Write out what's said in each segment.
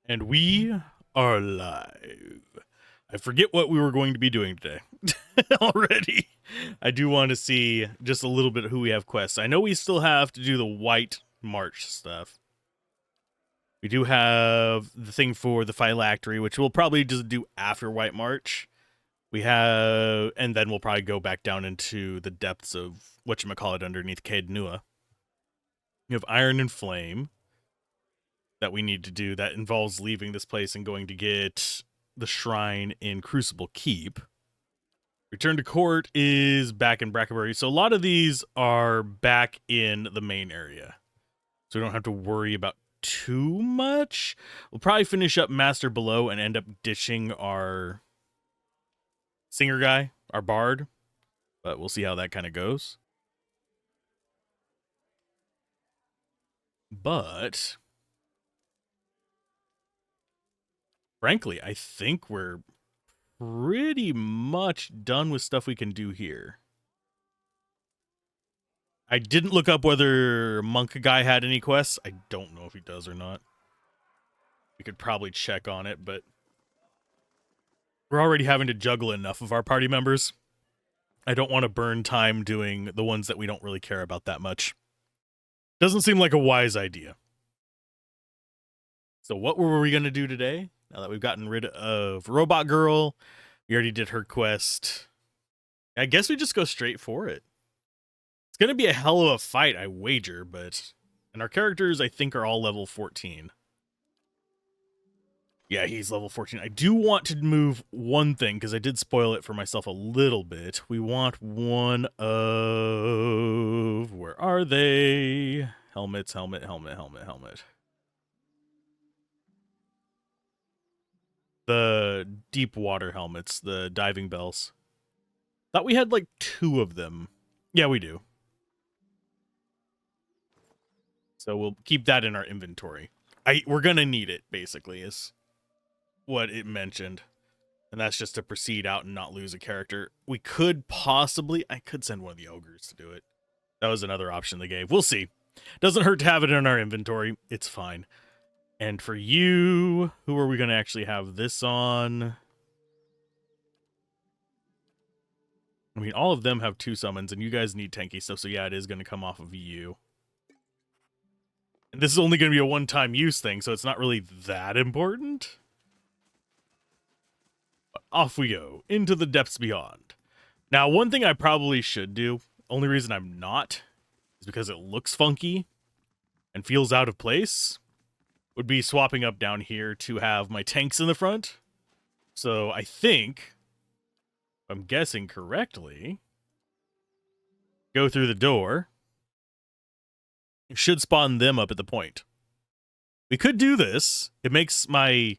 And we are live. I forget what we were going to be doing today already. I do want to see just a little bit of who we have quests. I know we still have to do the White March stuff. We do have the thing for the phylactery, which we'll probably just do after White March. We have, and then we'll probably go back down into the depths of whatchamacallit underneath Caed Nua. We have Iron and Flame that we need to do that involves leaving this place and going to get the shrine in Crucible Keep. Return to Court is back in Brackenbury. So a lot of these are back in the main area. So we don't have to worry about too much. We'll probably finish up Master Below and end up ditching our singer guy, our bard. But we'll see how that kind of goes. But frankly, I think we're pretty much done with stuff we can do here. I didn't look up whether Monk Guy had any quests. I don't know if he does or not. We could probably check on it, but we're already having to juggle enough of our party members. I don't want to burn time doing the ones that we don't really care about that much. Doesn't seem like a wise idea. So what were we going to do today? Now that we've gotten rid of Robot Girl, we already did her quest. I guess we just go straight for it. It's going to be a hell of a fight, I wager, but... And our characters, I think, are all level 14. Yeah, he's level 14. I do want to move one thing, because I did spoil it for myself a little bit. We want one of... Where are they? Helmets, helmet, helmet, helmet, helmet. The deep water helmets, the diving bells. Thought we had like 2 of them. Yeah, we do. So we'll keep that in our inventory. We're gonna need it, basically, is what it mentioned. And that's just to proceed out and not lose a character. We could possibly... I could send one of the ogres to do it. That was another option they gave. We'll see. Doesn't hurt to have it in our inventory. It's fine. And for you, who are we going to actually have this on? I mean, all of them have 2 summons, and you guys need tanky stuff, so yeah, it is going to come off of you. And this is only going to be a one-time use thing, so it's not really that important. But off we go, into the depths beyond. Now, one thing I probably should do, only reason I'm not, is because it looks funky and feels out of place, would be swapping up down here to have my tanks in the front. So I think, if I'm guessing correctly, go through the door. You should spawn them up at the point. We could do this. It makes my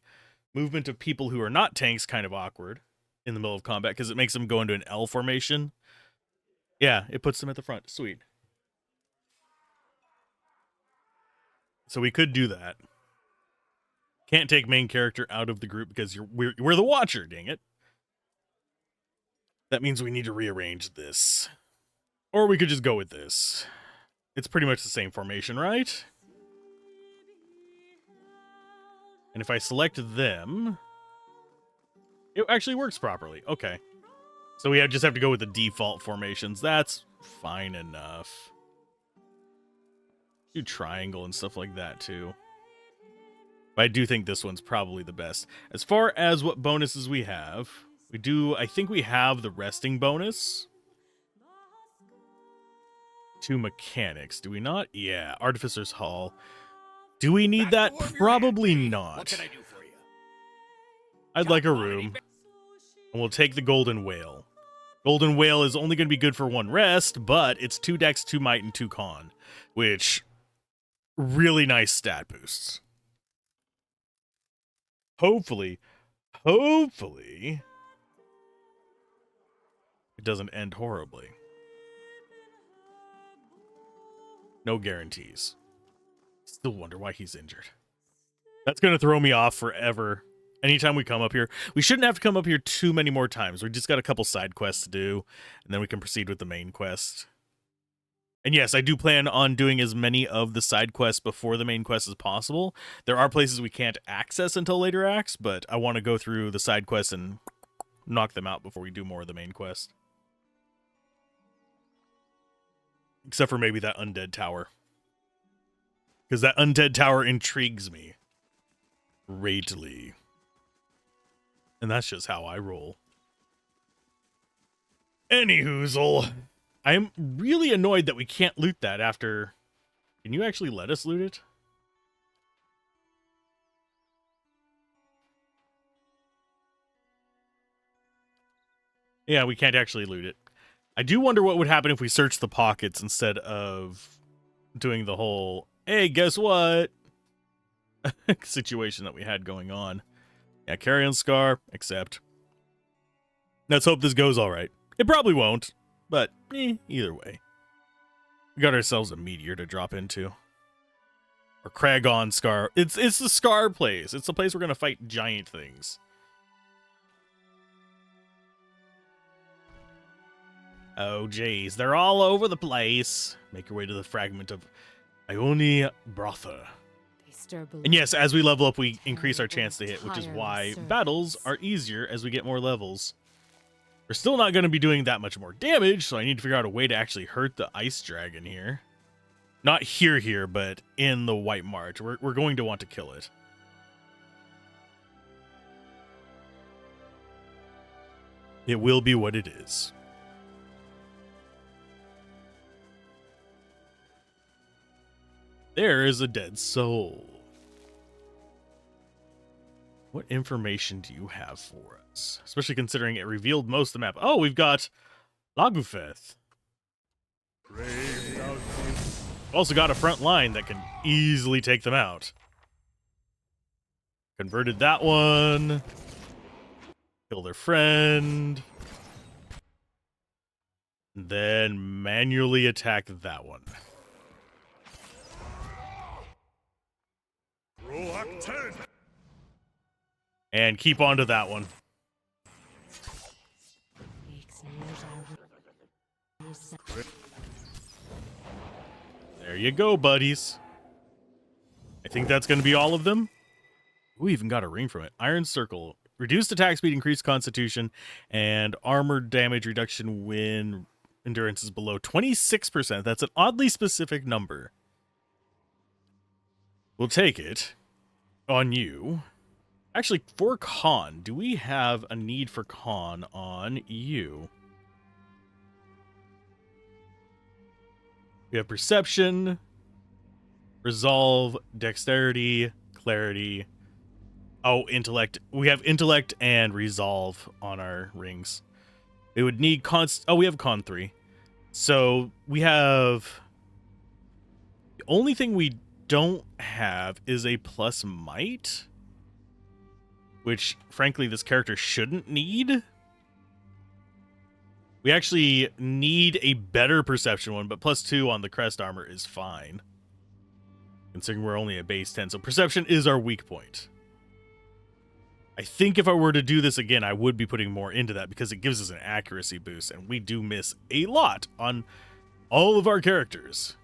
movement of people who are not tanks kind of awkward in the middle of combat because it makes them go into an L formation. Yeah, it puts them at the front. Sweet. So we could do that. Can't take main character out of the group because we're the watcher, dang it. That means we need to rearrange this. Or we could just go with this. It's pretty much the same formation, right? And if I select them, it actually works properly. Okay. So we just have to go with the default formations. That's fine enough. Do triangle and stuff like that too. But I do think this one's probably the best. As far as what bonuses we have, I think we have the resting bonus. 2 mechanics. Do we not? Yeah, Artificer's Hall. Do we need that? Probably not. What can I do for you? I'd like a room. And we'll take the Golden Whale. Golden Whale is only going to be good for 1 rest, but it's 2 dex, 2 might, and 2 con. Which, really nice stat boosts. Hopefully, it doesn't end horribly. No guarantees. Still wonder why he's injured. That's going to throw me off forever. Anytime we come up here. We shouldn't have to come up here too many more times. We just got a couple side quests to do, and then we can proceed with the main quest. And yes, I do plan on doing as many of the side quests before the main quest as possible. There are places we can't access until later acts, but I want to go through the side quests and knock them out before we do more of the main quest. Except for maybe that undead tower. Because that undead tower intrigues me greatly. And that's just how I roll. Anyhoozle. I am really annoyed that we can't loot that after... Can you actually let us loot it? Yeah, we can't actually loot it. I do wonder what would happen if we searched the pockets instead of doing the whole, hey, guess what? situation that we had going on. Yeah, Carrion Scar, accept. Let's hope this goes all right. It probably won't, but either way. We got ourselves a meteor to drop into. Or Kragon Scar. It's the Scar place. It's the place we're going to fight giant things. Oh, jeez. They're all over the place. Make your way to the fragment of Ione Brotha. And yes, as we level up, we increase our chance to hit, which is why battles are easier as we get more levels. We're still not going to be doing that much more damage, so I need to figure out a way to actually hurt the ice dragon here. Not here, but in the White March. We're going to want to kill it. It will be what it is. There is a dead soul. What information do you have for us? Especially considering it revealed most of the map. Oh, we've got Lagufeth. Also got a front line that can easily take them out. Converted that one. Kill their friend. Then manually attack that one. And keep on to that one. There you go, buddies. I think that's going to be all of them. We even got a ring from it. Iron Circle. Reduced attack speed, increased constitution, and armor damage reduction when endurance is below 26%. That's an oddly specific number. We'll take it on you. Actually, for con, do we have a need for con on you? We have perception, resolve, dexterity, clarity. Oh, intellect. We have intellect and resolve on our rings. It would need con. Oh, we have con 3. So we have. The only thing we don't have is a plus might, which frankly this character shouldn't need. We actually need a better perception one, but plus 2 on the crest armor is fine, considering we're only at base 10. So perception is our weak point. I think if I were to do this again, I would be putting more into that because it gives us an accuracy boost, and we do miss a lot on all of our characters.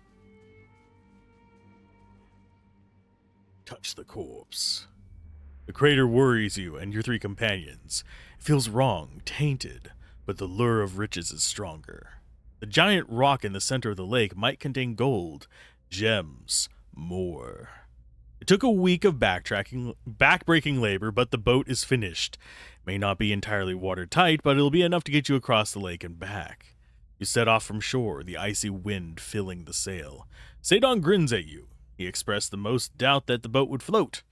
Touch the corpse. The crater worries you and your 3 companions. It feels wrong, tainted, but the lure of riches is stronger. The giant rock in the center of the lake might contain gold, gems, more. It took a week of backbreaking labor, but the boat is finished. It may not be entirely watertight, but it'll be enough to get you across the lake and back. You set off from shore, the icy wind filling the sail. Sadon grins at you. He expressed the most doubt that the boat would float.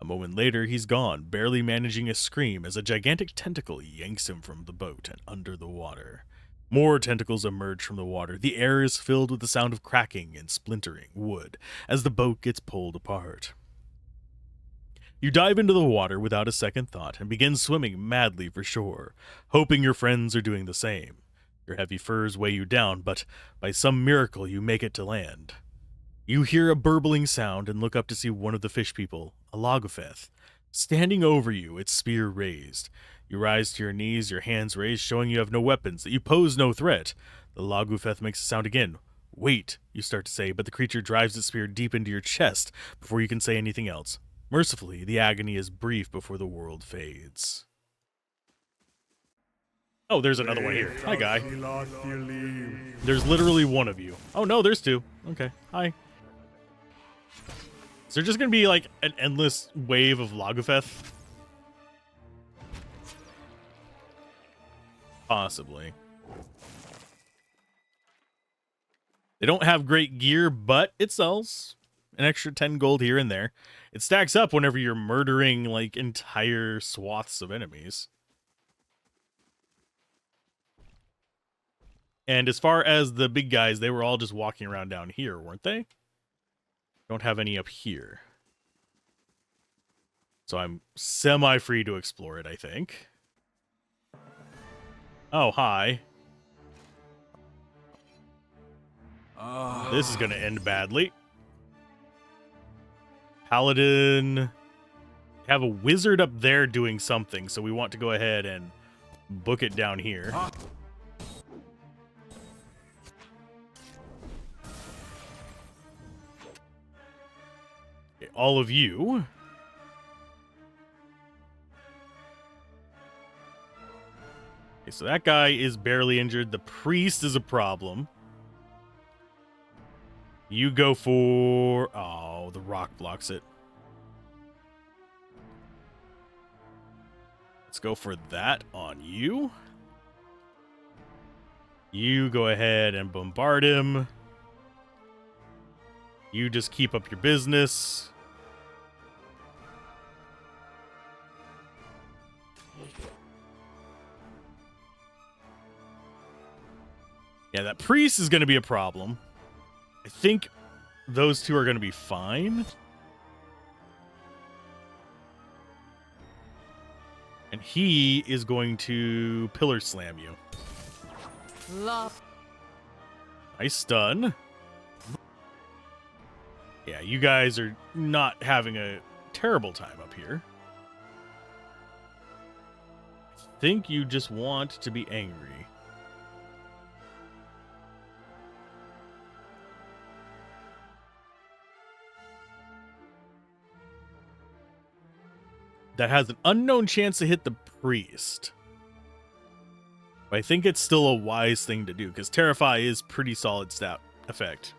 A moment later, he's gone, barely managing a scream as a gigantic tentacle yanks him from the boat and under the water. More tentacles emerge from the water. The air is filled with the sound of cracking and splintering wood as the boat gets pulled apart. You dive into the water without a second thought and begin swimming madly for shore, hoping your friends are doing the same. Your heavy furs weigh you down, but by some miracle you make it to land. You hear a burbling sound and look up to see one of the fish people, a Lagufeth, standing over you, its spear raised. You rise to your knees, your hands raised, showing you have no weapons, that you pose no threat. The Lagufeth makes a sound again. Wait, you start to say, but the creature drives its spear deep into your chest before you can say anything else. Mercifully, the agony is brief before the world fades. Oh, there's another one here. Hi, guy. There's literally one of you. Oh, no, there's two. Okay, hi. Is there just going to be, like, an endless wave of Lagufeth? Possibly. They don't have great gear, but it sells. An extra 10 gold here and there. It stacks up whenever you're murdering, like, entire swaths of enemies. And as far as the big guys, they were all just walking around down here, weren't they? Don't have any up here. So I'm semi-free to explore it, I think. Oh, hi. This is going to end badly. Paladin. Have a wizard up there doing something, so we want to go ahead and book it down here. Okay, all of you. Okay, so that guy is barely injured. The priest is a problem. You go for... Oh, the rock blocks it. Let's go for that on you. You go ahead and bombard him. You just keep up your business. Yeah, that priest is going to be a problem. I think those two are going to be fine. And he is going to pillar slam you. Love. Nice stun. Yeah, you guys are not having a terrible time up here. I think you just want to be angry. That has an unknown chance to hit the priest. But I think it's still a wise thing to do, because Terrify is pretty solid stat effect.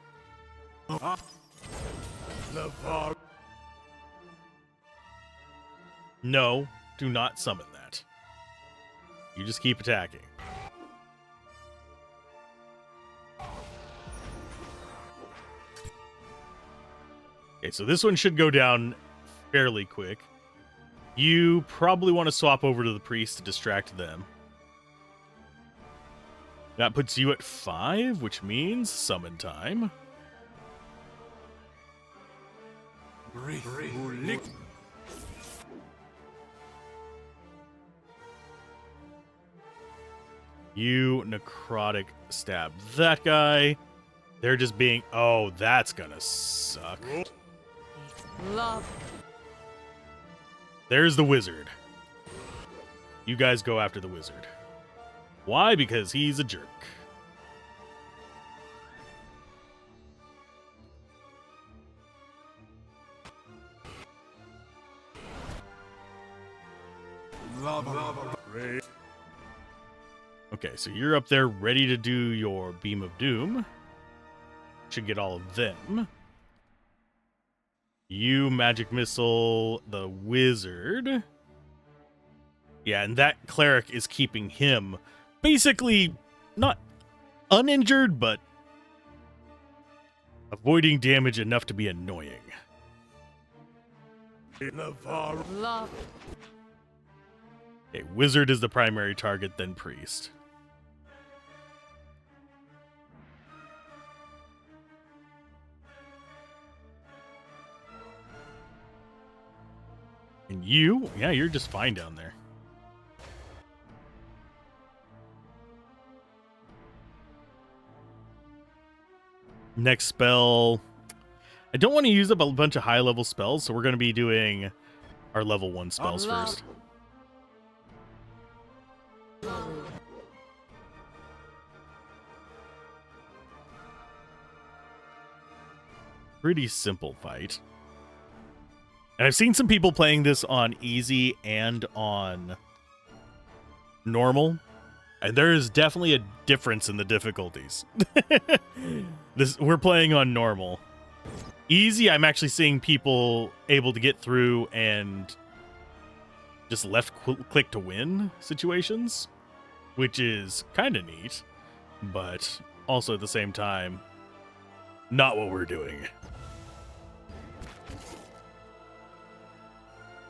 No, do not summon that. You just keep attacking. Okay, so this one should go down fairly quick. You probably want to swap over to the priest to distract them. That puts you at 5, which means summon time. You necrotic stab that guy. They're just being... Oh, that's gonna suck. Love. There's the wizard. You guys go after the wizard. Why? Because he's a jerk. Okay, so you're up there ready to do your Beam of Doom. Should get all of them. You magic missile the wizard. Yeah, and that cleric is keeping him basically not uninjured, but avoiding damage enough to be annoying. Love. Okay, wizard is the primary target, then priest. And you, yeah, you're just fine down there. Next spell. I don't want to use up a bunch of high level spells, so we're going to be doing our level 1 spells first. pretty simple fight. And I've seen some people playing this on easy and on normal, and there is definitely a difference in the difficulties. We're playing on normal. Easy, I'm actually seeing people able to get through and just left click to win situations, which is kind of neat, but also at the same time, not what we're doing.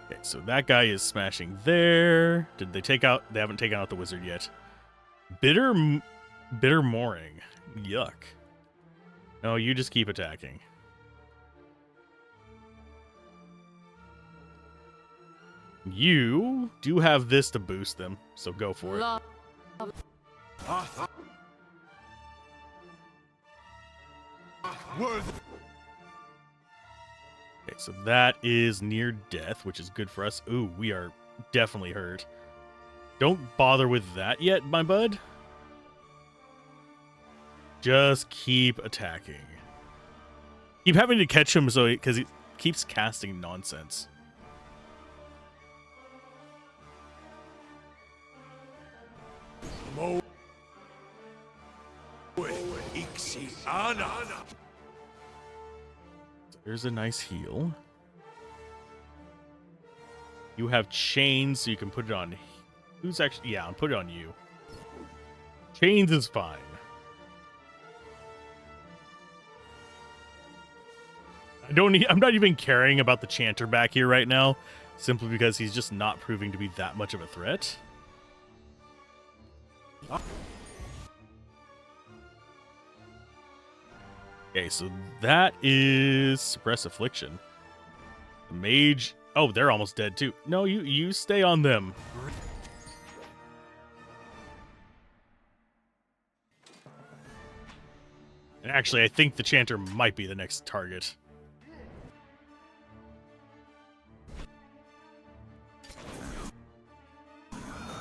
Okay, so that guy is smashing there. Did they take out? They haven't taken out the wizard yet. Bitter mooring. Yuck. No, you just keep attacking. You do have this to boost them, so go for it. Love. Okay, so that is near death, which is good for us. Ooh, we are definitely hurt. Don't bother with that yet, my bud. Just keep attacking. Keep having to catch him because he keeps casting nonsense. There's a nice heal. You have chains, so you can put it on. Who's actually? Yeah, I'll put it on you. Chains is fine. I'm not even caring about the chanter back here right now, simply because he's just not proving to be that much of a threat. Okay, so that is suppress affliction. The mage. Oh, they're almost dead too. No, you stay on them. And actually, I think the chanter might be the next target.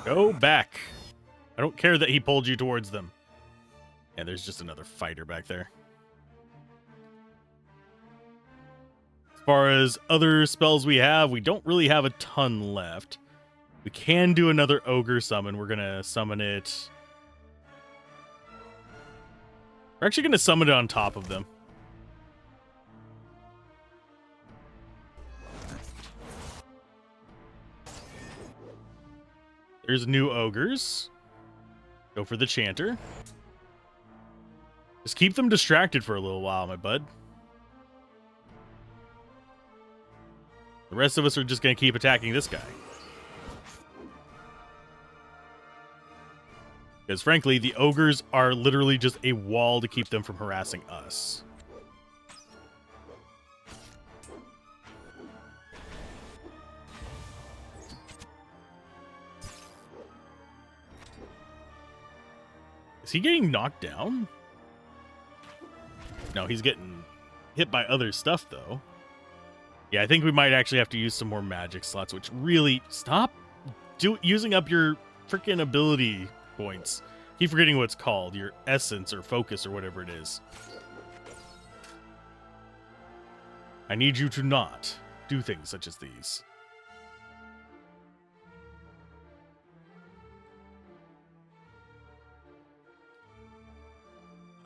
Go back. I don't care that he pulled you towards them. And there's just another fighter back there. As far as other spells we don't really have a ton left. We can do another ogre summon. We're going to summon it. We're actually going to summon it on top of them. There's new ogres. Go for the chanter. Just keep them distracted for a little while, my bud. The rest of us are just going to keep attacking this guy. Because frankly, the ogres are literally just a wall to keep them from harassing us. Is he getting knocked down? No, he's getting hit by other stuff, though. Yeah, I think we might actually have to use some more magic slots, which really... Stop using up your freaking ability points. Keep forgetting what it's called. Your essence or focus or whatever it is. I need you to not do things such as these.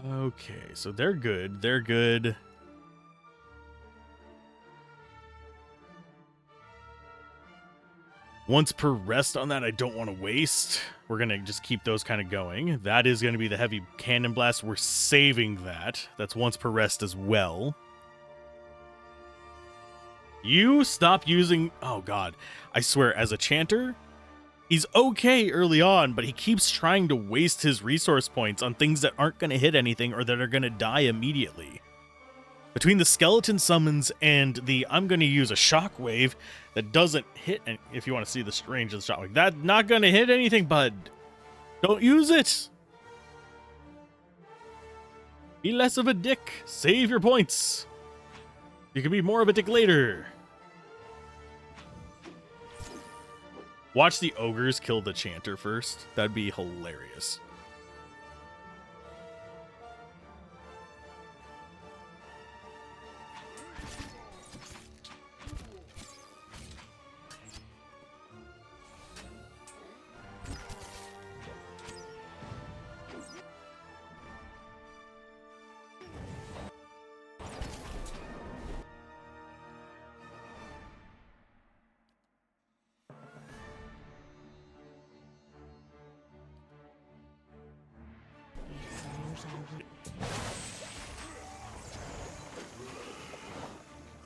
Okay, so they're good. They're good. Once per rest on that, I don't want to waste. We're going to just keep those kind of going. That is going to be the heavy cannon blast. We're saving that. That's once per rest as well. You stop using... Oh, God. I swear, as a chanter, he's okay early on, but he keeps trying to waste his resource points on things that aren't going to hit anything or that are going to die immediately. Between the skeleton summons and the I'm going to use a shockwave that doesn't hit, and if you want to see the range of the shockwave, that's not going to hit anything, bud. Don't use it. Be less of a dick. Save your points. You can be more of a dick later. Watch the ogres kill the chanter first. That'd be hilarious.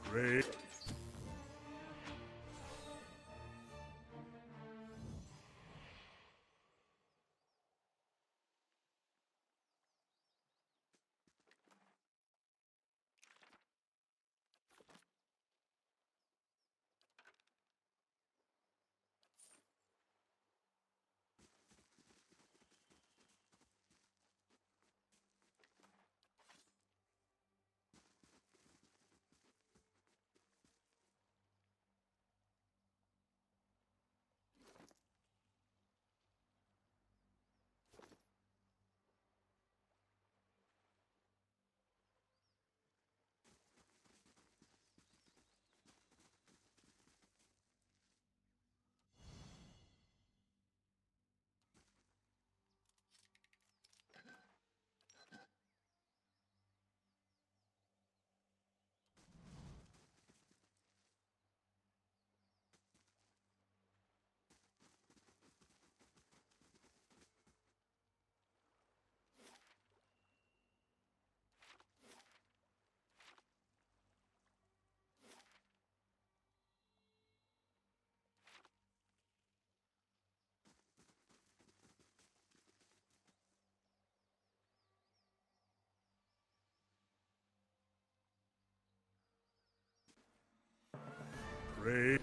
Great. Great.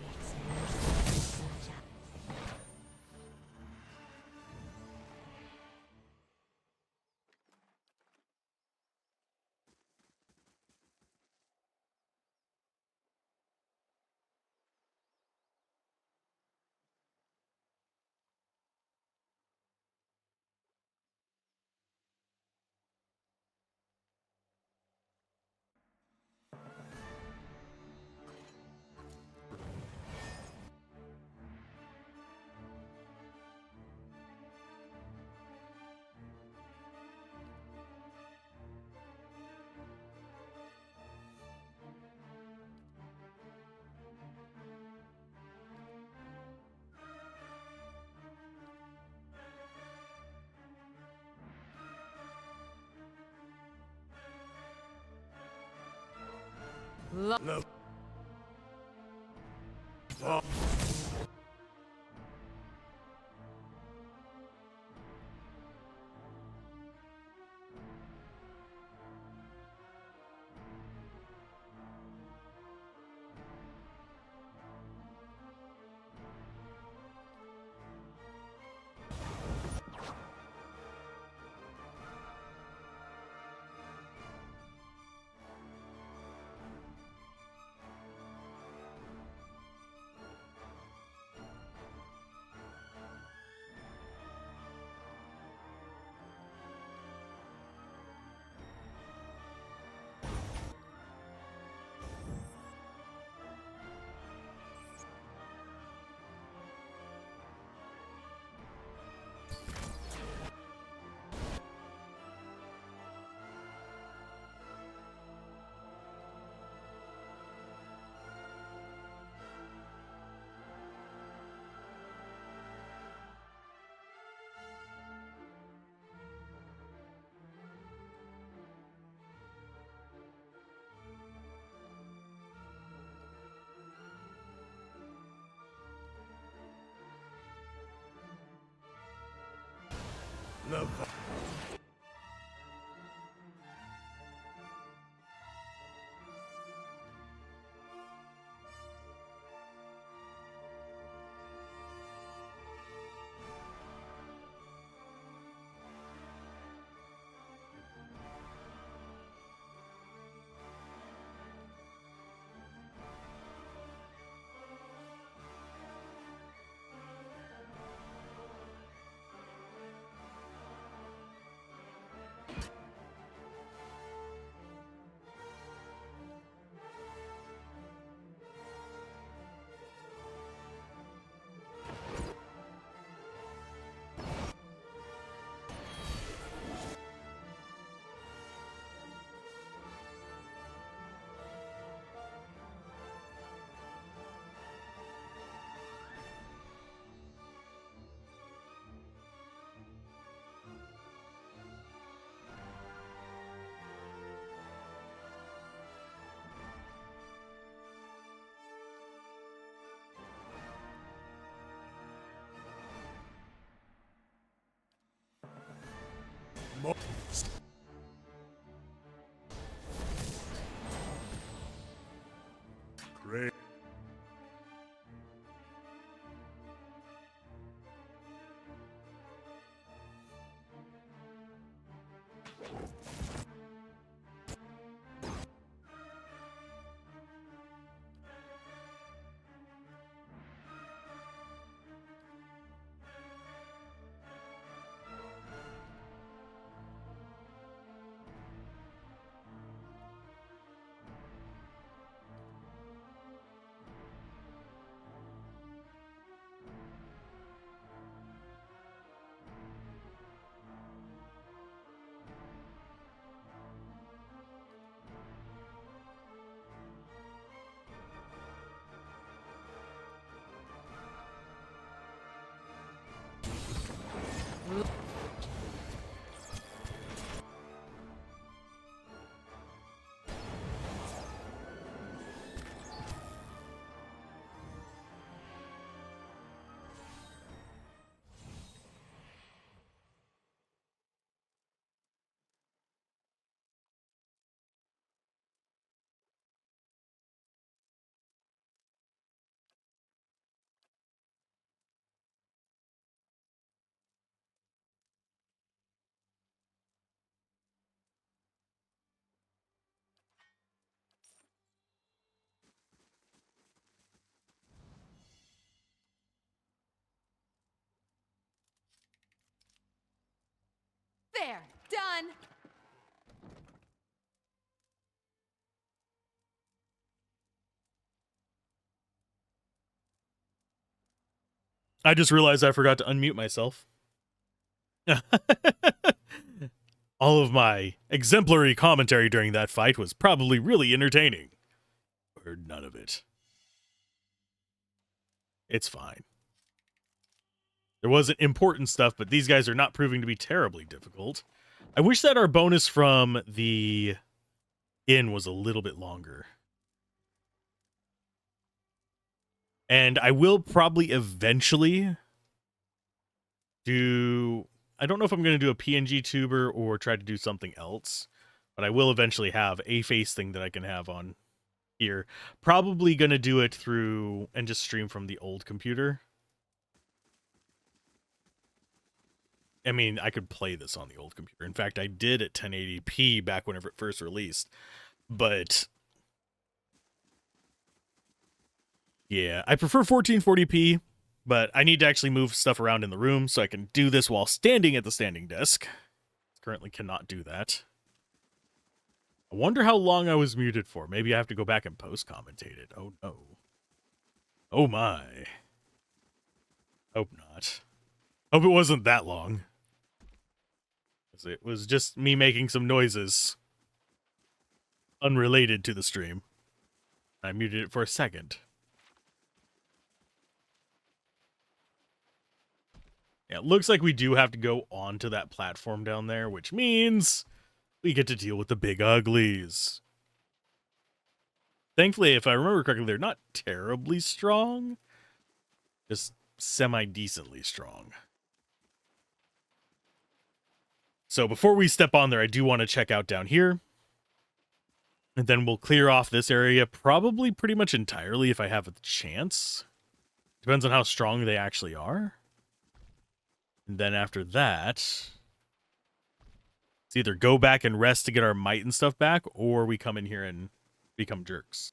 Love. Love. Love. Mo Great. There. Done. I just realized I forgot to unmute myself. All of my exemplary commentary during that fight was probably really entertaining. Or none of it. It's fine. There wasn't important stuff, but these guys are not proving to be terribly difficult. I wish that our bonus from the inn was a little bit longer. And I will probably eventually do... I don't know if I'm going to do a PNG tuber or try to do something else, but I will eventually have a face thing that I can have on here. Probably going to do it through and just stream from the old computer. I mean, I could play this on the old computer. In fact, I did at 1080p back whenever it first released. But yeah, I prefer 1440p, but I need to actually move stuff around in the room so I can do this while standing at the standing desk. Currently cannot do that. I wonder how long I was muted for. Maybe I have to go back and post-commentate it. Oh, no. Oh, my. Hope not. Hope it wasn't that long. It was just me making some noises unrelated to the stream. I muted it for a second. Yeah, it looks like we do have to go onto that platform down there, which means we get to deal with the big uglies. Thankfully, if I remember correctly, they're not terribly strong. Just semi-decently strong. So before we step on there, I do want to check out down here. And then we'll clear off this area probably pretty much entirely if I have a chance. Depends on how strong they actually are. And then after that, it's either go back and rest to get our might and stuff back, or we come in here and become jerks.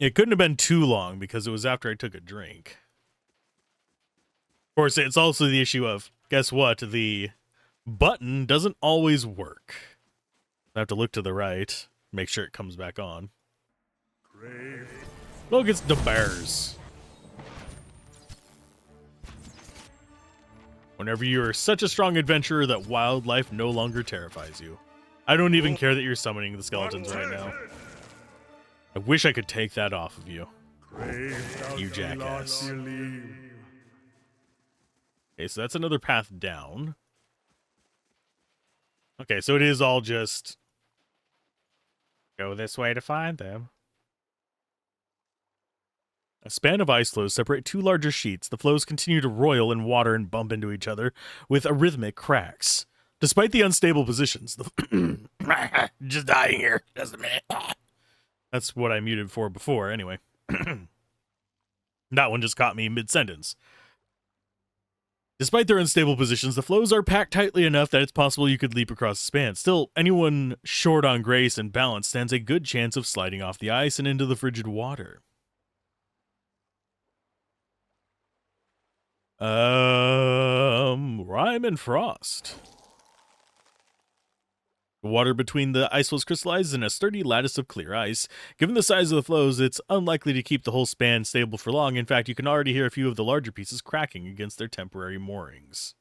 It couldn't have been too long because it was after I took a drink. Of course, it's also the issue of, guess what? The button doesn't always work. I have to look to the right, make sure it comes back on. Grave. Look, it's the bears. Whenever you're such a strong adventurer that wildlife no longer terrifies you. I don't even care that you're summoning the skeletons right now. I wish I could take that off of you. You jackass. Okay, so that's another path down. Okay, so it is all just go this way to find them. A span of ice floes separate two larger sheets. The floes continue to roil in water and bump into each other with arrhythmic cracks. Despite the unstable positions, just dying here. Just a minute. That's what I muted for before, anyway. That one just caught me mid-sentence. Despite their unstable positions, the floes are packed tightly enough that it's possible you could leap across the span. Still, anyone short on grace and balance stands a good chance of sliding off the ice and into the frigid water. Rime and frost. The water between the ice floes crystallizes in a sturdy lattice of clear ice. Given the size of the floes, it's unlikely to keep the whole span stable for long. In fact, you can already hear a few of the larger pieces cracking against their temporary moorings.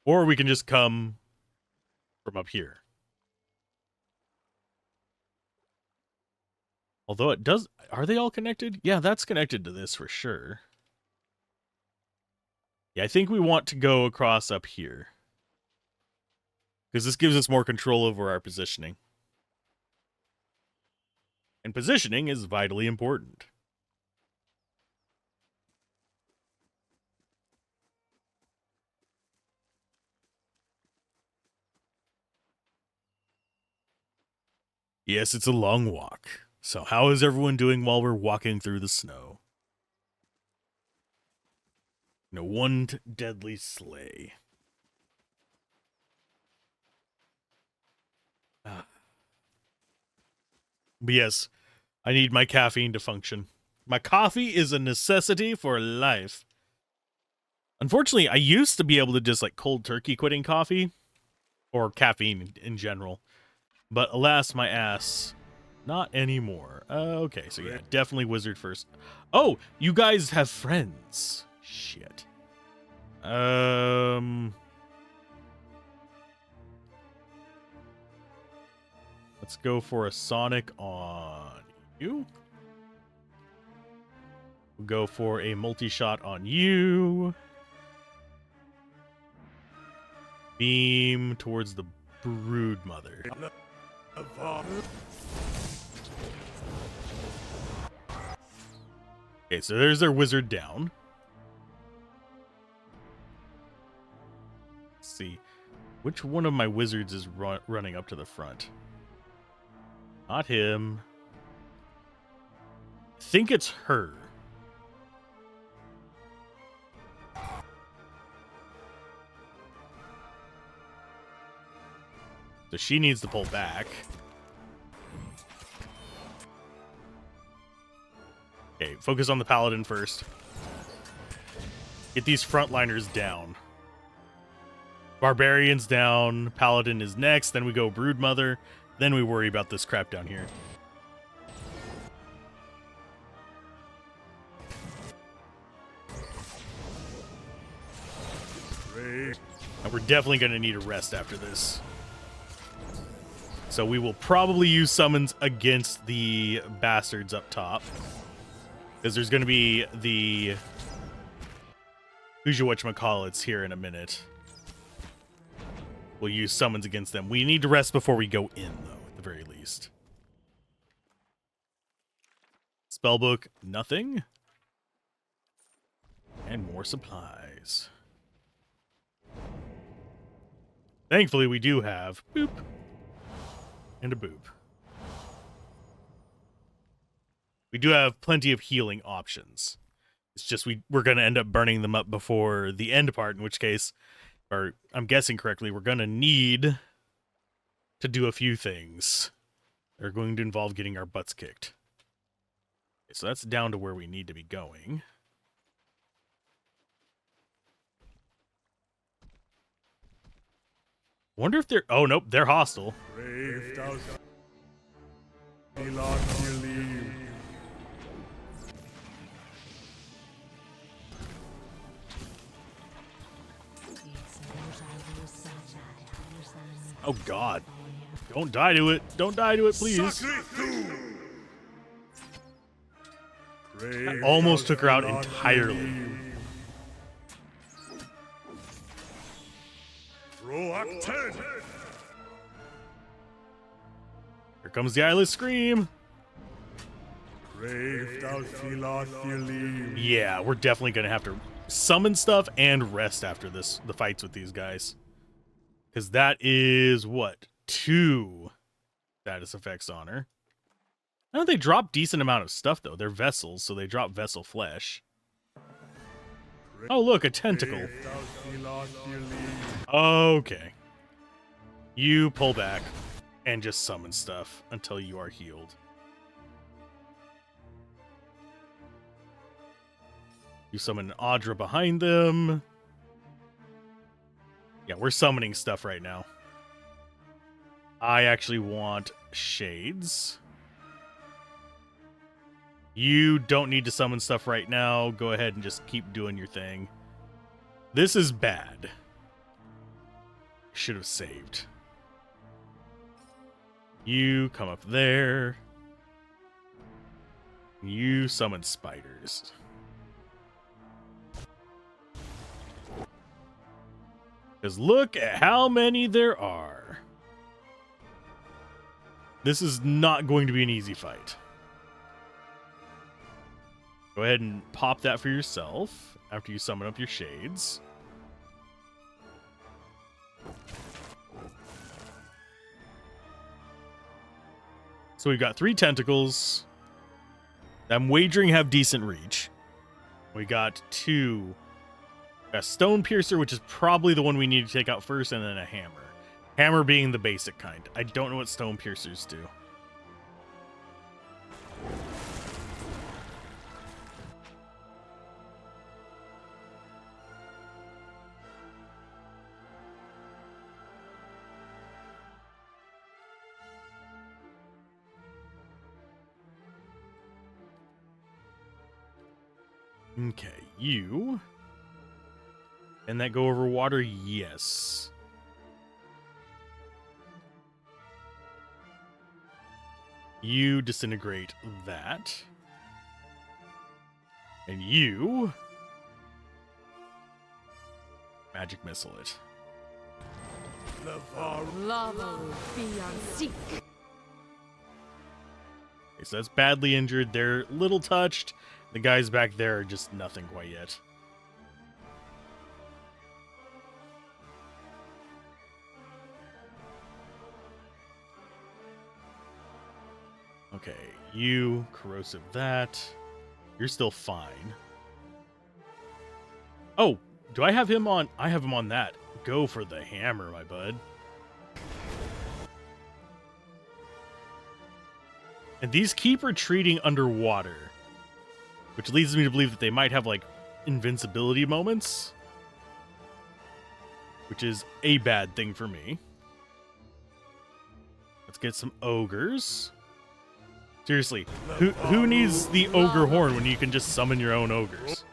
Or we can just come from up here. Although it does... Are they all connected? Yeah, that's connected to this for sure. Yeah, I think we want to go across up here. Because this gives us more control over our positioning. And positioning is vitally important. Yes, it's a long walk. So how is everyone doing while we're walking through the snow? No one deadly sleigh. But yes, I need my caffeine to function. My coffee is a necessity for life. Unfortunately, I used to be able to just like cold turkey quitting coffee or caffeine in general. But alas, my ass, not anymore. Okay, so yeah, definitely wizard first. Oh, you guys have friends. Shit. Let's go for a Sonic on you. We'll go for a multi-shot on you. Beam towards the Brood Mother. Okay, so there's their wizard down. Let's see. Which one of my wizards is running up to the front? Not him. I think it's her. So she needs to pull back. Okay, focus on the paladin first. Get these frontliners down. Barbarian's down. Paladin is next. Then we go Broodmother. Then we worry about this crap down here. And we're definitely going to need a rest after this. So we will probably use summons against the bastards up top. Because there's going to be the... whatchamacallits here in a minute. We'll use summons against them. We need to rest before we go in, though, at the very least. Spellbook, nothing. And more supplies. Thankfully, we do have boop and a boop. We do have plenty of healing options. It's just we're going to end up burning them up before the end part, in which case, or I'm guessing correctly, we're going to need to do a few things. They're going to involve getting our butts kicked. Okay, so that's down to where we need to be going. Wonder if they're... Oh, nope, they're hostile. Oh, God. Don't die to it. Don't die to it, please. I almost took her out entirely. Here comes the eyeless scream. Crave thou Philothelim. Yeah, we're definitely going to have to summon stuff and rest after this, the fights with these guys. Because that is, what, 2 status effects on her. I know they drop decent amount of stuff, though. They're vessels, so they drop vessel flesh. Oh, look, a tentacle. Crave thou Philothelim. Okay. You pull back and just summon stuff until you are healed. You summon Audra behind them. Yeah, we're summoning stuff right now. I actually want shades. You don't need to summon stuff right now. Go ahead and just keep doing your thing. This is bad. Should have saved. You come up there. You summon spiders. Because look at how many there are. This is not going to be an easy fight. Go ahead and pop that for yourself after you summon up your shades. So we've got 3 tentacles. I'm wagering have decent reach. We got 2. A stone piercer, which is probably the one we need to take out first, and then a hammer. Hammer being the basic kind. I don't know what stone piercers do. Okay, you. Can that go over water? Yes. You disintegrate that. And you magic missile it. Lava will be on seek. Okay, so that's badly injured. They're little touched. The guys back there are just nothing quite yet. Okay, you corrosive that. You're still fine. Oh, do I have him on? I have him on that. Go for the hammer, my bud. And these keep retreating underwater, which leads me to believe that they might have, like, invincibility moments, which is a bad thing for me. Let's get some ogres. Seriously, who needs the ogre horn when you can just summon your own ogres?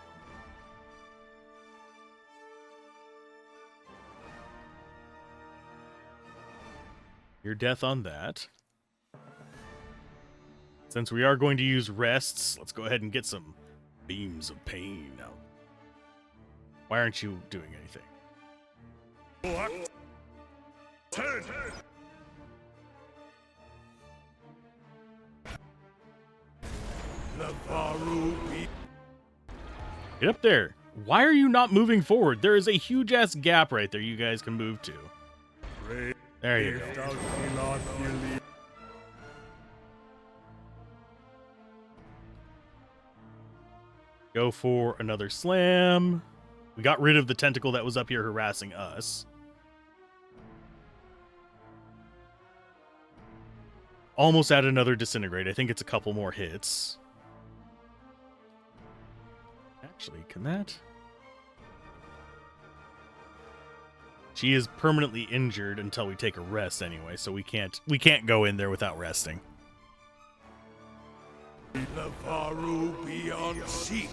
Your death on that. Since we are going to use rests, let's go ahead and get some beams of pain out. Why aren't you doing anything? Get up there. Why are you not moving forward? There is a huge ass gap right there you guys can move to. There you go. Go for another slam. We got rid of the tentacle that was up here harassing us. Almost add another disintegrate. I think it's a couple more hits. Actually, can that? She is permanently injured until we take a rest anyway, so we can't go in there without resting. beyond sea.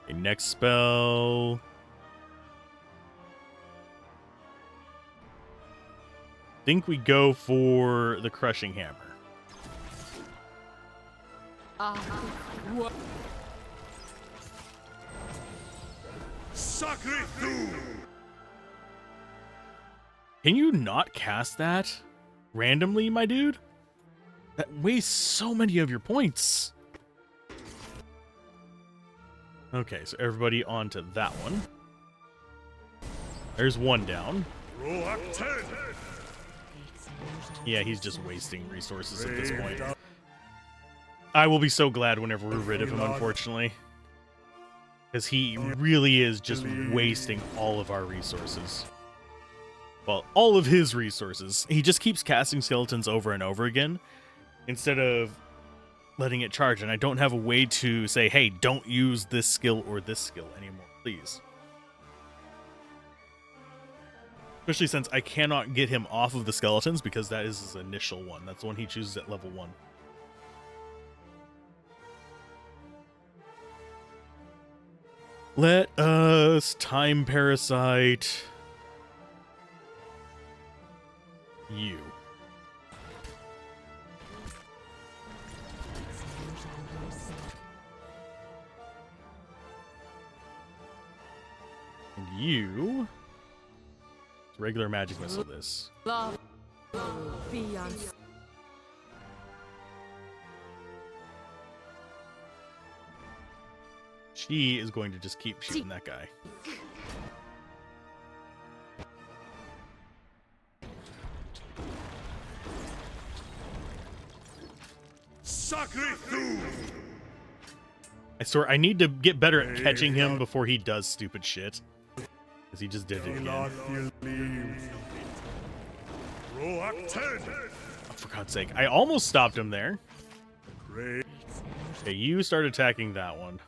Okay, next spell. Think we go for the crushing hammer. Can you not cast that randomly, my dude? That wastes so many of your points. Okay, so everybody on to that one. There's one down. Yeah, he's just wasting resources at this point. I will be so glad whenever we're rid of him, unfortunately. Because he really is just wasting all of our resources. Well, all of his resources. He just keeps casting skeletons over and over again instead of letting it charge. And I don't have a way to say, hey, don't use this skill or this skill anymore, please. Especially since I cannot get him off of the skeletons because that is his initial one. That's the one he chooses at level 1. Let us time parasite you. And you. Regular magic missile this. Lava will be unseated. She is going to just keep shooting that guy. I swear, I need to get better at catching him before he does stupid shit. Because he just did it again. Oh, for God's sake. I almost stopped him there. Okay, you start attacking that one.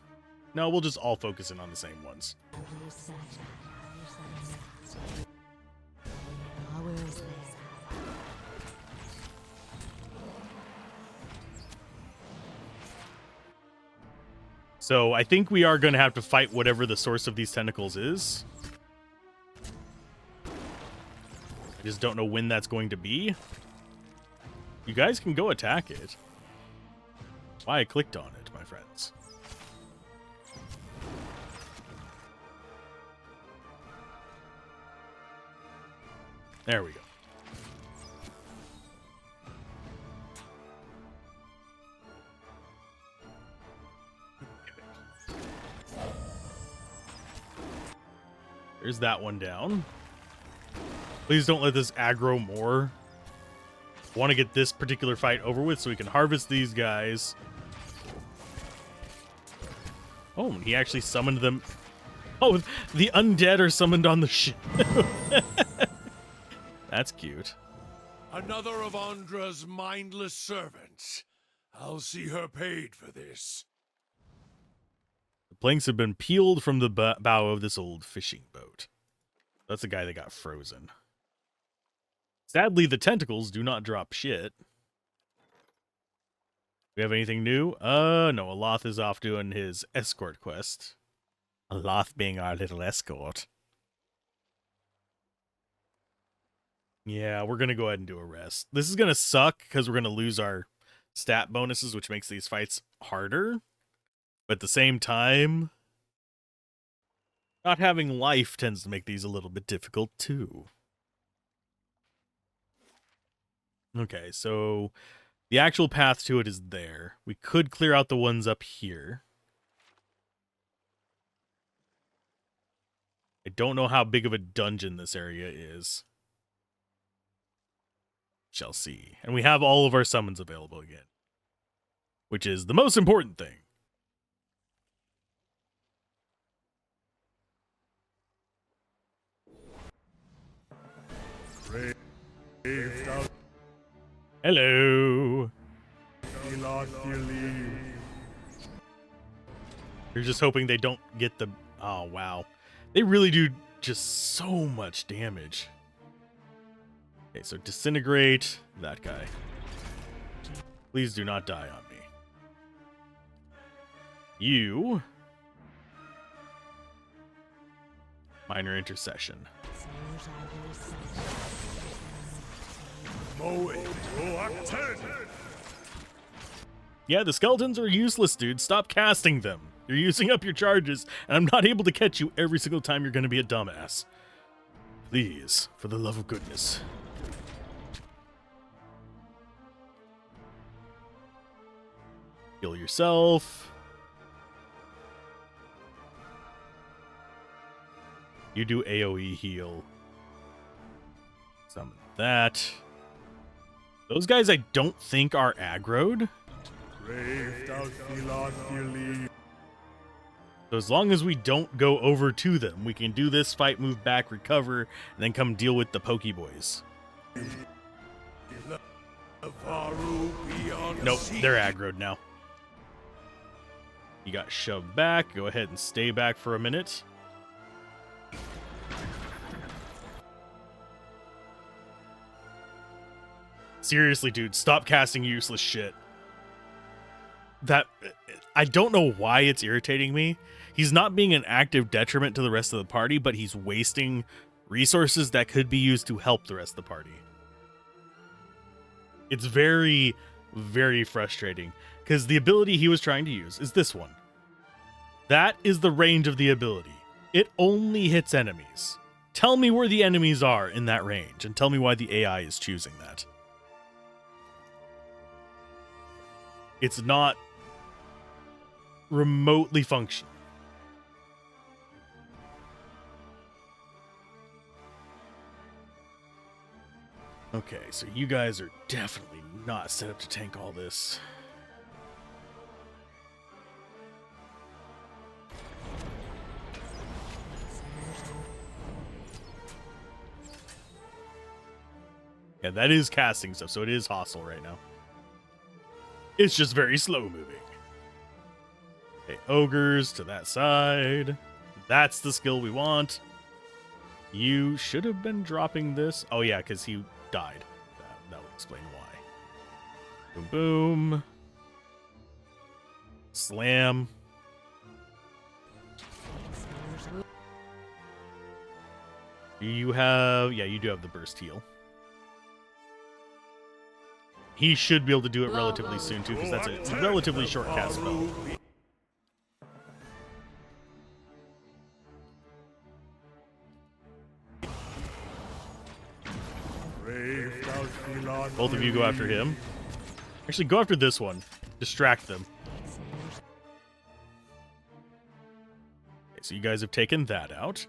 No, we'll just all focus in on the same ones. So I think we are going to have to fight whatever the source of these tentacles is. I just don't know when that's going to be. You guys can go attack it. Why I clicked on it, my friends. There we go. There's that one down. Please don't let this aggro more. I want to get this particular fight over with so we can harvest these guys. Oh, he actually summoned them. Oh, the undead are summoned on the ship. That's cute. Another of Andra's mindless servants. I'll see her paid for this. The planks have been peeled from the bow of this old fishing boat. That's the guy that got frozen. Sadly, the tentacles do not drop shit. We have anything new? No, Alzorath is off doing his escort quest. Alzorath being our little escort. Yeah, we're going to go ahead and do a rest. This is going to suck because we're going to lose our stat bonuses, which makes these fights harder. But at the same time, not having life tends to make these a little bit difficult too. Okay, so the actual path to it is there. We could clear out the ones up here. I don't know how big of a dungeon this area is. Shall see. And we have all of our summons available again, which is the most important thing. Hello. You're just hoping they don't get the... Oh, wow. They really do just so much damage. Okay, so disintegrate that guy. Please do not die on me. You... Minor intercession. Yeah, the skeletons are useless, dude. Stop casting them. You're using up your charges, and I'm not able to catch you every single time you're going to be a dumbass. Please, for the love of goodness. Heal yourself. You do AoE heal. Summon that. Those guys I don't think are aggroed. So as long as we don't go over to them, we can do this fight, move back, recover, and then come deal with the Pokeboys. Nope, they're aggroed now. You got shoved back. Go ahead and stay back for a minute. Seriously, dude, stop casting useless shit. That, I don't know why it's irritating me. He's not being an active detriment to the rest of the party, but he's wasting resources that could be used to help the rest of the party. It's very, very frustrating, because the ability he was trying to use is this one. That is the range of the ability. It only hits enemies. Tell me where the enemies are in that range, and tell me why the AI is choosing that. It's not remotely functional. Okay, so you guys are definitely not set up to tank all this. Yeah, that is casting stuff, so it is hostile right now. It's just very slow moving. Okay, ogres to that side. That's the skill we want. You should have been dropping this. Oh yeah, because he died. That would explain why. Boom, boom. Slam. You have... Yeah, you do have the burst heal. He should be able to do it relatively soon, too, because that's a relatively short cast spell. Both of you go after him. Actually, go after this one. Distract them. Okay, so you guys have taken that out.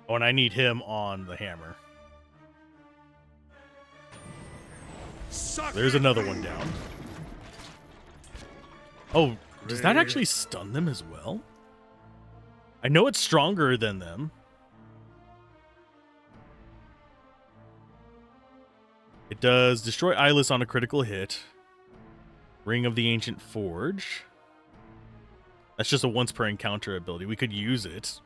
Oh, and I need him on the hammer. There's another one down. Oh, does that actually stun them as well? I know it's stronger than them. It does destroy eyeless on a critical hit. Ring of the Ancient Forge. That's just a once per encounter ability. We could use it.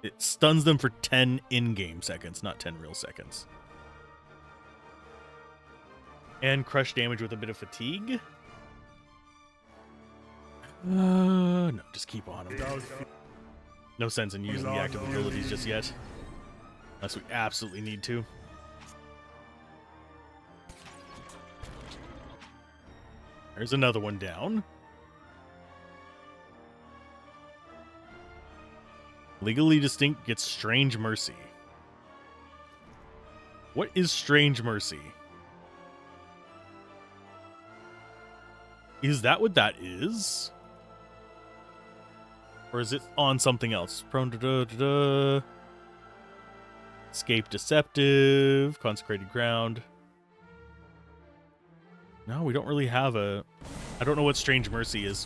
It stuns them for 10 in-game seconds, not 10 real seconds. And crush damage with a bit of fatigue. No, just keep on him. No sense in using the active abilities just yet. Unless we absolutely need to. There's another one down. Legally Distinct gets Strange Mercy. What is Strange Mercy? Is that what that is? Or is it on something else? Prone to Escape Deceptive, Consecrated Ground. No, we don't really have a... I don't know what Strange Mercy is.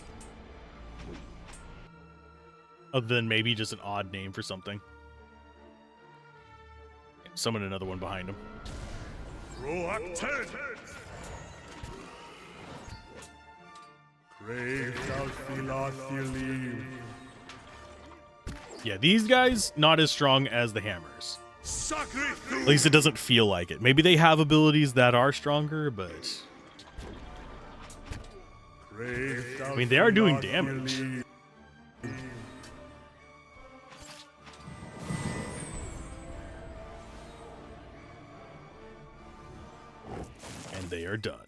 Other than maybe just an odd name for something. Summon another one behind him. Yeah, these guys, not as strong as the hammers. At least it doesn't feel like it. Maybe they have abilities that are stronger, but... I mean, they are doing damage. And they are done.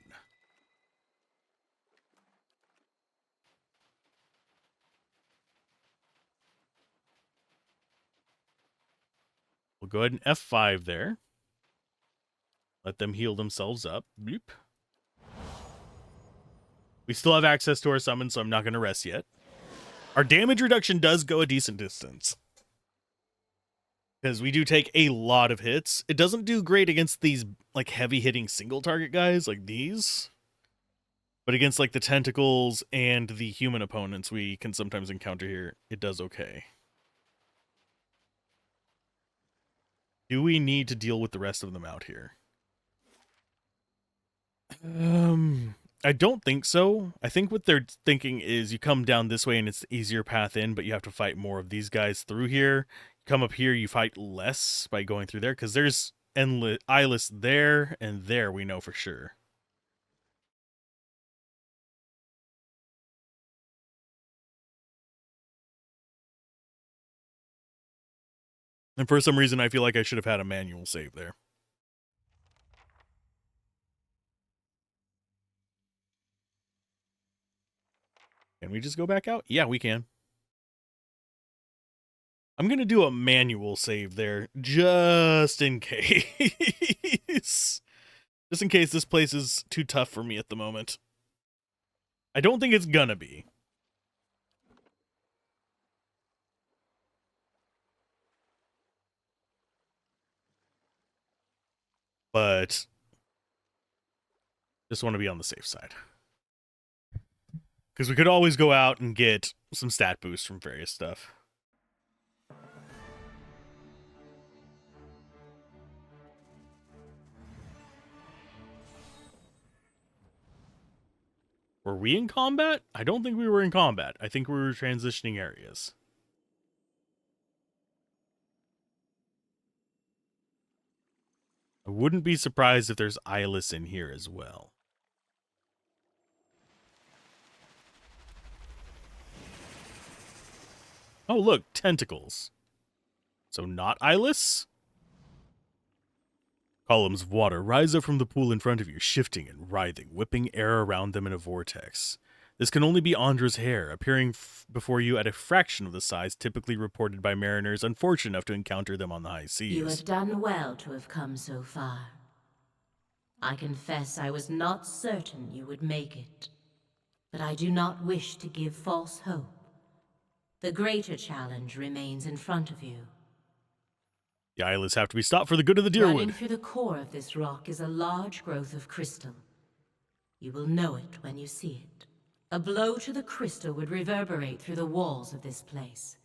We'll go ahead and F5 there. Let them heal themselves up. Bloop. We still have access to our summon, so I'm not going to rest yet. Our damage reduction does go a decent distance, because we do take a lot of hits. It doesn't do great against these like heavy hitting single target guys like these, but against like the tentacles and the human opponents we can sometimes encounter here, it does okay. Do we need to deal with the rest of them out here? I don't think so. I think what they're thinking is you come down this way and it's the easier path in, but you have to fight more of these guys through here. You come up here, you fight less by going through there, because there's endless eyeless there and there, we know for sure. And for some reason, I feel like I should have had a manual save there. Can we just go back out? Yeah, we can. I'm going to do a manual save there, just in case. Just in case this place is too tough for me at the moment. I don't think it's gonna be. But just want to be on the safe side. Because we could always go out and get some stat boosts from various stuff. Were we in combat? I don't think we were in combat. I think we were transitioning areas. I wouldn't be surprised if there's eyeless in here as well. Oh, look, tentacles. So not eyeless? Columns of water rise up from the pool in front of you, shifting and writhing, whipping air around them in a vortex. This can only be Andra's hair, appearing before you at a fraction of the size typically reported by mariners unfortunate enough to encounter them on the high seas. You have done well to have come so far. I confess I was not certain you would make it, but I do not wish to give false hope. The greater challenge remains in front of you. The eyeless have to be stopped for the good of the Running Deerwood. through the core of this rock is a large growth of crystal. You will know it when you see it. A blow to the crystal would reverberate through the walls of this place.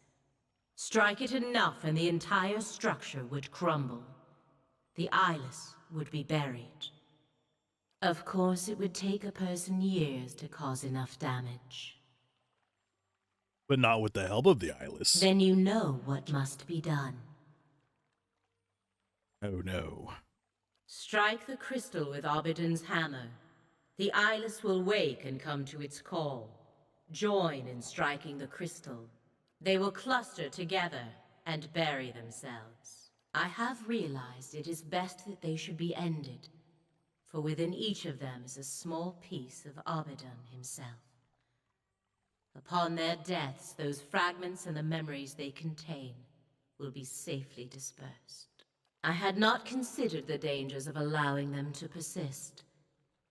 Strike it enough and the entire structure would crumble. The eyeless would be buried. Of course, it would take a person years to cause enough damage. But not with the help of the eyeless. Then you know what must be done. Oh no. Strike the crystal with Obidon's hammer. The eyeless will wake and come to its call. Join in striking the crystal. They will cluster together and bury themselves. I have realized it is best that they should be ended, for within each of them is a small piece of Obidon himself. Upon their deaths, those fragments and the memories they contain will be safely dispersed. I had not considered the dangers of allowing them to persist,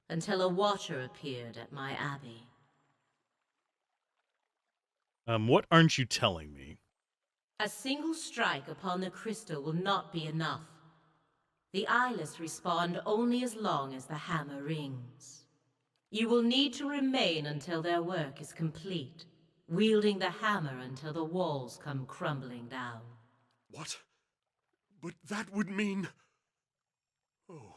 until a watcher appeared at my abbey. What aren't you telling me? A single strike upon the crystal will not be enough. The eyeless respond only as long as the hammer rings. You will need to remain until their work is complete, wielding the hammer until the walls come crumbling down. What? But that would mean... Oh.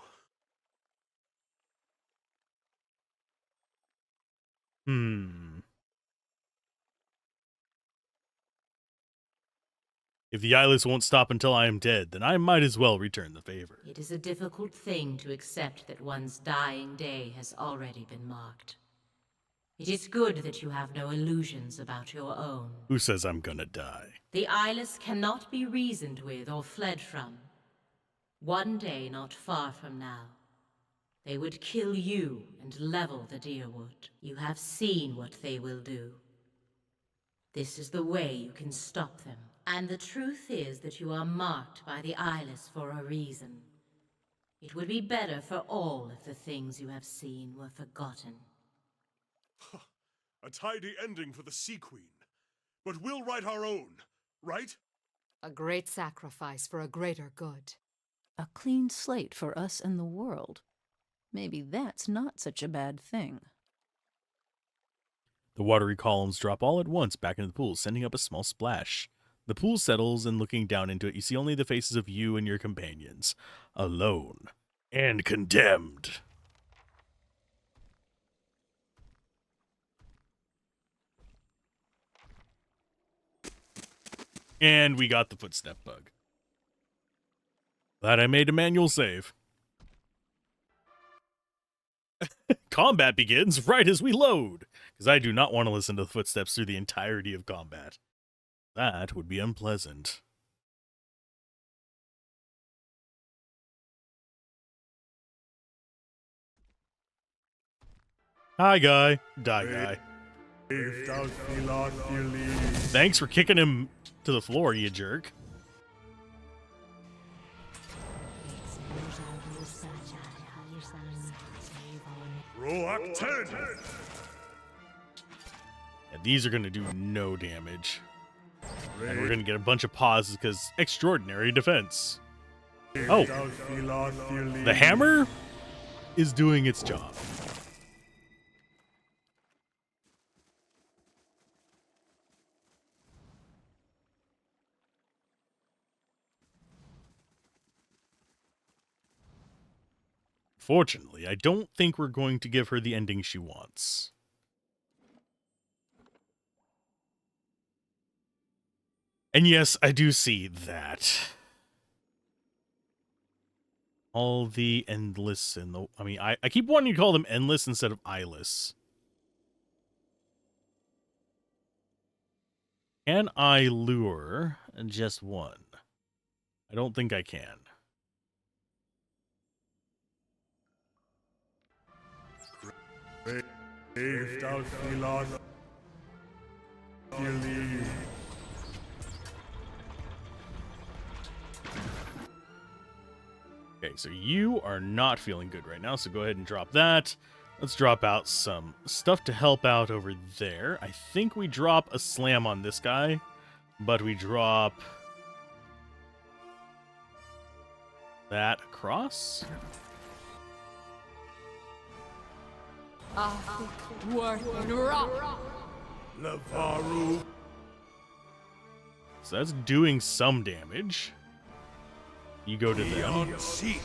If the eyeless won't stop until I am dead, then I might as well return the favor. It is a difficult thing to accept that one's dying day has already been marked. It is good that you have no illusions about your own. Who says I'm gonna die? The eyeless cannot be reasoned with or fled from. One day not far from now, they would kill you and level the Deerwood. You have seen what they will do. This is the way you can stop them. And the truth is that you are marked by the eyeless for a reason. It would be better for all if the things you have seen were forgotten. A tidy ending for the Sea Queen. But we'll write our own, right? A great sacrifice for a greater good. A clean slate for us and the world. Maybe that's not such a bad thing. The watery columns drop all at once back into the pool, sending up a small splash. The pool settles, and looking down into it, you see only the faces of you and your companions, alone and condemned. And we got the footstep bug. Glad I made a manual save. Combat begins right as we load, because I do not want to listen to the footsteps through the entirety of combat. That would be unpleasant. Hi, guy. Die, guy. Thanks for kicking him to the floor, you jerk. Roak 10! And these are going to do no damage. And we're going to get a bunch of pauses because extraordinary defense. Oh, the hammer is doing its job. Fortunately, I don't think we're going to give her the ending she wants. And yes, I do see that. All the endless and the... I mean, I keep wanting to call them endless instead of eyeless. Can I lure just one? I don't think I can. Okay, so you are not feeling good right now, so go ahead and drop that. Let's drop out some stuff to help out over there. I think we drop a slam on this guy, but we drop that across. Worth in rock. Lavaru. So that's doing some damage. You go to them. Beyond Seek.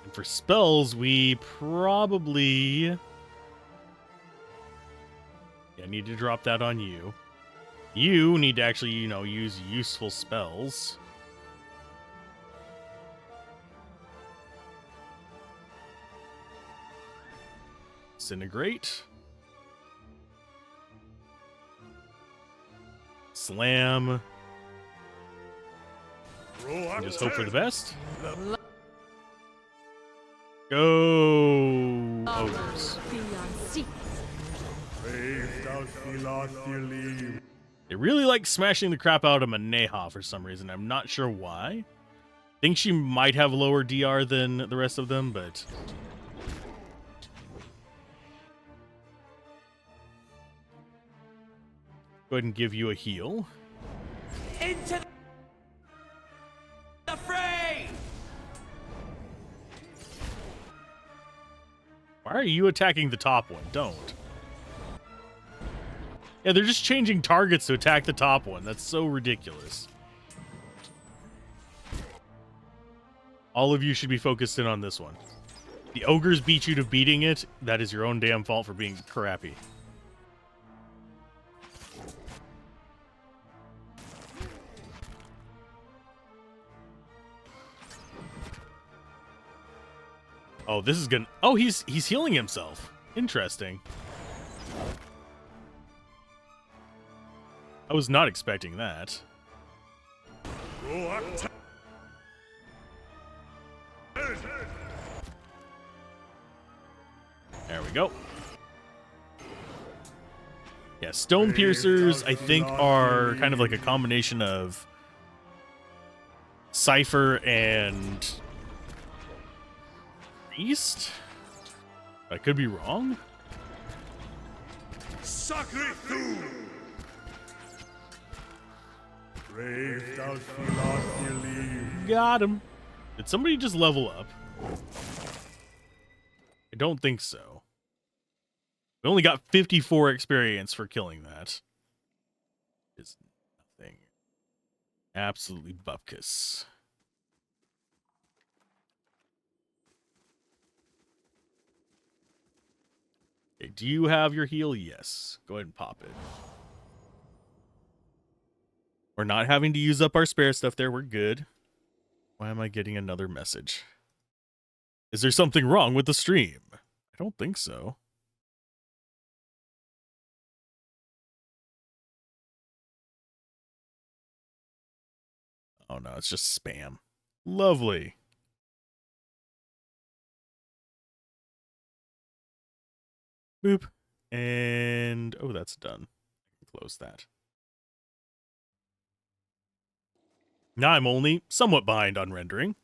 And for spells, we probably... Yeah, need to drop that on you. You need to actually, you know, use useful spells. Disintegrate. Slam. And just hope for the best. Go, ogres. They really like smashing the crap out of Maneha for some reason. I'm not sure why. Think she might have lower DR than the rest of them, but... Go ahead and give you a heal. Into the fray! Why are you attacking the top one? Don't. Yeah, they're just changing targets to attack the top one. That's so ridiculous. All of you should be focused in on this one. The ogres beat you to beating it. That is your own damn fault for being crappy. Oh, this is gonna... Oh, he's healing himself. Interesting. I was not expecting that. There we go. Yeah, stone piercers, I think, are kind of like a combination of Cypher and Priest. I could be wrong. Sacre tu! Got him. Did somebody just level up? I don't think so. We only got 54 experience for killing that. It's nothing. Absolutely bupkis. Okay, do you have your heal? Yes. Go ahead and pop it. We're not having to use up our spare stuff there. We're good. Why am I getting another message? Is there something wrong with the stream? I don't think so. Oh no, it's just spam. Lovely. Boop. And oh, that's done. Close that. Now I'm only somewhat behind on rendering.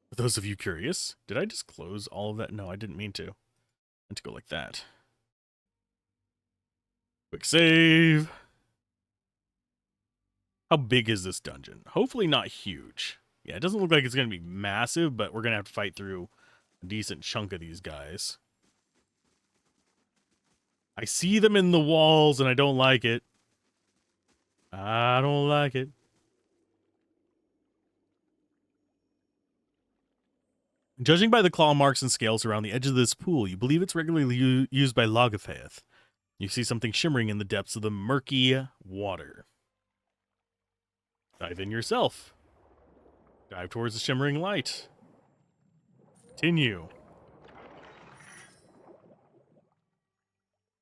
For those of you curious, did I just close all of that? No, I didn't mean to. I meant to go like that. Quick save. How big is this dungeon? Hopefully not huge. Yeah, it doesn't look like it's going to be massive, but we're going to have to fight through a decent chunk of these guys. I see them in the walls, and I don't like it. I don't like it. Judging by the claw marks and scales around the edge of this pool, you believe it's regularly used by Logophaeth. You see something shimmering in the depths of the murky water. Dive in yourself. Dive towards the shimmering light. Continue.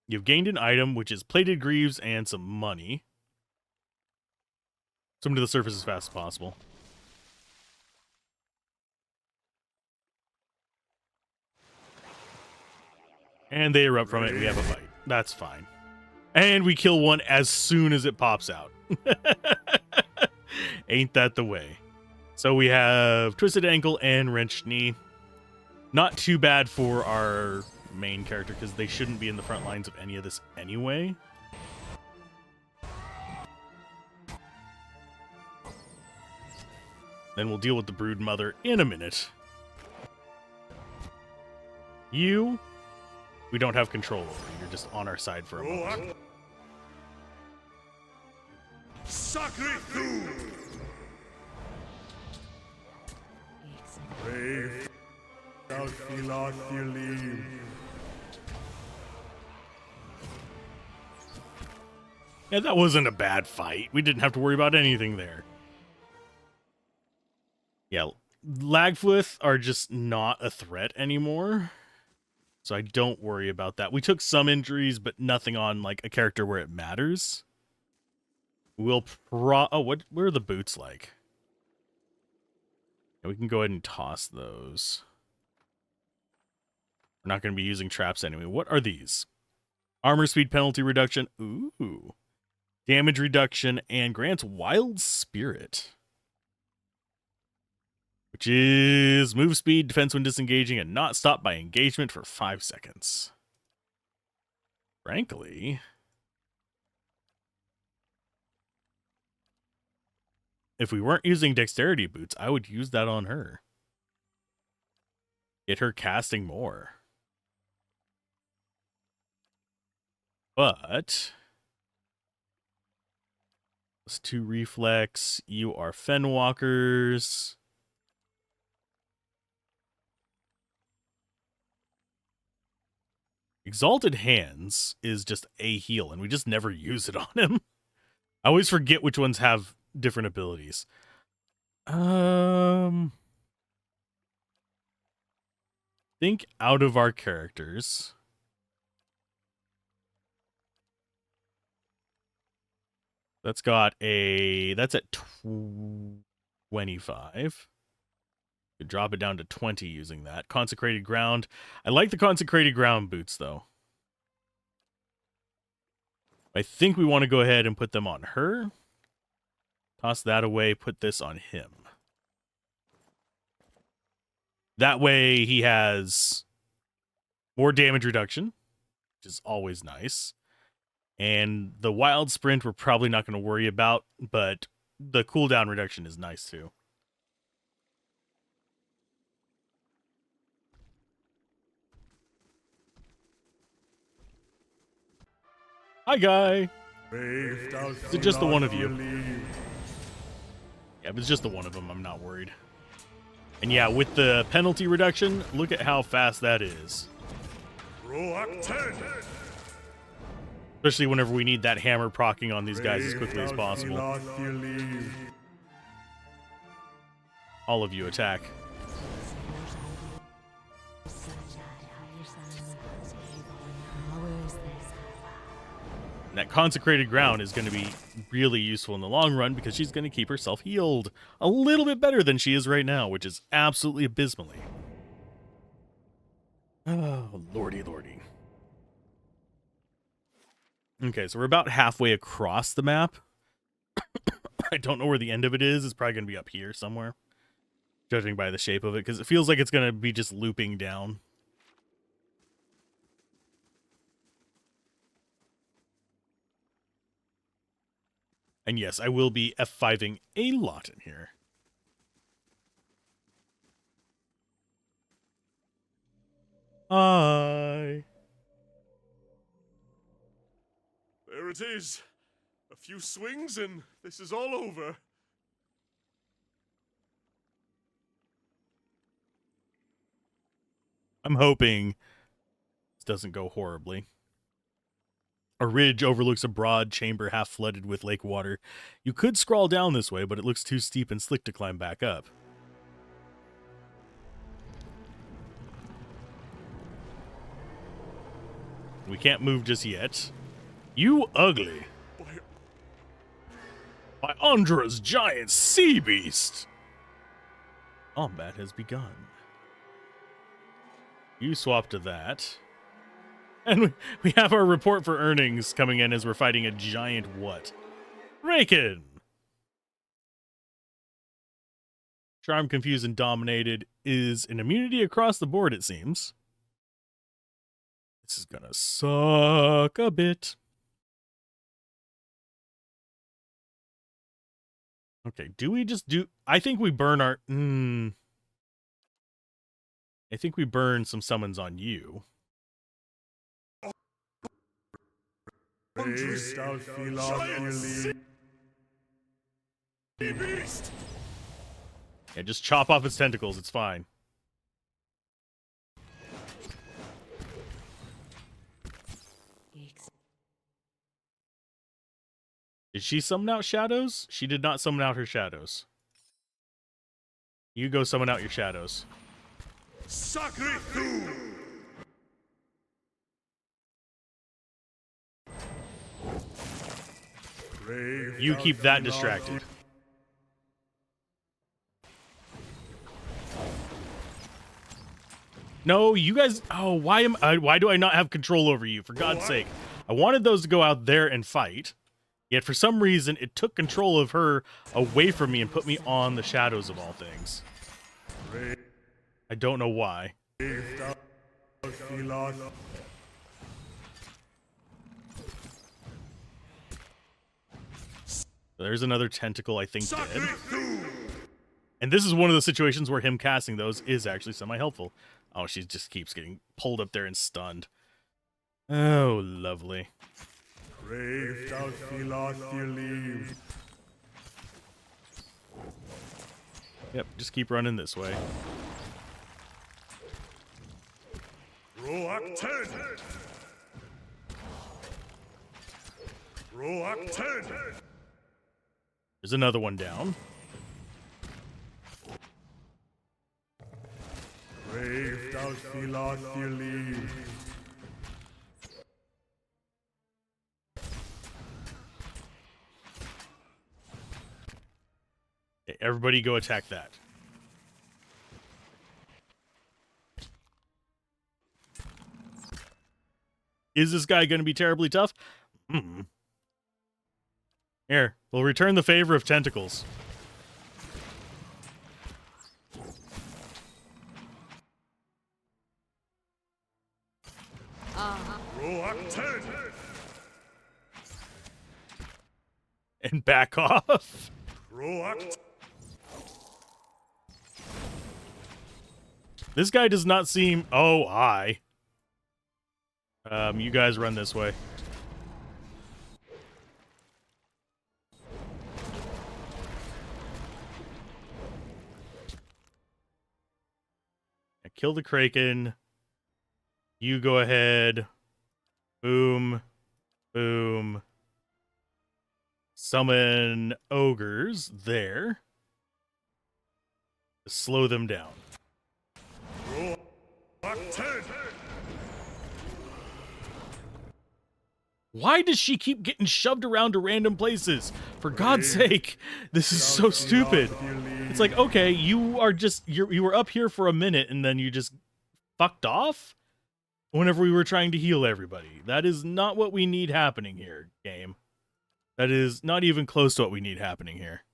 You've gained an item, which is plated greaves and some money. Swim to the surface as fast as possible. And they erupt from it. We have a fight. That's fine. And we kill one as soon as it pops out. Ain't that the way? So we have Twisted Ankle and Wrenched Knee. Not too bad for our main character, because they shouldn't be in the front lines of any of this anyway. Then we'll deal with the Brood Mother in a minute. You, we don't have control over. You're just on our side for a moment. Sacre tu! Brave, thou filat filim. Yeah, that wasn't a bad fight. We didn't have to worry about anything there. Yeah, Lagflith are just not a threat anymore. So I don't worry about that. We took some injuries, but nothing on like a character where it matters. We'll what? Where are the boots like? Yeah, we can go ahead and toss those. We're not going to be using traps anyway. What are these? Armor speed penalty reduction. Ooh. Damage reduction and grants Wild Spirit. Which is move speed, defense when disengaging, and not stopped by engagement for 5 seconds. Frankly, if we weren't using dexterity boots, I would use that on her. Get her casting more. But +2 reflex, you are Fenwalkers. Exalted Hands is just a heal, and we just never use it on him. I always forget which ones have different abilities. Think out of our characters. That's at 25. Could drop it down to 20 using that. Consecrated ground. I like the consecrated ground boots, though. I think we want to go ahead and put them on her. Toss that away, put this on him. That way he has more damage reduction, which is always nice. And the wild sprint we're probably not going to worry about, but the cooldown reduction is nice too. Hi, guy. Is it just the one of you? Yeah, if it's just the one of them, I'm not worried. And yeah, with the penalty reduction, look at how fast that is. Especially whenever we need that hammer proccing on these guys as quickly as possible. All of you attack. And that consecrated ground is going to be really useful in the long run because she's going to keep herself healed a little bit better than she is right now, which is absolutely abysmally. Oh, lordy, lordy. Okay, so we're about halfway across the map. I don't know where the end of it is. It's probably going to be up here somewhere, judging by the shape of it, because it feels like it's going to be just looping down. And yes, I will be F5ing a lot in here. Hi. There it is. A few swings and this is all over. I'm hoping this doesn't go horribly. A ridge overlooks a broad chamber half flooded with lake water. You could scroll down this way, but it looks too steep and slick to climb back up. We can't move just yet. You ugly. By Andra's giant sea beast. Combat has begun. You swap to that. And we have our report for earnings coming in as we're fighting a giant what? Raken! Charm, Confused, and Dominated is an immunity across the board, it seems. This is gonna suck a bit. Okay, do we just do... I think we burn our... I think we burn some summons on you. Beast! Yeah, just chop off its tentacles, it's fine. Did she summon out shadows? She did not summon out her shadows. You go summon out your shadows. Sacre tu! You keep that distracted. No, you guys... Oh, why do I not have control over you? For God's sake. I wanted those to go out there and fight. Yet for some reason, it took control of her away from me and put me on the shadows of all things. I don't know why. There's another tentacle, I think, dead. And this is one of the situations where him casting those is actually semi-helpful. Oh, she just keeps getting pulled up there and stunned. Oh, lovely. Yep, just keep running this way. Roak 10! Roak 10! There's another one down. Okay, everybody go attack that. Is this guy going to be terribly tough? Here, we'll return the favor of tentacles. And back off. This guy does not seem... Oh, hi. You guys run this way. Kill the Kraken. You go ahead. Boom. Boom. Summon ogres there. Slow them down. Why does she keep getting shoved around to random places? For God's sake, this is so stupid. It's like, okay, you were up here for a minute and then you just fucked off whenever we were trying to heal everybody. That is not what we need happening here, game. That is not even close to what we need happening here.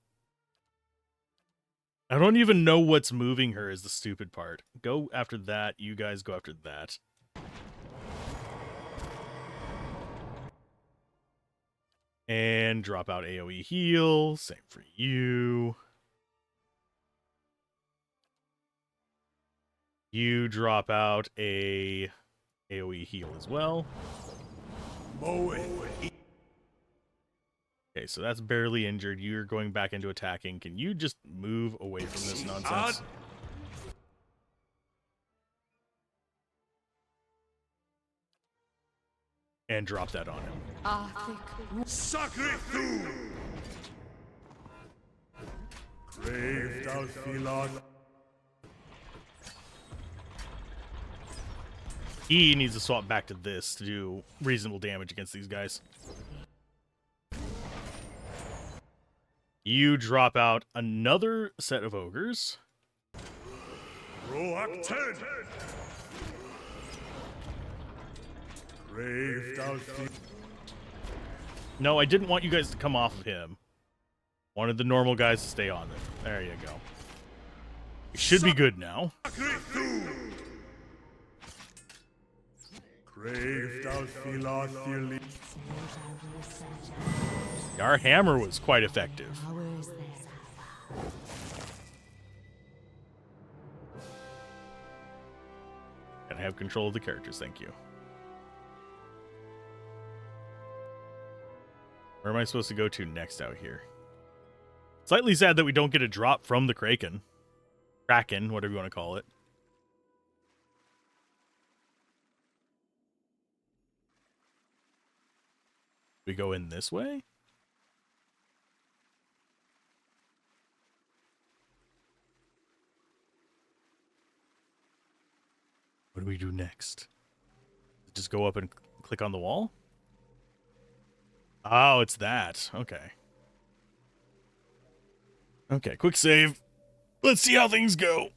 I don't even know what's moving her is the stupid part. Go after that. You guys go after that. And drop out AoE heal. Same for you. You drop out a AoE heal as well. Okay, so that's barely injured. You're going back into attacking. Can you just move away from this nonsense? And drop that on him. Sacre tu! Crave thou Philon. He needs to swap back to this to do reasonable damage against these guys. You drop out another set of ogres. Roak 10! Crave thou Philon. No, I didn't want you guys to come off of him. Wanted the normal guys to stay on them. There you go. It should be good now. Crave thou Philon. Our hammer was quite effective. And I have control of the characters, thank you. Where am I supposed to go to next out here? Slightly sad that we don't get a drop from the Kraken. Kraken, whatever you want to call it. We go in this way? What do we do next? Just go up and click on the wall? Oh, it's that. Okay. Okay, quick save. Let's see how things go.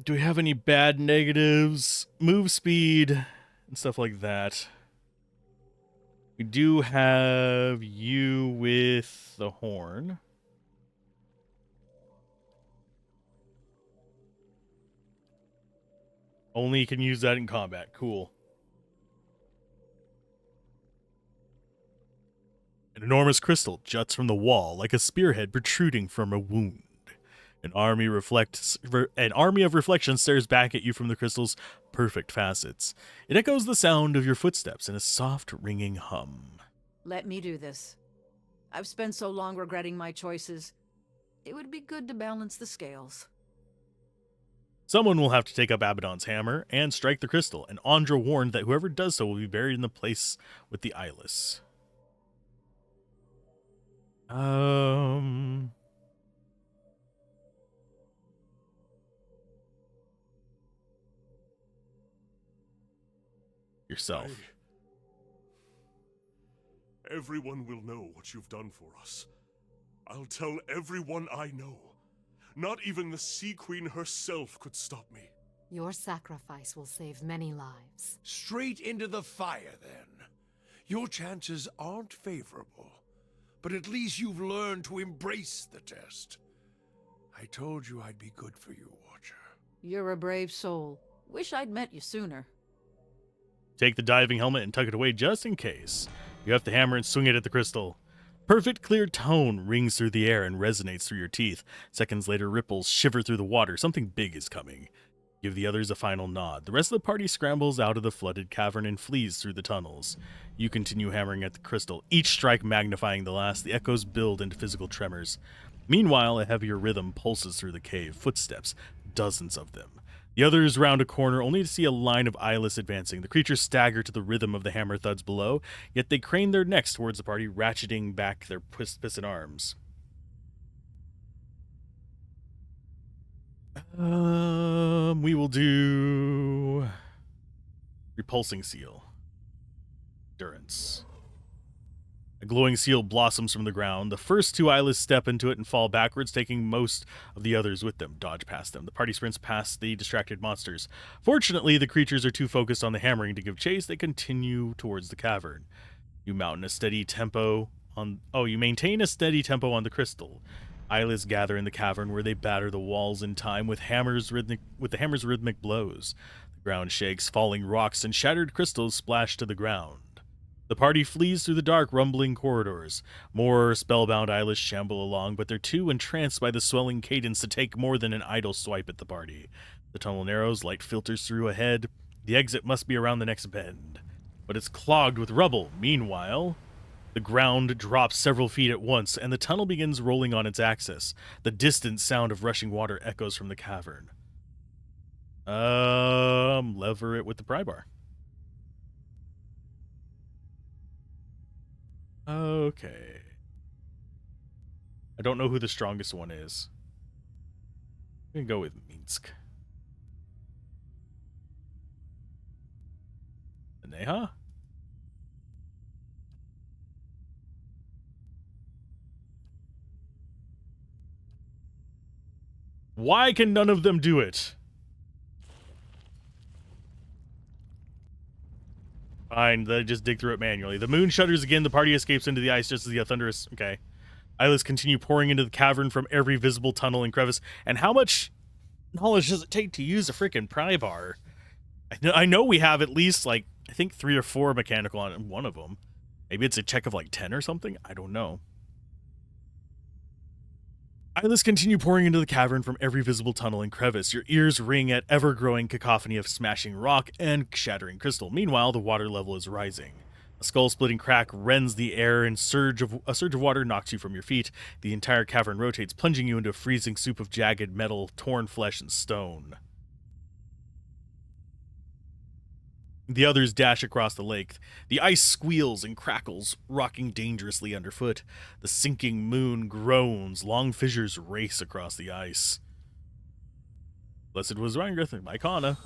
Do we have any bad negatives? Move speed and stuff like that. We do have you with the horn. Only you can use that in combat. Cool. An enormous crystal juts from the wall like a spearhead protruding from a wound. An army of reflection stares back at you from the crystal's perfect facets. It echoes the sound of your footsteps in a soft, ringing hum. Let me do this. I've spent so long regretting my choices. It would be good to balance the scales. Someone will have to take up Abaddon's hammer and strike the crystal, and Andra warned that whoever does so will be buried in the place with the eyeless. Yourself. Everyone will know what you've done for us. I'll tell everyone I know. Not even the Sea Queen herself could stop me. Your sacrifice will save many lives. Straight into the fire, then. Your chances aren't favorable, but at least you've learned to embrace the test. I told you I'd be good for you, Watcher. You're a brave soul. Wish I'd met you sooner. Take the diving helmet and tuck it away just in case. You have the hammer and swing it at the crystal. Perfect clear tone rings through the air and resonates through your teeth. Seconds later, ripples shiver through the water. Something big is coming. Give the others a final nod. The rest of the party scrambles out of the flooded cavern and flees through the tunnels. You continue hammering at the crystal, each strike magnifying the last. The echoes build into physical tremors. Meanwhile, a heavier rhythm pulses through the cave. Footsteps, dozens of them. The others round a corner, only to see a line of eyeless advancing. The creatures stagger to the rhythm of the hammer thuds below, yet they crane their necks towards the party, ratcheting back their piston arms. We will do repulsing seal. Endurance. A glowing seal blossoms from the ground. The first two eyeless step into it and fall backwards, taking most of the others with them. Dodge past them. The party sprints past the distracted monsters. Fortunately, the creatures are too focused on the hammering to give chase. They continue towards the cavern. You maintain a steady tempo on the crystal. Eyeless gather in the cavern where they batter the walls in time with the hammer's rhythmic blows. The ground shakes, falling rocks and shattered crystals splash to the ground. The party flees through the dark, rumbling corridors. More spellbound eyeless shamble along, but they're too entranced by the swelling cadence to take more than an idle swipe at the party. The tunnel narrows, light filters through ahead. The exit must be around the next bend, but it's clogged with rubble. Meanwhile, the ground drops several feet at once, and the tunnel begins rolling on its axis. The distant sound of rushing water echoes from the cavern. Lever it with the pry bar. Okay. I don't know who the strongest one is. I'm gonna go with Minsk. Neha? Why can none of them do it? Fine, they just dig through it manually. The moon shudders again. The party escapes into the ice just as the thunderous... Okay. Eyeless continue pouring into the cavern from every visible tunnel and crevice. And how much knowledge does it take to use a freaking pry bar? I know we have at least, like, I think 3 or 4 mechanical on one of them. Maybe it's a check of, like, 10 or something? I don't know. Eyeless continue pouring into the cavern from every visible tunnel and crevice. Your ears ring at ever-growing cacophony of smashing rock and shattering crystal. Meanwhile, the water level is rising. A skull-splitting crack rends the air, and a surge of water knocks you from your feet. The entire cavern rotates, plunging you into a freezing soup of jagged metal, torn flesh, and stone. The others dash across the lake. The ice squeals and crackles, rocking dangerously underfoot. The sinking moon groans. Long fissures race across the ice. Blessed was Reingrith, Icona.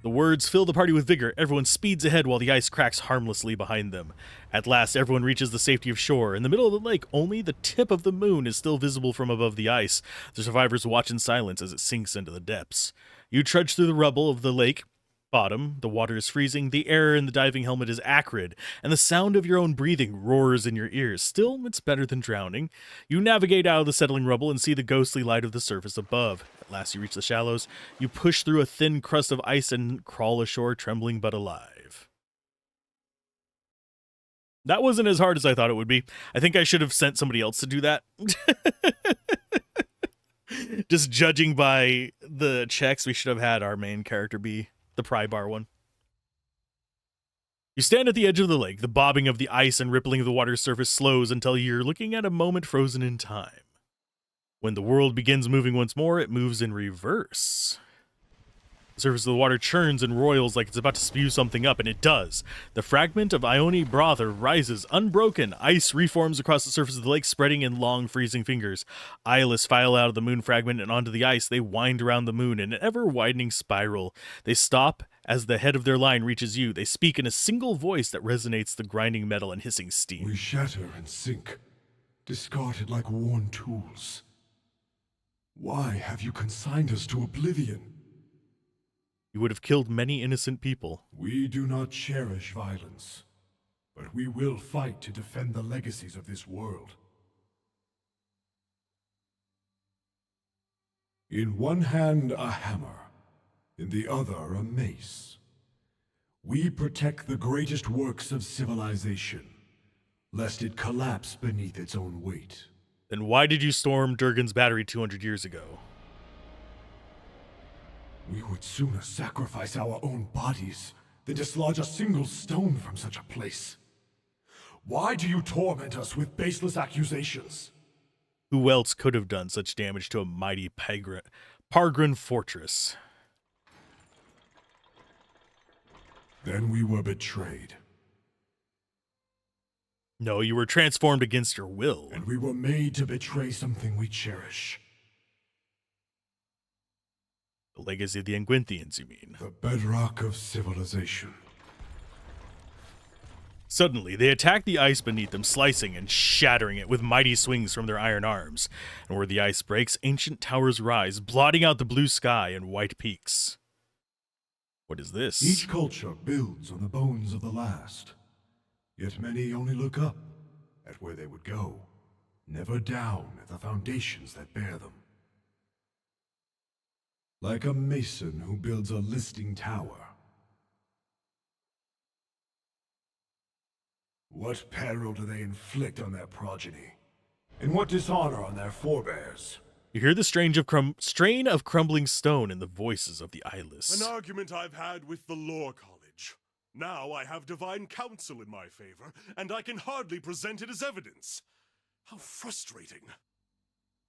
The words fill the party with vigor. Everyone speeds ahead while the ice cracks harmlessly behind them. At last, everyone reaches the safety of shore. In the middle of the lake, only the tip of the moon is still visible from above the ice. The survivors watch in silence as it sinks into the depths. You trudge through the rubble of the lake bottom. The water is freezing, the air in the diving helmet is acrid, and the sound of your own breathing roars in your ears. Still, it's better than drowning. You navigate out of the settling rubble and see the ghostly light of the surface above. At last you reach the shallows. You push through a thin crust of ice and crawl ashore, trembling but alive. That wasn't as hard as I thought it would be. I think I should have sent somebody else to do that. Just judging by the checks, we should have had our main character be the pry bar one. You stand at the edge of the lake. The bobbing of the ice and rippling of the water's surface slows until you're looking at a moment frozen in time. When the world begins moving once more, it moves in reverse. The surface of the water churns and roils like it's about to spew something up, and it does. The fragment of Ione Brother rises unbroken. Ice reforms across the surface of the lake, spreading in long, freezing fingers. Eyeless file out of the moon fragment and onto the ice. They wind around the moon in an ever-widening spiral. They stop as the head of their line reaches you. They speak in a single voice that resonates the grinding metal and hissing steam. We shatter and sink, discarded like worn tools. Why have you consigned us to oblivion? You would have killed many innocent people. We do not cherish violence, but we will fight to defend the legacies of this world. In one hand a hammer, in the other a mace. We protect the greatest works of civilization, lest it collapse beneath its own weight. Then why did you storm Durgan's battery 200 years ago? We would sooner sacrifice our own bodies than dislodge a single stone from such a place. Why do you torment us with baseless accusations? Who else could have done such damage to a mighty Pargrin fortress? Then we were betrayed, No, you were transformed against your will. and we were made to betray something we cherish. The legacy of the Engwinthians, you mean? The bedrock of civilization. Suddenly, they attack the ice beneath them, slicing and shattering it with mighty swings from their iron arms. And where the ice breaks, ancient towers rise, blotting out the blue sky and white peaks. What is this? Each culture builds on the bones of the last. Yet many only look up at where they would go, never down at the foundations that bear them. Like a mason who builds a listing tower. What peril do they inflict on their progeny? And what dishonor on their forebears? You hear the strain of crumbling stone in the voices of the eyeless. An argument I've had with the Lore College. Now I have divine counsel in my favor, and I can hardly present it as evidence. How frustrating.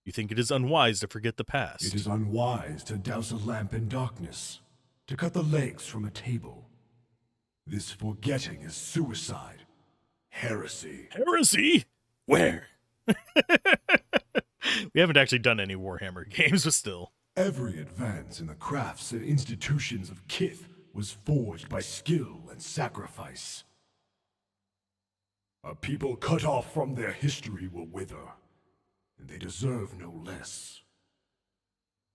You think it is unwise to forget the past. It is unwise to douse a lamp in darkness, to cut the legs from a table. This forgetting is suicide. Heresy. Heresy? Where? We haven't actually done any Warhammer games, but still. Every advance in the crafts and institutions of Kith was forged by skill and sacrifice. A people cut off from their history will wither, and they deserve no less.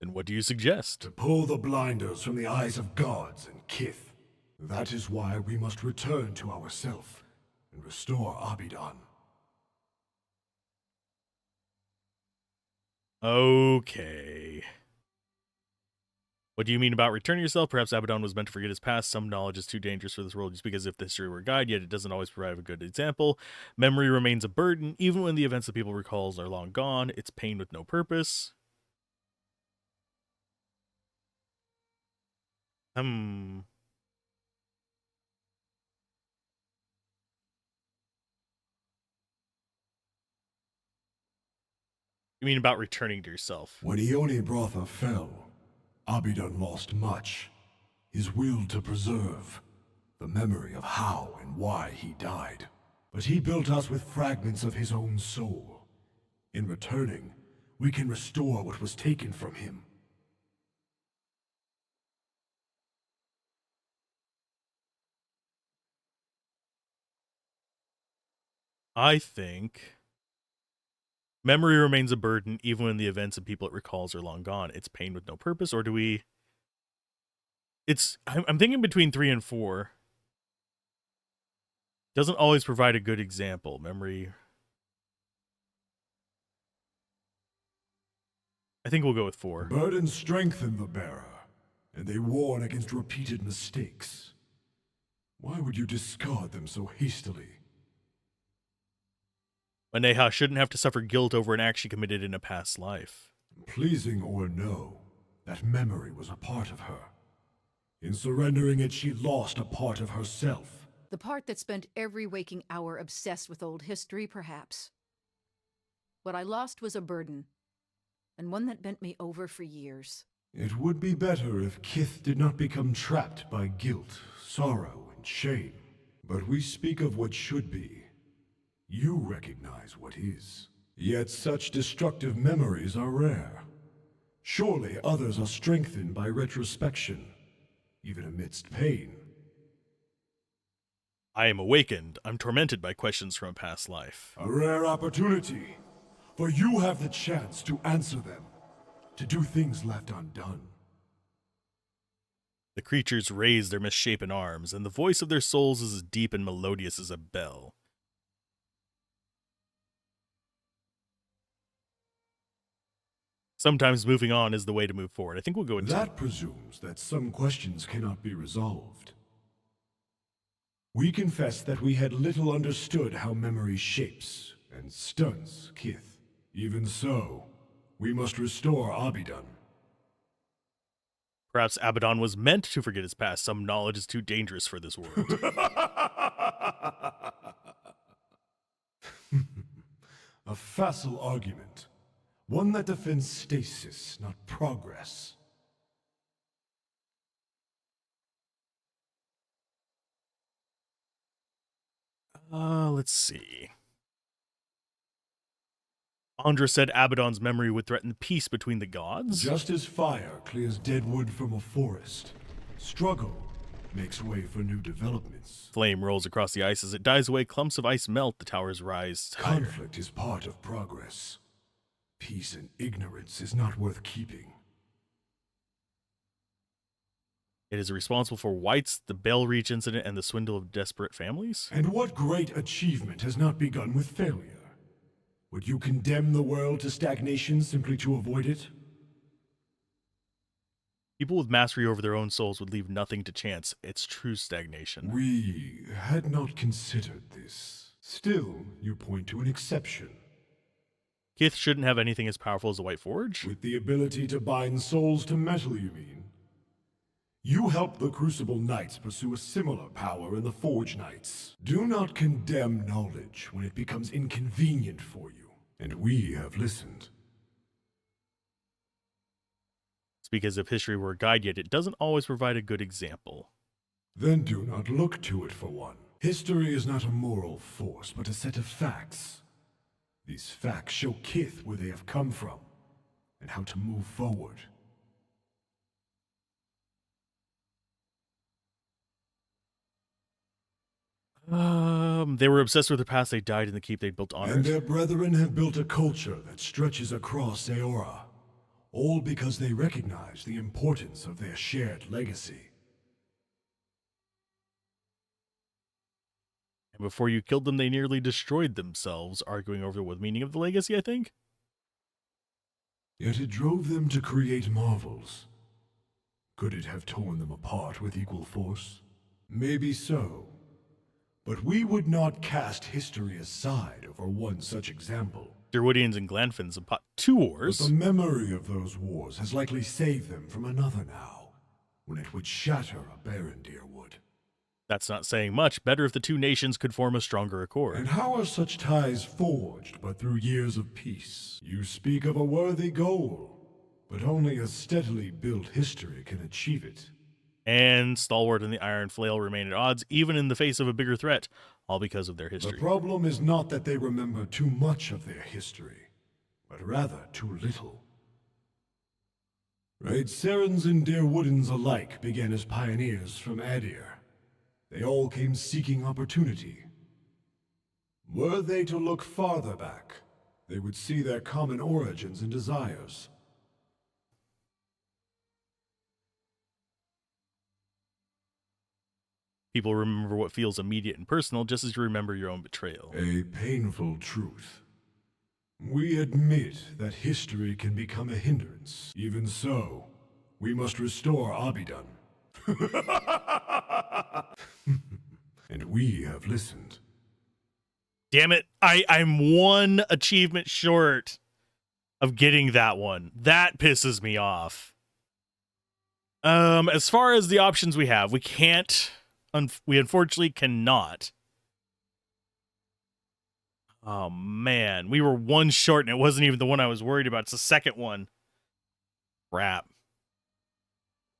Then what do you suggest? To pull the blinders from the eyes of gods and Kith. That is why we must return to ourself and restore Abidan. Okay. What do you mean about returning yourself? Perhaps Abaddon was meant to forget his past. Some knowledge is too dangerous for this world. You speak as if the history were a guide, yet it doesn't always provide a good example. Memory remains a burden, even when the events that people recalls are long gone. It's pain with no purpose. You mean about returning to yourself? When Ione Brotha fell, Abidan lost much. His will to preserve, the memory of how and why he died. But he built us with fragments of his own soul. In returning, we can restore what was taken from him. I think memory remains a burden even when the events and people it recalls are long gone. It's pain with no purpose, or do we... I'm thinking between 3 and 4. Doesn't always provide a good example. Memory... I think we'll go with 4. Burdens strengthen the bearer, and they warn against repeated mistakes. Why would you discard them so hastily? Maneha shouldn't have to suffer guilt over an act she committed in a past life. Pleasing or no, that memory was a part of her. In surrendering it, she lost a part of herself. The part that spent every waking hour obsessed with old history, perhaps. What I lost was a burden, and one that bent me over for years. It would be better if Kith did not become trapped by guilt, sorrow, and shame. But we speak of what should be. You recognize what is. Yet such destructive memories are rare. Surely others are strengthened by retrospection, even amidst pain. I am awakened. I'm tormented by questions from a past life. A rare opportunity, for you have the chance to answer them, to do things left undone. The creatures raise their misshapen arms, and the voice of their souls is as deep and melodious as a bell. Sometimes moving on is the way to move forward. I think we'll go with That presumes that some questions cannot be resolved. We confess that we had little understood how memory shapes and stunts Kith. Even so, we must restore Abidan. Perhaps Abaddon was meant to forget his past. Some knowledge is too dangerous for this world. A facile argument. One that defends stasis, not progress. Let's see. Andra said Abaddon's memory would threaten peace between the gods. Just as fire clears dead wood from a forest, struggle makes way for new developments. Flame rolls across the ice as it dies away. Clumps of ice melt. The towers rise higher. Conflict is part of progress. Peace and ignorance is not worth keeping. It is responsible for White's, the Bell Reach incident, and the swindle of desperate families. And what great achievement has not begun with failure? Would you condemn the world to stagnation simply to avoid it? People with mastery over their own souls would leave nothing to chance. It's true stagnation. We had not considered this. Still, you point to an exception. Kith shouldn't have anything as powerful as the White Forge? With the ability to bind souls to metal, you mean? You help the Crucible Knights pursue a similar power in the Forge Knights. Do not condemn knowledge when it becomes inconvenient for you. And we have listened. Speak as if history were a guide, yet it doesn't always provide a good example. Then do not look to it for one. History is not a moral force, but a set of facts. These facts show Kith where they have come from, and how to move forward. They were obsessed with their past. They died in the keep they built on And it. their brethren have built a culture that stretches across Aora, all because they recognize the importance of their shared legacy. And before you killed them, they nearly destroyed themselves, arguing over the meaning of the legacy, I think? Yet it drove them to create marvels. Could it have torn them apart with equal force? Maybe so. But we would not cast history aside over one such example. Derwoodians and Glanfins have fought 2 But wars. the memory of those wars has likely saved them from another now, when it would shatter a barren Deerwood. That's not saying much. Better if the 2 nations could form a stronger accord. And how are such ties forged but through years of peace? You speak of a worthy goal, but only a steadily built history can achieve it. And Stalwart and the Iron Flail remain at odds, even in the face of a bigger threat, all because of their The history. problem is not that they remember too much of their history, but rather too little. Raidserans and Deerwoodans alike began as pioneers from Adir. They all came seeking opportunity. Were they to look farther back, they would see their common origins and desires. People remember what feels immediate and personal, just as you remember your own betrayal. A painful truth. We admit that history can become a hindrance. Even so, we must restore Abidan. And we have listened. Damn it, I'm 1 achievement short of getting that one. That pisses me off. As far as the options we have, we can't... we unfortunately cannot. Oh, man. We were 1 short, and it wasn't even the one I was worried about. It's the second one. Crap.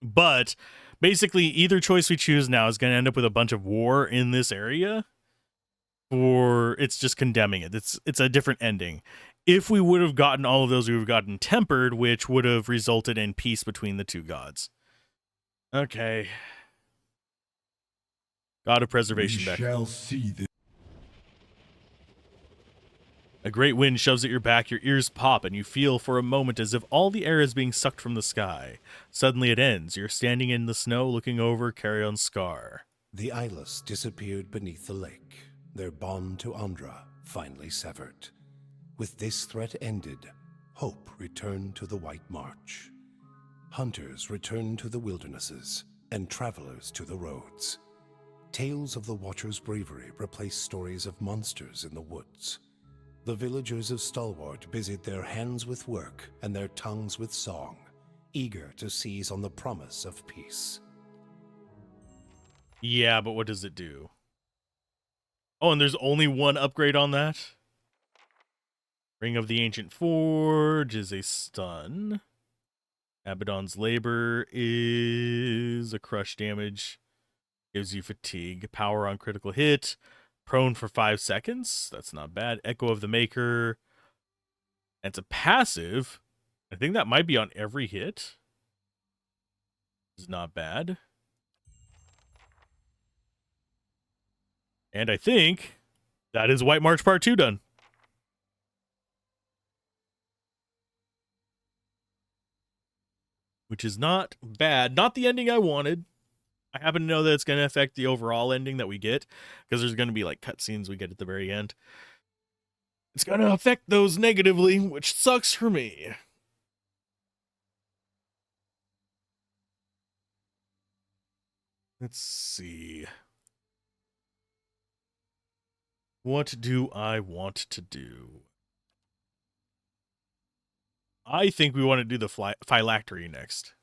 But, basically, either choice we choose now is going to end up with a bunch of war in this area. Or it's just condemning it. It's a different ending. If we would have gotten all of those, we would have gotten Tempered, which would have resulted in peace between the 2 gods. Okay. God of Preservation We back. shall see this. A great wind shoves at your back, your ears pop, and you feel for a moment as if all the air is being sucked from the sky. Suddenly it ends. You're standing in the snow looking over Carrion Scar. The Eyeless disappeared beneath the lake, their bond to Andra finally severed. With this threat ended, hope returned to the White March. Hunters returned to the wildernesses, and travelers to the roads. Tales of the Watcher's bravery replaced stories of monsters in the woods. The villagers of Stalwart busied their hands with work and their tongues with song, eager to seize on the promise of peace. Yeah, but what does it do? Oh, and there's only one upgrade on that? Ring of the Ancient Forge is a stun. Abaddon's Labor is a crush damage. Gives you fatigue. Power on critical hit. Prone for 5 seconds. That's not bad. Echo of the Maker. And it's a passive. I think that might be on every hit. It's not bad. And I think that is White March Part 2 done. Which is not bad. Not the ending I wanted. I happen to know that it's going to affect the overall ending that we get, because there's going to be like cutscenes we get at the very end. It's going to affect those negatively, which sucks for me. Let's see. What do I want to do? I think we want to do the phylactery next.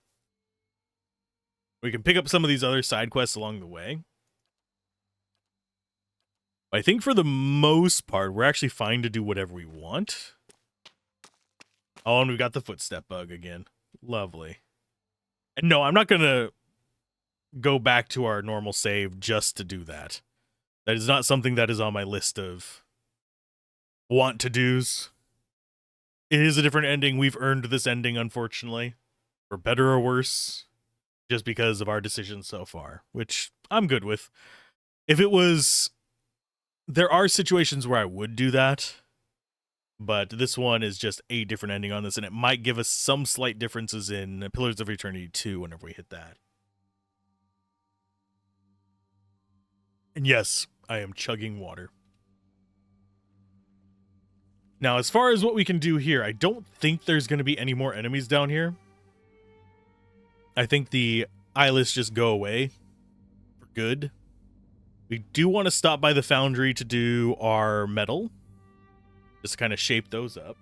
We can pick up some of these other side quests along the way. I think for the most part, we're actually fine to do whatever we want. Oh, and we got the footstep bug again. Lovely. And no, I'm not going to go back to our normal save just to do that. That is not something that is on my list of want-to-dos. It is a different ending. We've earned this ending, unfortunately. For better or worse. Just because of our decisions so far. Which I'm good with. If it was... There are situations where I would do that. But this one is just a different ending on this. And it might give us some slight differences in Pillars of Eternity 2 whenever we hit that. And yes, I am chugging water. Now, as far as what we can do here, I don't think there's going to be any more enemies down here. I think the eyeless just go away for good. We do want to stop by the foundry to do our metal. Just kind of shape those up.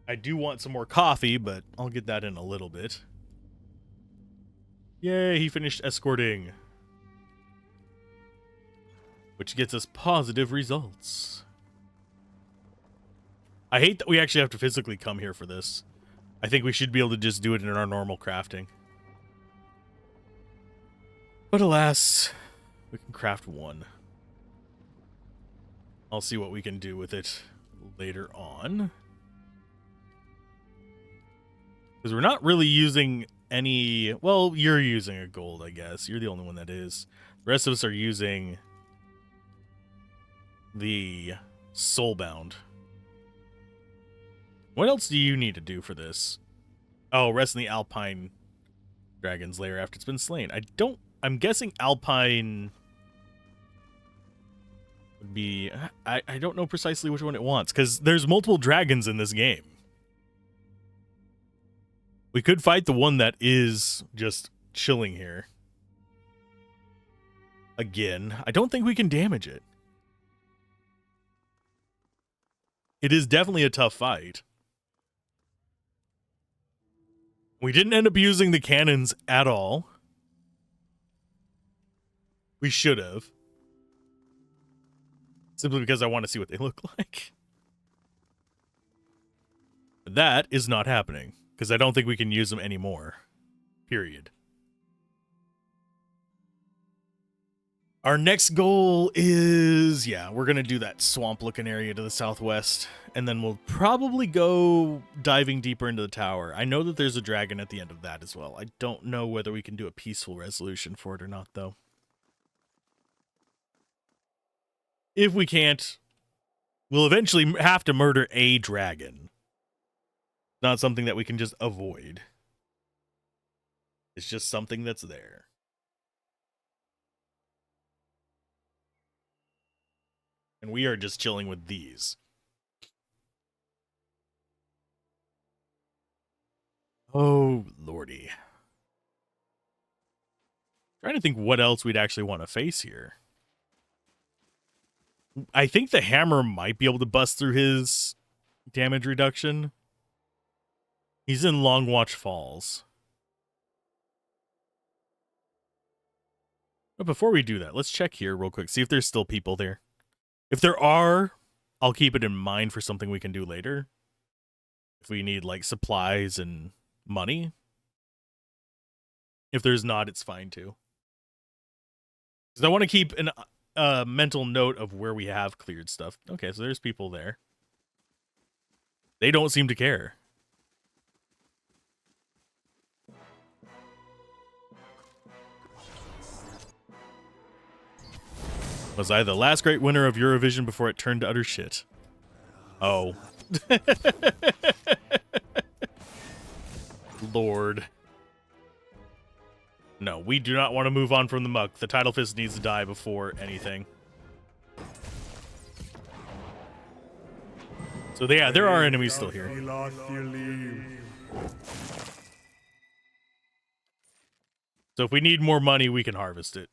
I do want some more coffee, but I'll get that in a little bit. Yay, he finished escorting. Which gets us positive results. I hate that we actually have to physically come here for this. I think we should be able to just do it in our normal crafting. But alas, we can craft one. I'll see what we can do with it later on. Because we're not really using any... Well, you're using a gold, I guess. You're the only one that is. The rest of us are using the Soulbound. What else do you need to do for this? Oh, rest in the Alpine Dragon's Lair after it's been slain. I'm guessing Alpine would be... I don't know precisely which one it wants, because there's multiple dragons in this game. We could fight the one that is just chilling here. Again, I don't think we can damage it. It is definitely a tough fight. We didn't end up using the cannons at all. We should have. Simply because I want to see what they look like. But that is not happening. Because I don't think we can use them anymore. Period. Our next goal is... Yeah, we're going to do that swamp-looking area to the southwest. And then we'll probably go diving deeper into the tower. I know that there's a dragon at the end of that as well. I don't know whether we can do a peaceful resolution for it or not, though. If we can't, we'll eventually have to murder a dragon. Not something that we can just avoid. It's just something that's there. And we are just chilling with these. Oh, lordy. Trying to think what else we'd actually want to face here. I think the hammer might be able to bust through his damage reduction. He's in Long Watch Falls. But before we do that, let's check here real quick. See if there's still people there. If there are, I'll keep it in mind for something we can do later. If we need, like, supplies and money. If there's not, it's fine too. Because I want to keep a mental note of where we have cleared stuff. Okay, so there's people there. They don't seem to care. Was I the last great winner of Eurovision before it turned to utter shit? Oh. Lord. No, we do not want to move on from the muck. The Tidal Fist needs to die before anything. So yeah, there are enemies still here. So if we need more money, we can harvest it.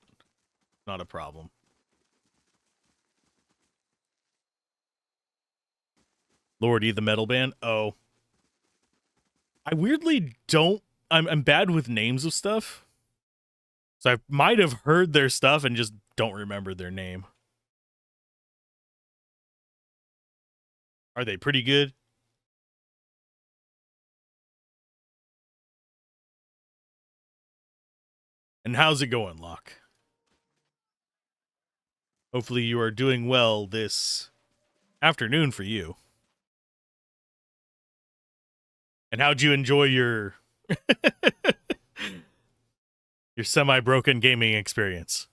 Not a problem. Lordy, the metal band. Oh. I weirdly don't... I'm bad with names of stuff. So I might have heard their stuff and just don't remember their name. Are they pretty good? And how's it going, Locke? Hopefully you are doing well this afternoon for you. And how'd you enjoy your your semi-broken gaming experience?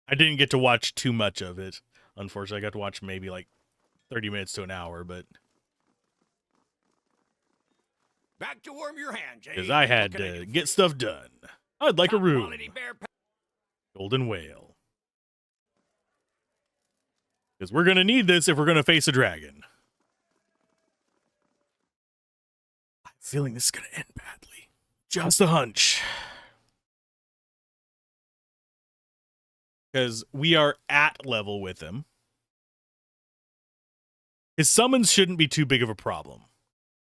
I didn't get to watch too much of it. Unfortunately, I got to watch maybe like 30 minutes to an hour, but Back to warm your hands, because I had to get stuff done. I'd like a room. Golden Whale. Because we're going to need this if we're going to face a dragon. I'm feeling this is going to end badly. Just a hunch. Because we are at level with him. His summons shouldn't be too big of a problem.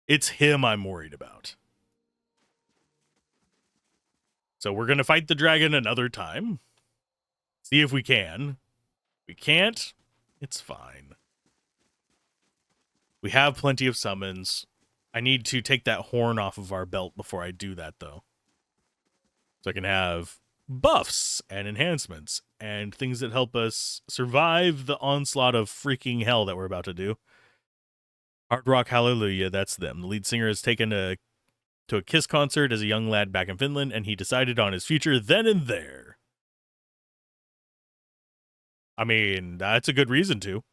It's him I'm worried about. So we're going to fight the dragon another time. See if we can. We can't. It's fine. We have plenty of summons. I need to take that horn off of our belt before I do that, though. So I can have buffs and enhancements and things that help us survive the onslaught of freaking hell that we're about to do. Hard Rock Hallelujah, that's them. The lead singer has taken to a Kiss concert as a young lad back in Finland, and he decided on his future then and there. I mean, that's a good reason to.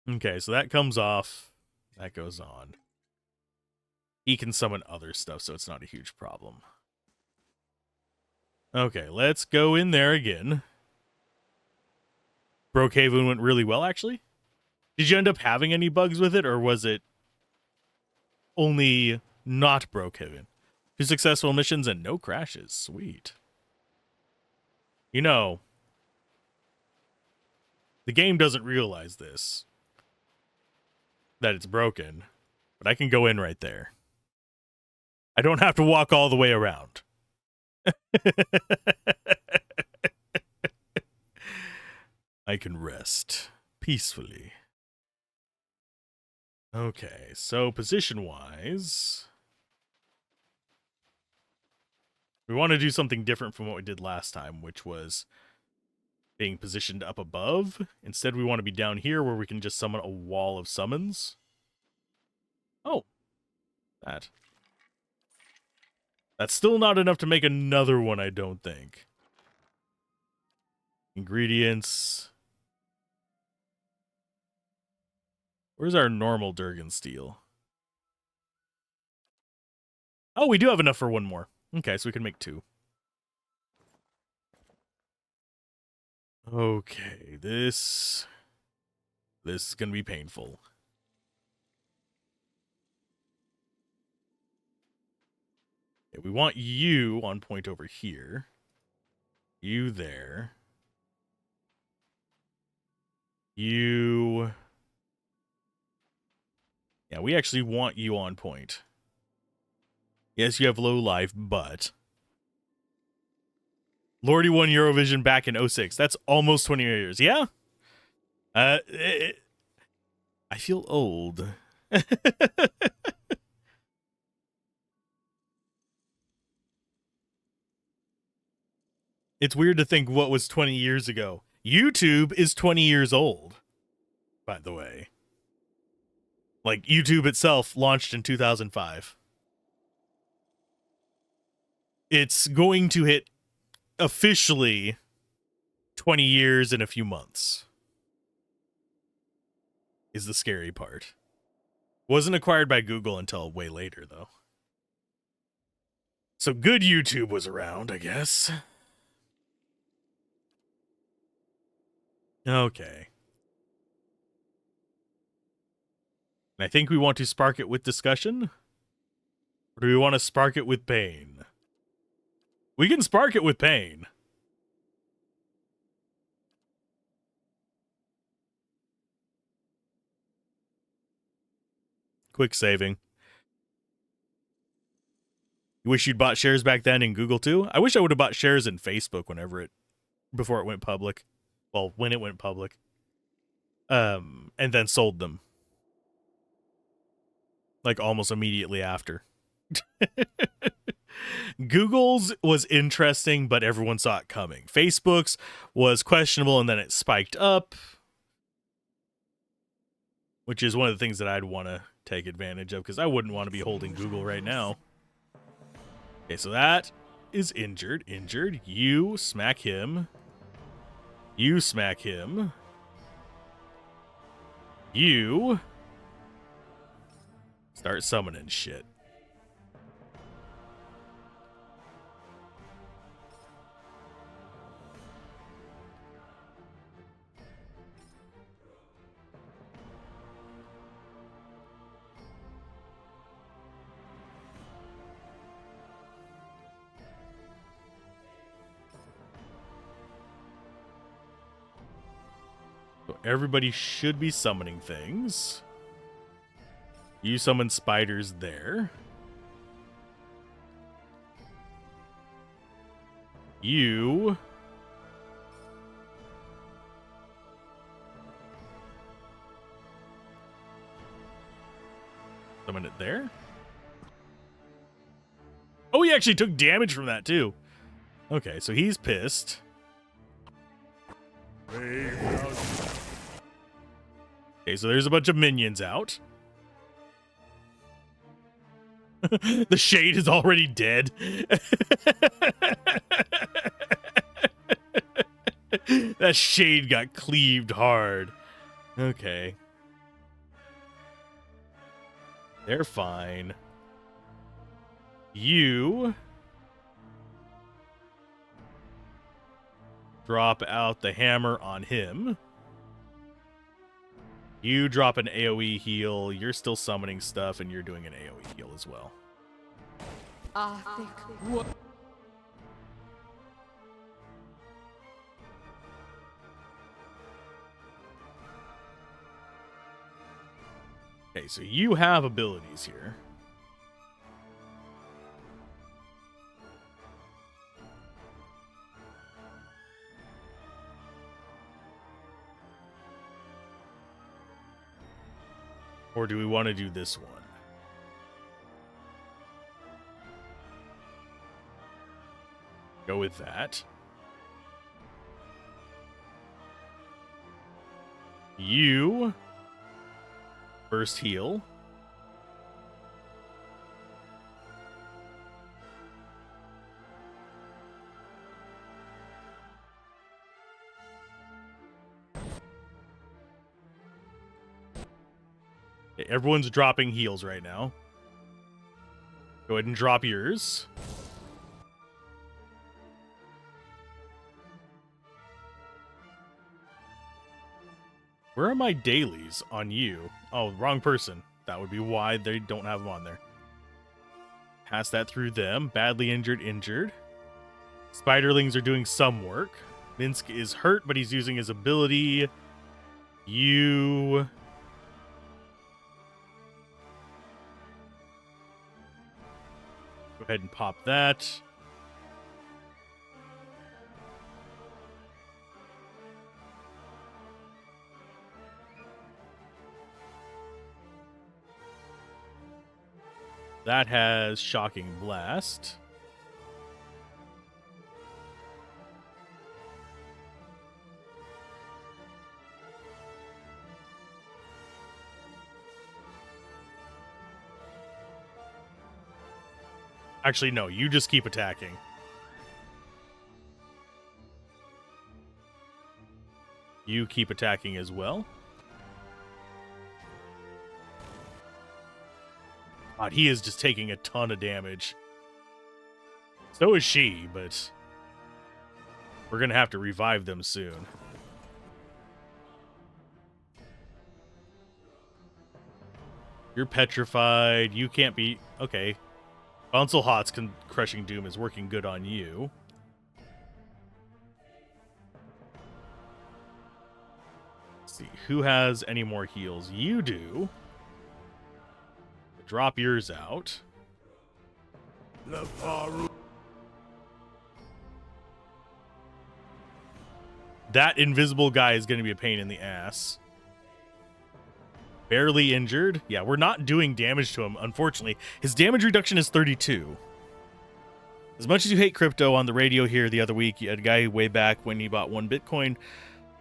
Okay, so that comes off. That goes on. He can summon other stuff, so it's not a huge problem. Okay, let's go in there again. Brookhaven went really well, actually. Did you end up having any bugs with it, or was it only not Brookhaven? 2 successful missions and no crashes. Sweet. You know, the game doesn't realize this, that it's broken, but I can go in right there. I don't have to walk all the way around. I can rest peacefully. Okay, so position-wise, we want to do something different from what we did last time, which was being positioned up above. Instead, we want to be down here where we can just summon a wall of summons. Oh, that That's still not enough to make another one, I don't think. Ingredients. Where's our normal Durgan steel? Oh, we do have enough for one more. Okay, so we can make 2. Okay, this is gonna be painful. Okay, we want you on point over here. You there. You. Yeah, we actually want you on point. Yes, you have low life, but Lordy won Eurovision back in 06. That's almost 20 years. Yeah? I feel old. It's weird to think what was 20 years ago. YouTube is 20 years old, by the way. Like, YouTube itself launched in 2005. It's going to hit officially 20 years in a few months. Is the scary part. Wasn't acquired by Google until way later, though. So good YouTube was around, I guess. Okay. And I think we want to spark it with discussion. Or do we want to spark it with pain? We can spark it with pain. Quick saving. You wish you'd bought shares back then in Google too? I wish I would have bought shares in Facebook before it went public. Well, when it went public. And then sold them. Like almost immediately after. Google's was interesting, but everyone saw it coming. Facebook's was questionable and then it spiked up. Which is one of the things that I'd want to take advantage of because I wouldn't want to be holding Google right now. Okay, so that is injured. Injured. You smack him. You smack him. You start summoning shit. So everybody should be summoning things. You summon spiders there. You summon it there. Oh, he actually took damage from that too. Okay, so he's pissed. Okay, so there's a bunch of minions out. The shade is already dead. That shade got cleaved hard. Okay. They're fine. You drop out the hammer on him. You drop an AoE heal. You're still summoning stuff, and you're doing an AoE heal as well. Okay, so you have abilities here. Or do we want to do this one? Go with that. You first heal. Everyone's dropping heals right now. Go ahead and drop yours. Where are my dailies on you? Oh, wrong person. That would be why they don't have them on there. Pass that through them. Badly injured, injured. Spiderlings are doing some work. Minsk is hurt, but he's using his ability. You... Go ahead and pop that. That has Shocking Blast. Actually, no, you just keep attacking. You keep attacking as well. God, he is just taking a ton of damage. So is she, but we're going to have to revive them soon. You're petrified. You can't be... Okay. Bouncel Hot's Crushing Doom is working good on you. Let's see. Who has any more heals? You do. Drop yours out. That invisible guy is going to be a pain in the ass. Barely injured. Yeah, we're not doing damage to him, unfortunately. His damage reduction is 32. As much as you hate crypto, on the radio here the other week, you had a guy way back when he bought 1 Bitcoin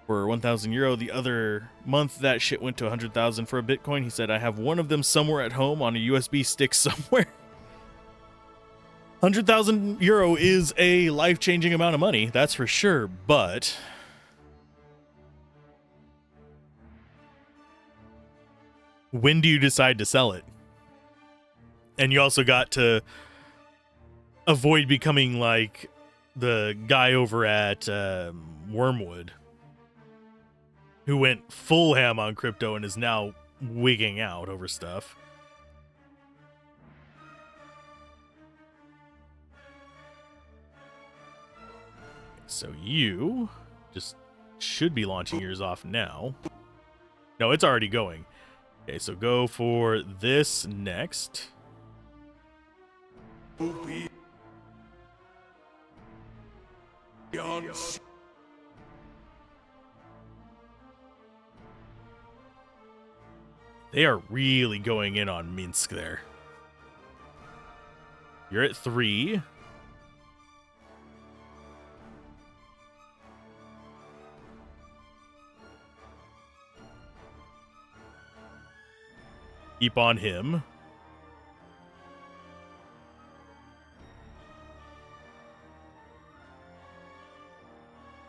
for 1,000 euro. The other month, that shit went to 100,000 for a Bitcoin. He said, I have one of them somewhere at home on a USB stick somewhere. 100,000 euro is a life-changing amount of money, that's for sure, but... when do you decide to sell it? And you also got to avoid becoming like the guy over at Wormwood, who went full ham on crypto and is now wigging out over stuff. So you just should be launching yours off now. No, it's already going. Okay, so go for this next. They are really going in on Minsk there. You're at 3. Keep on him.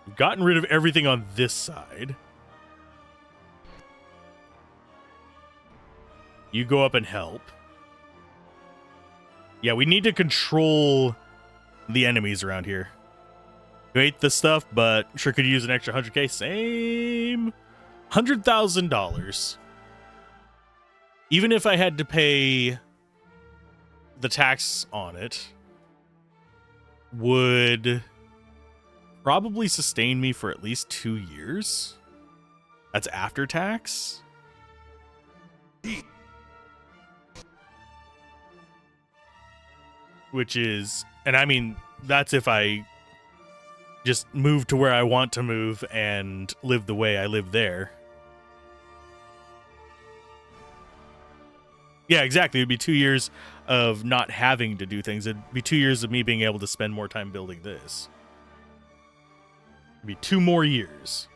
We've gotten rid of everything on this side. You go up and help. Yeah, we need to control the enemies around here. You hate this stuff, but sure could use an extra 100k. Same. $100,000. Even if I had to pay the tax on it, would probably sustain me for at least 2 years. That's after tax. Which is, and I mean, that's if I just move to where I want to move and live the way I live there. Yeah, exactly. It'd be 2 years of not having to do things. It'd be 2 years of me being able to spend more time building this. It'd be 2 more years.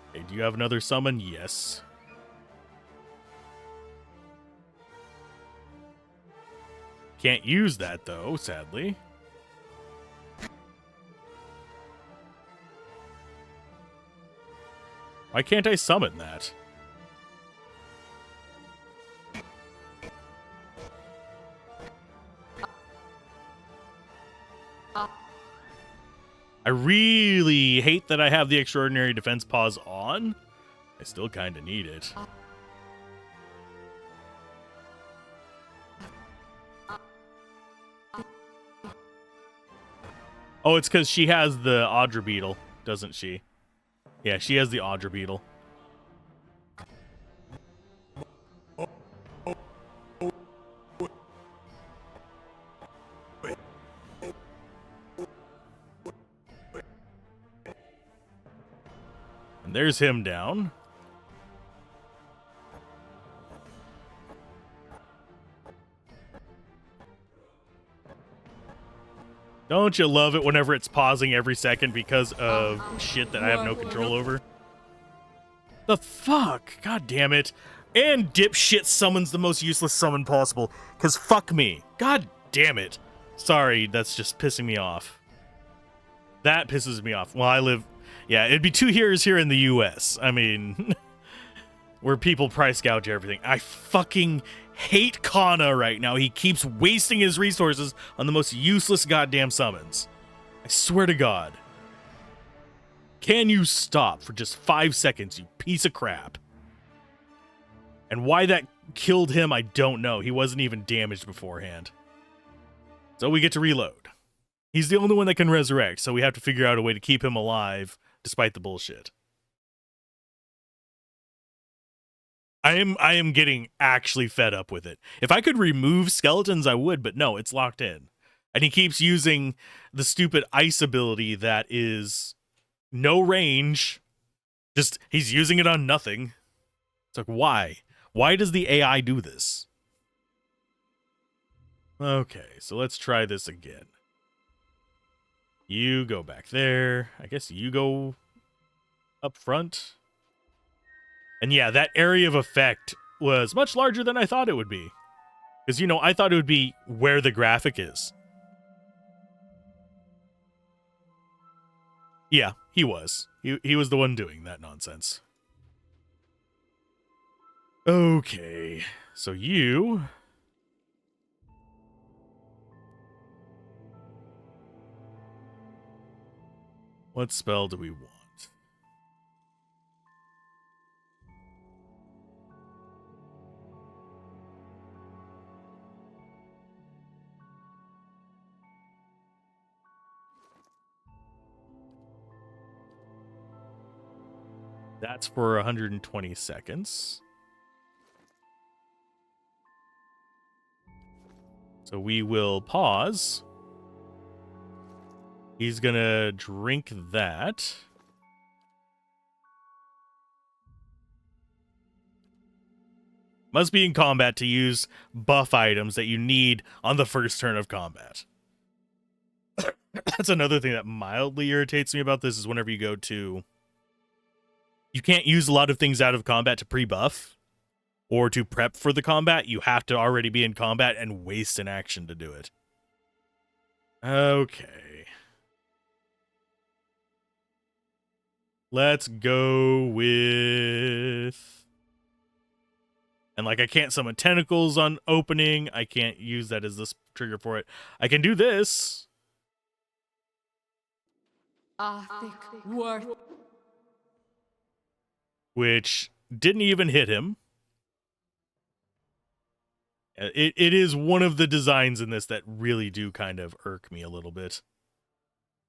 Okay, do you have another summon? Yes. Can't use that, though, sadly. Why can't I summon that? I really hate that I have the extraordinary defense pause on. I still kind of need it. Oh, it's because she has the Audra Beetle, doesn't she? Yeah, she has the Audra Beetle. And there's him down. Don't you love it whenever it's pausing every second because of shit that I have no control over? The fuck? God damn it. And dipshit summons the most useless summon possible. Because fuck me. God damn it. Sorry, that's just pissing me off. That pisses me off. Well, I live... Yeah, it'd be 2 years here in the US. I mean... where people price gouge everything. I fucking hate Kana right now. He keeps wasting his resources on the most useless goddamn summons. I swear to God. Can you stop for just 5 seconds, you piece of crap? And why that killed him, I don't know. He wasn't even damaged beforehand. So we get to reload. He's the only one that can resurrect, so we have to figure out a way to keep him alive despite the bullshit. I am getting actually fed up with it. If I could remove skeletons, I would, but no, it's locked in. And he keeps using the stupid ice ability that is no range. Just, he's using it on nothing. It's like, why? Why does the AI do this? Okay, so let's try this again. You go back there. I guess you go up front. And yeah, that area of effect was much larger than I thought it would be. Because, you know, I thought it would be where the graphic is. Yeah, he was. He was the one doing that nonsense. Okay, so you... What spell do we want? That's for 120 seconds. So we will pause. He's gonna drink that. Must be in combat to use buff items that you need on the first turn of combat. That's another thing that mildly irritates me about this is whenever you go to... You can't use a lot of things out of combat to pre-buff or to prep for the combat. You have to already be in combat and waste an action to do it. Okay. Let's go with... And like I can't summon tentacles on opening. I can't use that as this trigger for it. I can do this. Which didn't even hit him. It is one of the designs in this that really do kind of irk me a little bit.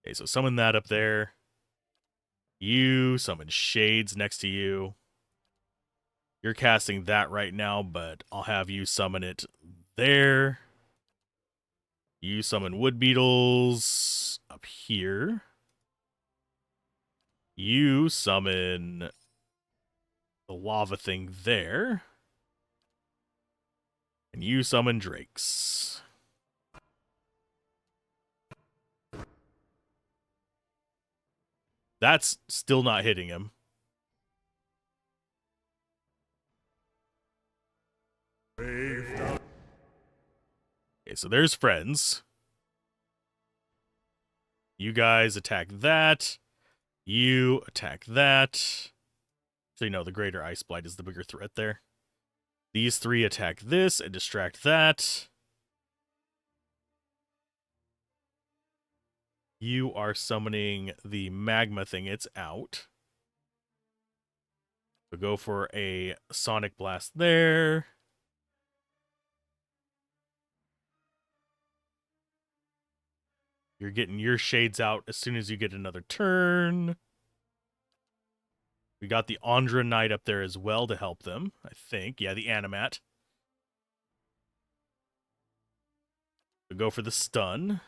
Okay, so summon that up there. You summon Shades next to you. You're casting that right now, but I'll have you summon it there. You summon Wood Beetles up here. You summon the lava thing there. And you summon Drakes. That's still not hitting him. Okay, so there's friends. You guys attack that. You attack that. So, you know, the Greater Ice Blight is the bigger threat there. These three attack this and distract that. You are summoning the magma thing. It's out. So go for a Sonic Blast there. You're getting your shades out as soon as you get another turn. We got the Andra Knight up there as well to help them, I think. Yeah, the Animat. So go for the stun.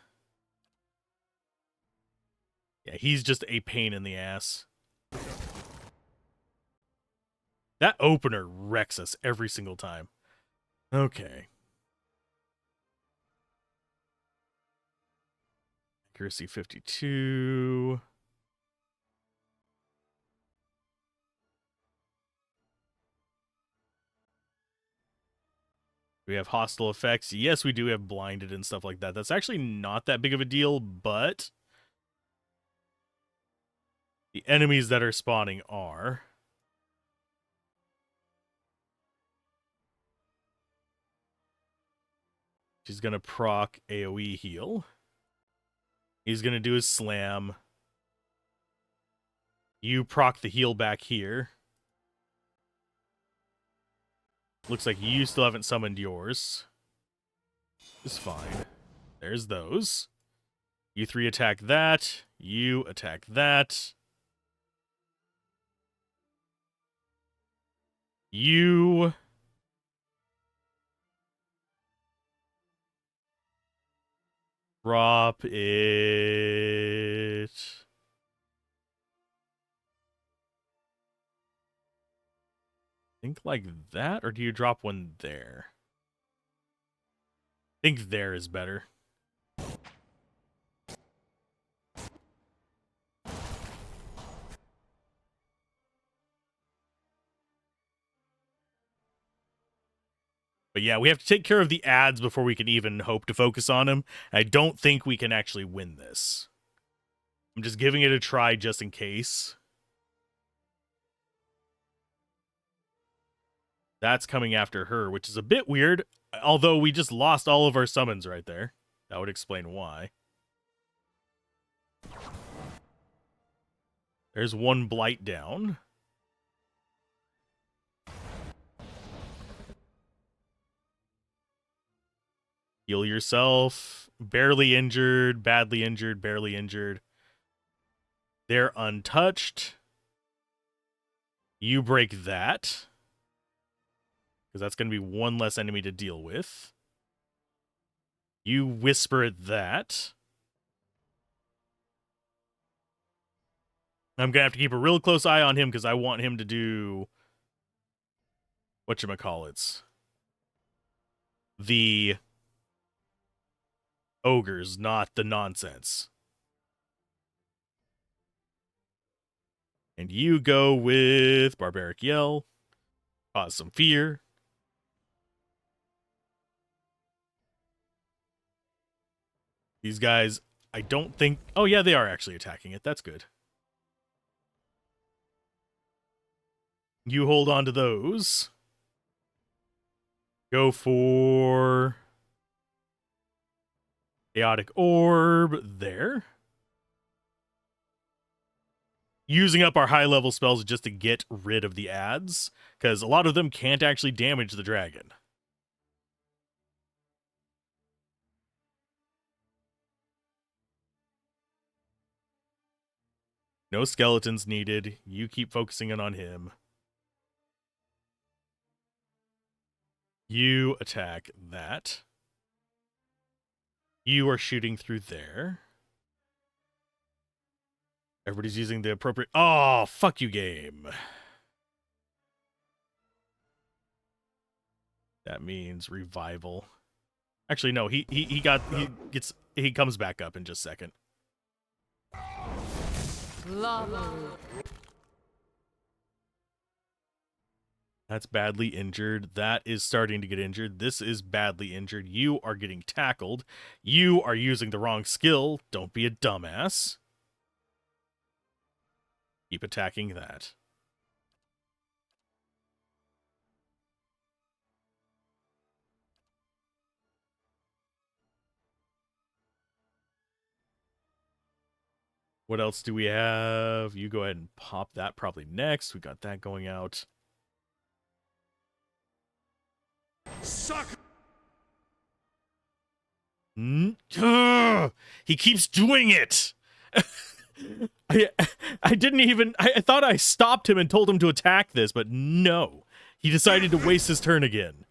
Yeah, he's just a pain in the ass. That opener wrecks us every single time. Okay. Accuracy 52. We have hostile effects. Yes, we do have blinded and stuff like that. That's actually not that big of a deal, but the enemies that are spawning are. She's going to proc AoE heal. He's going to do his slam. You proc the heal back here. Looks like you still haven't summoned yours. It's fine. There's those. You three attack that. You attack that. You... drop it. Think like that, or do you drop one there? I think there is better. But yeah, we have to take care of the ads before we can even hope to focus on them. I don't think we can actually win this. I'm just giving it a try just in case. That's coming after her, which is a bit weird. Although we just lost all of our summons right there. That would explain why. There's one blight down. Heal yourself. Barely injured, badly injured, barely injured. They're untouched. You break that. Because that's going to be one less enemy to deal with. You whisper at that. I'm going to have to keep a real close eye on him because I want him to do... whatchamacallits. The... ogres, not the nonsense. And you go with Barbaric Yell. Cause some fear. These guys, I don't think... oh yeah, they are actually attacking it. That's good. You hold on to those. Go for... Chaotic Orb there. Using up our high-level spells just to get rid of the ads, because a lot of them can't actually damage the dragon. No skeletons needed. You keep focusing in on him. You attack that. You are shooting through there. Everybody's using the appropriate... oh, fuck you, game. That means revival. Actually, no, he comes back up in just a second. Lava. That's badly injured. That is starting to get injured. This is badly injured. You are getting tackled. You are using the wrong skill. Don't be a dumbass. Keep attacking that. What else do we have? You go ahead and pop that probably next. We got that going out. Suck! He keeps doing it. I didn't even... I thought I stopped him and told him to attack this, but no. He decided to waste his turn again.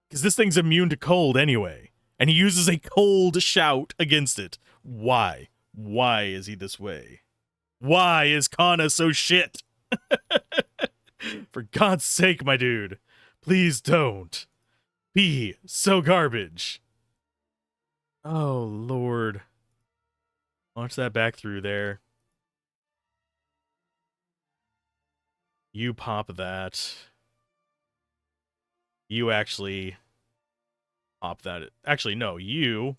Because this thing's immune to cold anyway. And he uses a cold shout against it. Why? Why is he this way? Why is Kana so shit? For God's sake, my dude. Please don't. Be so garbage. Oh, Lord. Launch that back through there. You pop that. You actually pop that. Actually, no, you.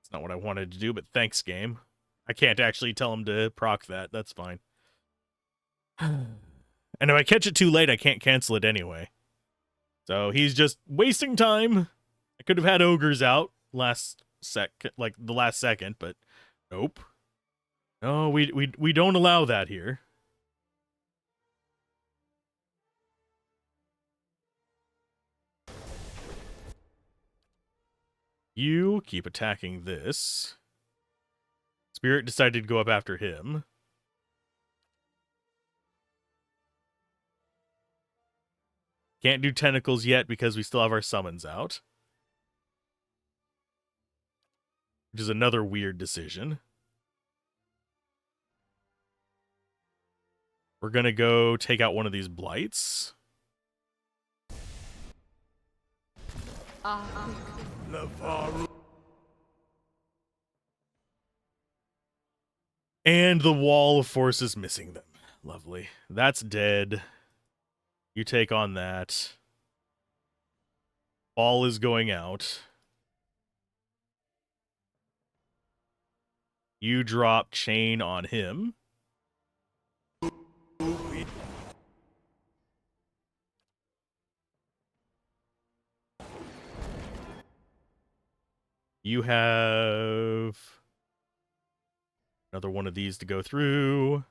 It's not what I wanted to do, but thanks, game. I can't actually tell him to proc that. That's fine. And if I catch it too late, I can't cancel it anyway. So he's just wasting time. I could have had ogres out the last second, but nope. No, we don't allow that here. You keep attacking this. Spirit decided to go up after him. Can't do tentacles yet because we still have our summons out. Which is another weird decision. We're going to go take out one of these blights. And the wall of force is missing them. Lovely. That's dead. You take on that. Ball is going out. You drop chain on him. You have another one of these to go through.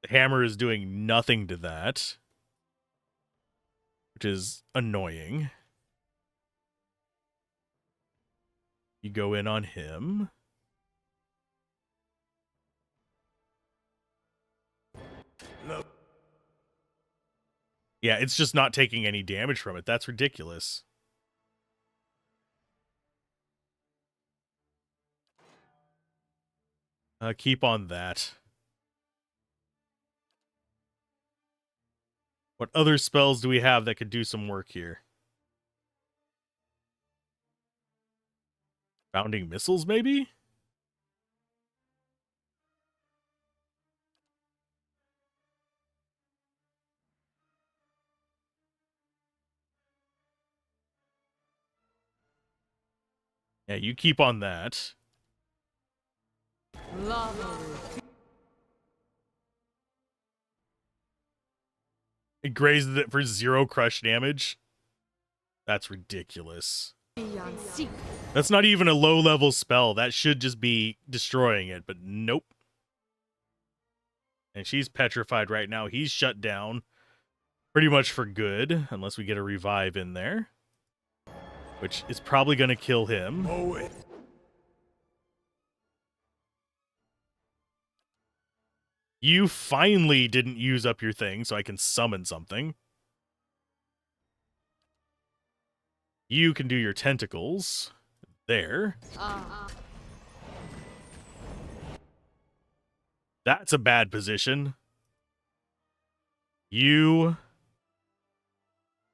The hammer is doing nothing to that, which is annoying. You go in on him. Yeah, it's just not taking any damage from it. That's ridiculous. Keep on that. What other spells do we have that could do some work here? Bounding missiles, maybe? Yeah, you keep on that. It grazes it for 0 crush damage. That's ridiculous. That's not even a low-level spell. That should just be destroying it, but nope. And she's petrified right now. He's shut down pretty much for good, unless we get a revive in there, which is probably going to kill him. You finally didn't use up your thing, so I can summon something. You can do your tentacles. There. That's a bad position. You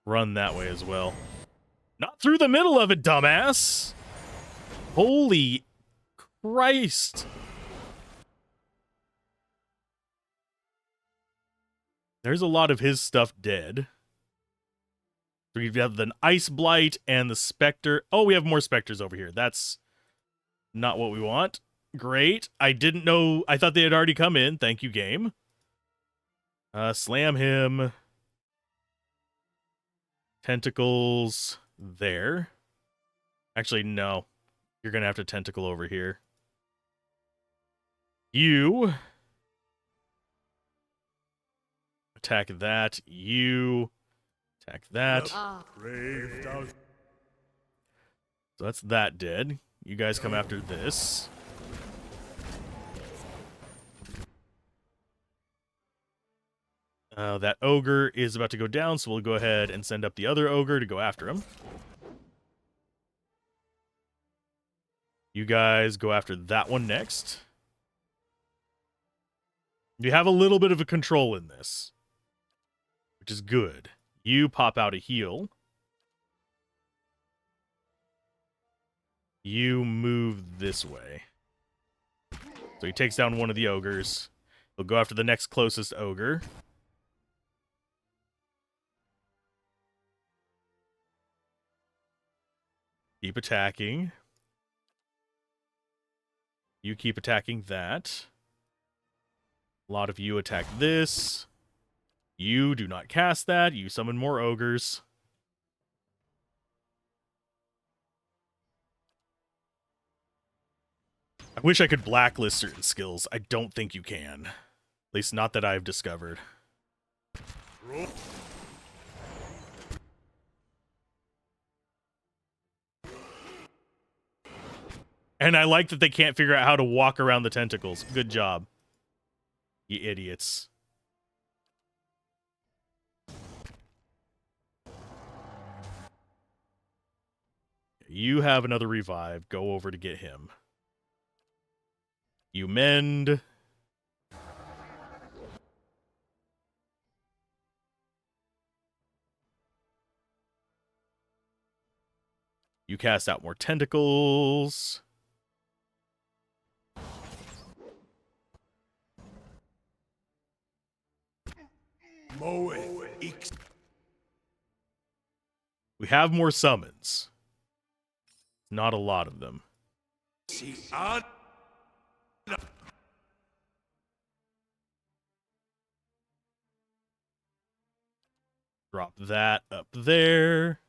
run that way as well. Not through the middle of it, dumbass! Holy Christ! There's a lot of his stuff dead. So we have the Ice Blight and the Spectre. Oh, we have more Spectres over here. That's not what we want. Great. I didn't know. I thought they had already come in. Thank you, game. Slam him. Tentacles there. Actually, no. You're going to have to tentacle over here. You attack that. You attack that. Brave down. So that's that dead. You guys come after this. That ogre is about to go down, so we'll go ahead and send up the other ogre to go after him. You guys go after that one next. You have a little bit of a control in this, which is good. You pop out a heal. You move this way. So he takes down one of the ogres. He'll go after the next closest ogre. Keep attacking. You keep attacking that. A lot of you attack this. You do not cast that. You summon more ogres. I wish I could blacklist certain skills. I don't think you can. At least not that I've discovered. And I like that they can't figure out how to walk around the tentacles. Good job. You idiots. You have another revive. Go over to get him. You mend. You cast out more tentacles. We have more summons. Not a lot of them. Drop that up there.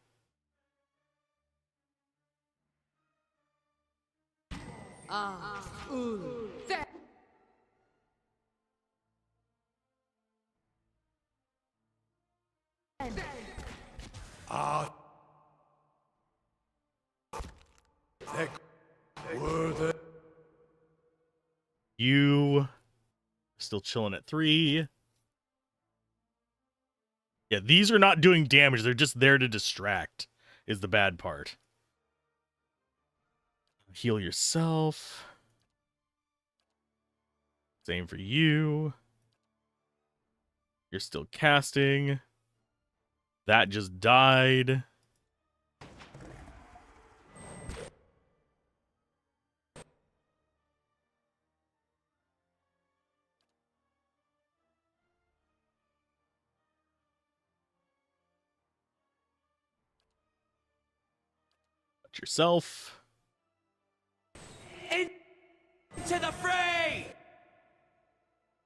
You still chilling at 3. Yeah, these are not doing damage. They're just there to distract, is the bad part. Heal yourself. Same for you. You're still casting. That just died. Touch yourself. To the fray!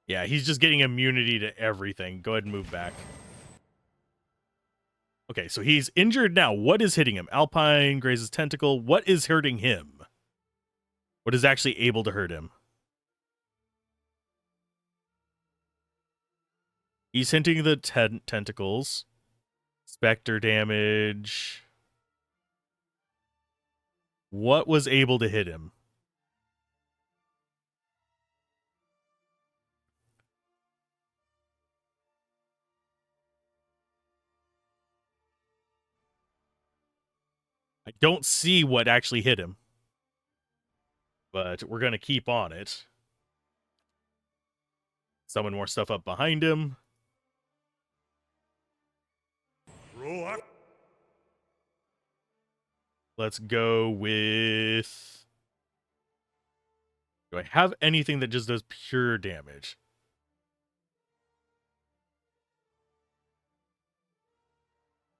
Yeah, he's just getting immunity to everything. Go ahead and move back. Okay, so he's injured now. What is hitting him? Alpine grazes tentacle. What is hurting him? What is actually able to hurt him? He's hinting the tentacles. Spectre damage. What was able to hit him? I don't see what actually hit him. But we're going to keep on it. Summon more stuff up behind him. Let's go with... Do I have anything that just does pure damage?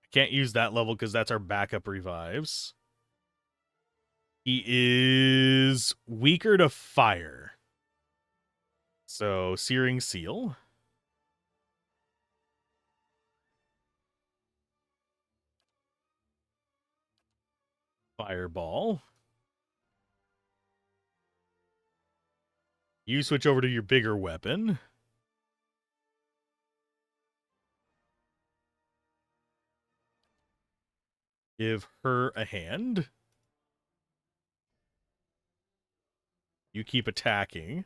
I can't use that level because that's our backup revives. He is weaker to fire. So, Searing Seal. Fireball. You switch over to your bigger weapon. Give her a hand. You keep attacking.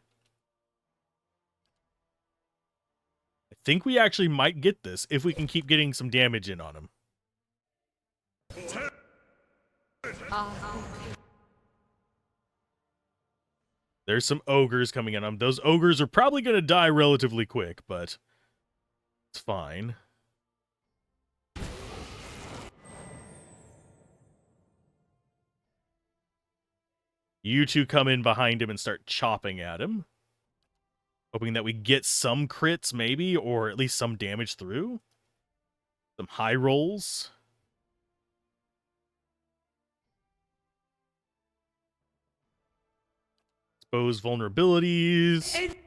I think we actually might get this if we can keep getting some damage in on him. There's some ogres coming in on him. Those ogres are probably going to die relatively quick, but it's fine. You two come in behind him and start chopping at him. Hoping that we get some crits, maybe, or at least some damage through. Some high rolls. Expose vulnerabilities.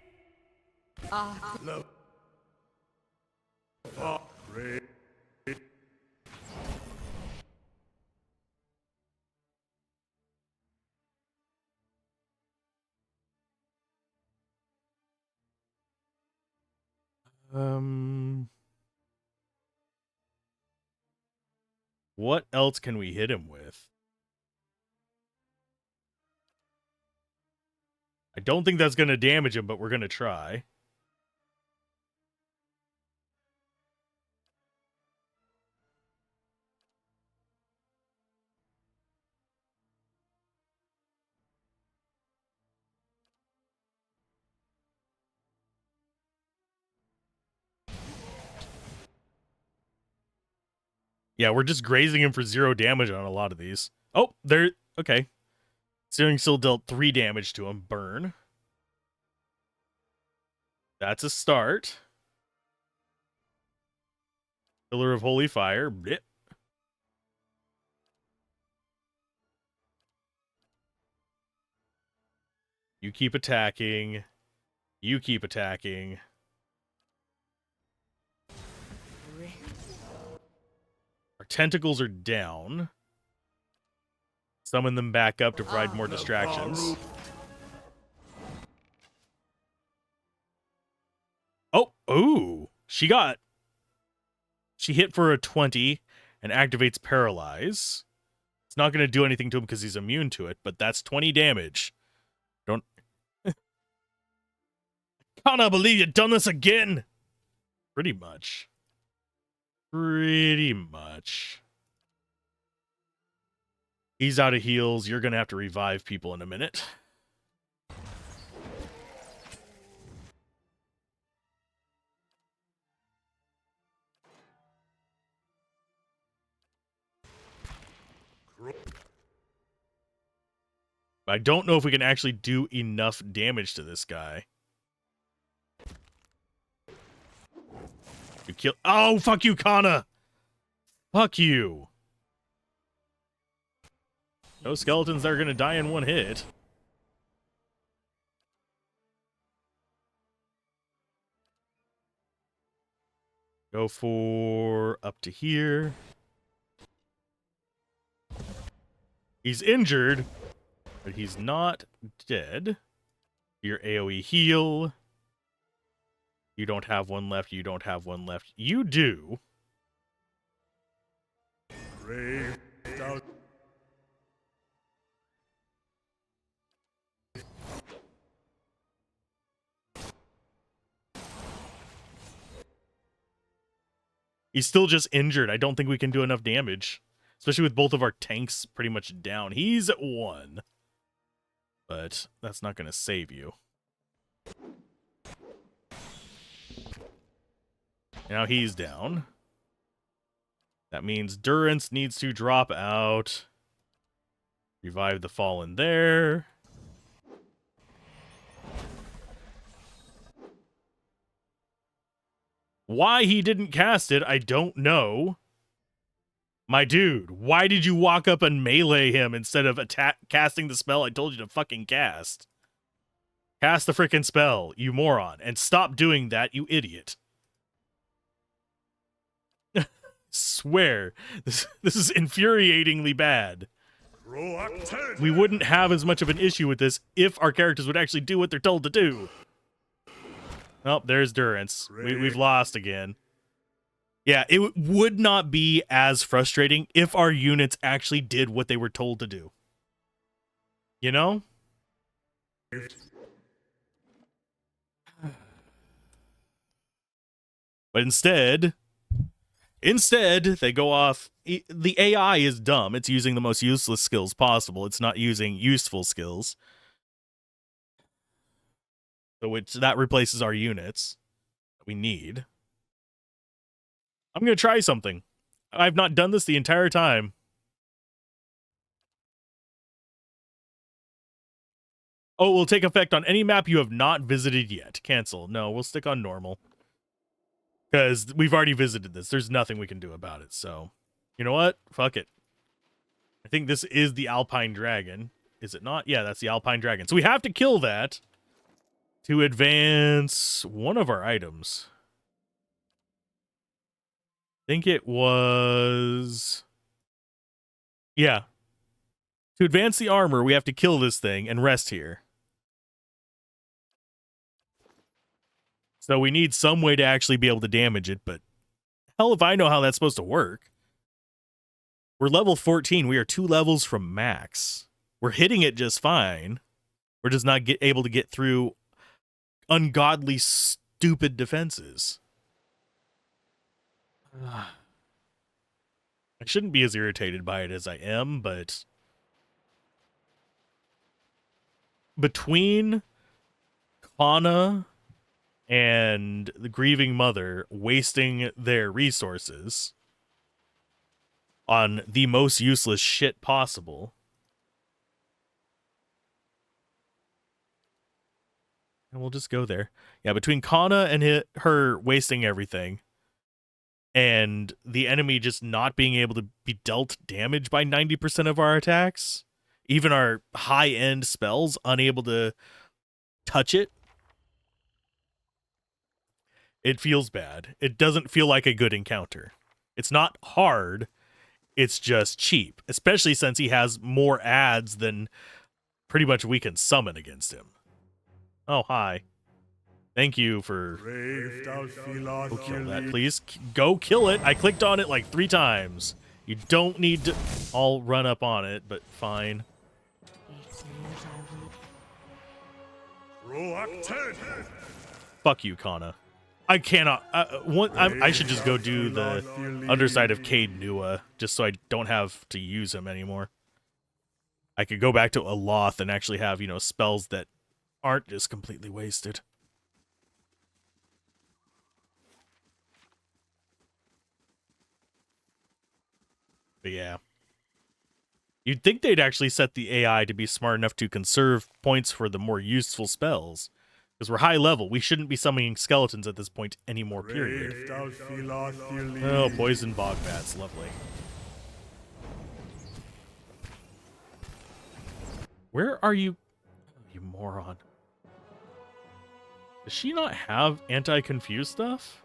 What else can we hit him with? I don't think that's going to damage him, but we're going to try. Yeah, we're just grazing him for 0 damage on a lot of these. Oh, there. Okay. Searing still dealt 3 damage to him. Burn. That's a start. Pillar of Holy Fire. Blip. You keep attacking. You keep attacking. Our tentacles are down. Summon them back up to provide more distractions. Oh, ooh. She hit for a 20 and activates Paralyze. It's not going to do anything to him because he's immune to it, but that's 20 damage. Don't... Cannot believe you've done this again! Pretty much. Pretty much. He's out of heals. You're going to have to revive people in a minute. I don't know if we can actually do enough damage to this guy. You kill. Oh, fuck you, Kana! Fuck you. No skeletons that are going to die in one hit. Go for up to here. He's injured, but he's not dead. Your AoE heal. You don't have one left. You don't have one left. You do. He's still just injured. I don't think we can do enough damage. Especially with both of our tanks pretty much down. He's at 1. But that's not going to save you. Now he's down. That means Durance needs to drop out. Revive the fallen there. Why he didn't cast it, I don't know. My dude, why did you walk up and melee him instead of casting the spell I told you to fucking cast? Cast the frickin' spell, you moron, and stop doing that, you idiot. Swear, this is infuriatingly bad. we wouldn't have as much of an issue with this if our characters would actually do what they're told to do. Oh, there's Durance. We've lost again. Yeah, it would not be as frustrating if our units actually did what they were told to do. You know? But instead, they go off. The AI is dumb. It's using the most useless skills possible. It's not using useful skills. So that replaces our units that we need. I'm going to try something. I've not done this the entire time. Oh, it will take effect on any map you have not visited yet. Cancel. No, we'll stick on normal. Because we've already visited this. There's nothing we can do about it. So, you know what? Fuck it. I think this is the Alpine Dragon. Is it not? Yeah, that's the Alpine Dragon. So we have to kill that to advance one of our items. I think it was... Yeah. To advance the armor, we have to kill this thing and rest here. So we need some way to actually be able to damage it, but hell if I know how that's supposed to work. We're level 14. We are 2 levels from max. We're hitting it just fine. We're just not able to get through ungodly, stupid defenses. I shouldn't be as irritated by it as I am, but between Kana and the grieving mother wasting their resources on the most useless shit possible, and we'll just go there. Yeah, between Kana and her wasting everything, and the enemy just not being able to be dealt damage by 90% of our attacks, even our high-end spells unable to touch it, it feels bad. It doesn't feel like a good encounter. It's not hard, it's just cheap, especially since he has more adds than pretty much we can summon against him. Oh, hi. Thank you for... Go kill that, please. Go kill it. I clicked on it like 3 times. You don't need to... I'll run up on it, but fine. Fuck you, Kana. I cannot... I should just go do the underside of Cade Nua, just so I don't have to use him anymore. I could go back to Aloth and actually have, you know, spells that aren't just completely wasted. But yeah. You'd think they'd actually set the AI to be smart enough to conserve points for the more useful spells. Because we're high level. We shouldn't be summoning skeletons at this point anymore, period. Oh, poison bog bats. Lovely. Where are you? You moron. Does she not have anti-confuse stuff?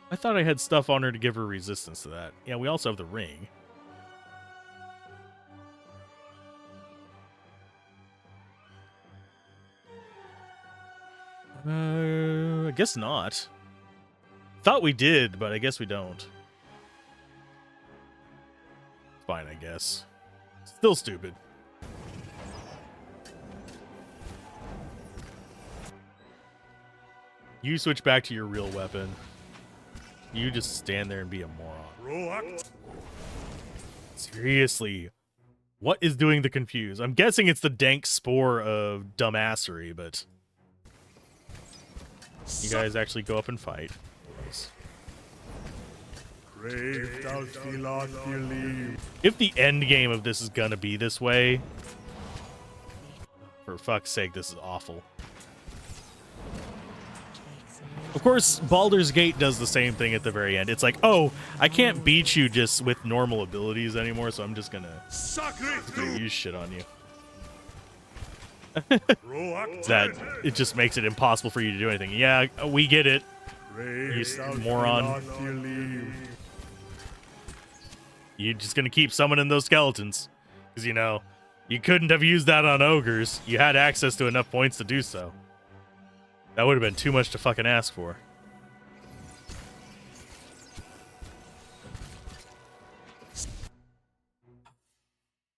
I thought I had stuff on her to give her resistance to that. Yeah, we also have the ring. I guess not. Thought we did, but I guess we don't. Fine, I guess. Still stupid. You switch back to your real weapon. You just stand there and be a moron. Seriously. What is doing the confuse? I'm guessing it's the dank spore of dumbassery, but... You guys actually go up and fight. If the end game of this is gonna be this way... For fuck's sake, this is awful. Of course, Baldur's Gate does the same thing at the very end. It's like, oh, I can't beat you just with normal abilities anymore, so I'm just gonna use shit on you. That it just makes it impossible for you to do anything. Yeah, we get it. You moron. You're just gonna keep summoning those skeletons. Because, you know, you couldn't have used that on ogres. You had access to enough points to do so. That would have been too much to fucking ask for.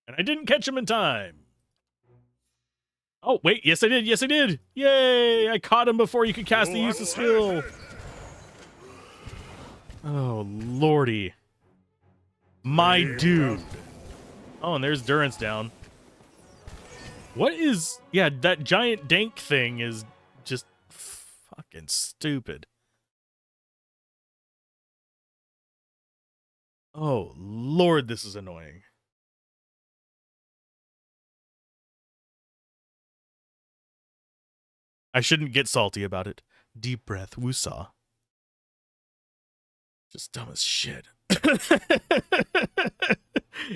And I didn't catch him in time. Oh, wait. Yes, I did. Yes, I did. Yay. I caught him before you could cast the use of skill. Oh, lordy. My dude. Oh, and there's Durance down. What is... Yeah, that giant dank thing is just fucking stupid. Oh, Lord, this is annoying. I shouldn't get salty about it. Deep breath, woosah. Just dumb as shit.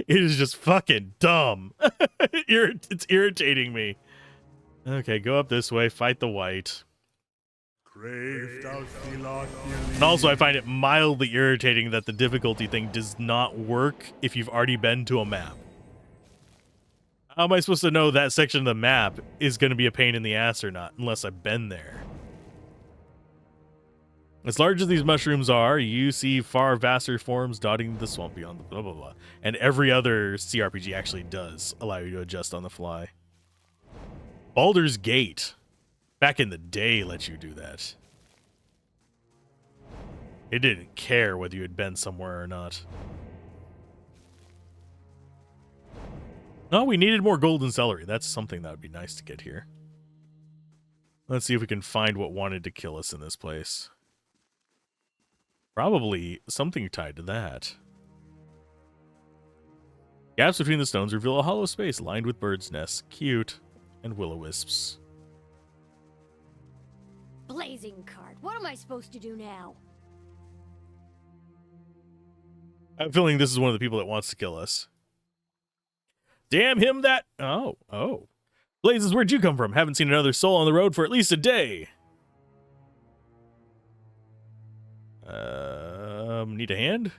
It is just fucking dumb. It's irritating me. Okay, go up this way, fight the white. And also, I find it mildly irritating that the difficulty thing does not work if you've already been to a map. How am I supposed to know that section of the map is going to be a pain in the ass or not, unless I've been there? As large as these mushrooms are, you see far vaster forms dotting the swamp beyond the blah blah blah. And every other CRPG actually does allow you to adjust on the fly. Baldur's Gate, back in the day, let you do that. It didn't care whether you had been somewhere or not. No, we needed more golden celery. That's something that would be nice to get here. Let's see if we can find what wanted to kill us in this place. Probably something tied to that. Gaps between the stones reveal a hollow space lined with birds' nests, cute, and will-o-wisps. Blazing card. What am I supposed to do now? I'm feeling this is one of the people that wants to kill us. Damn him that... Oh. Blazes, where'd you come from? Haven't seen another soul on the road for at least a day. Need a hand?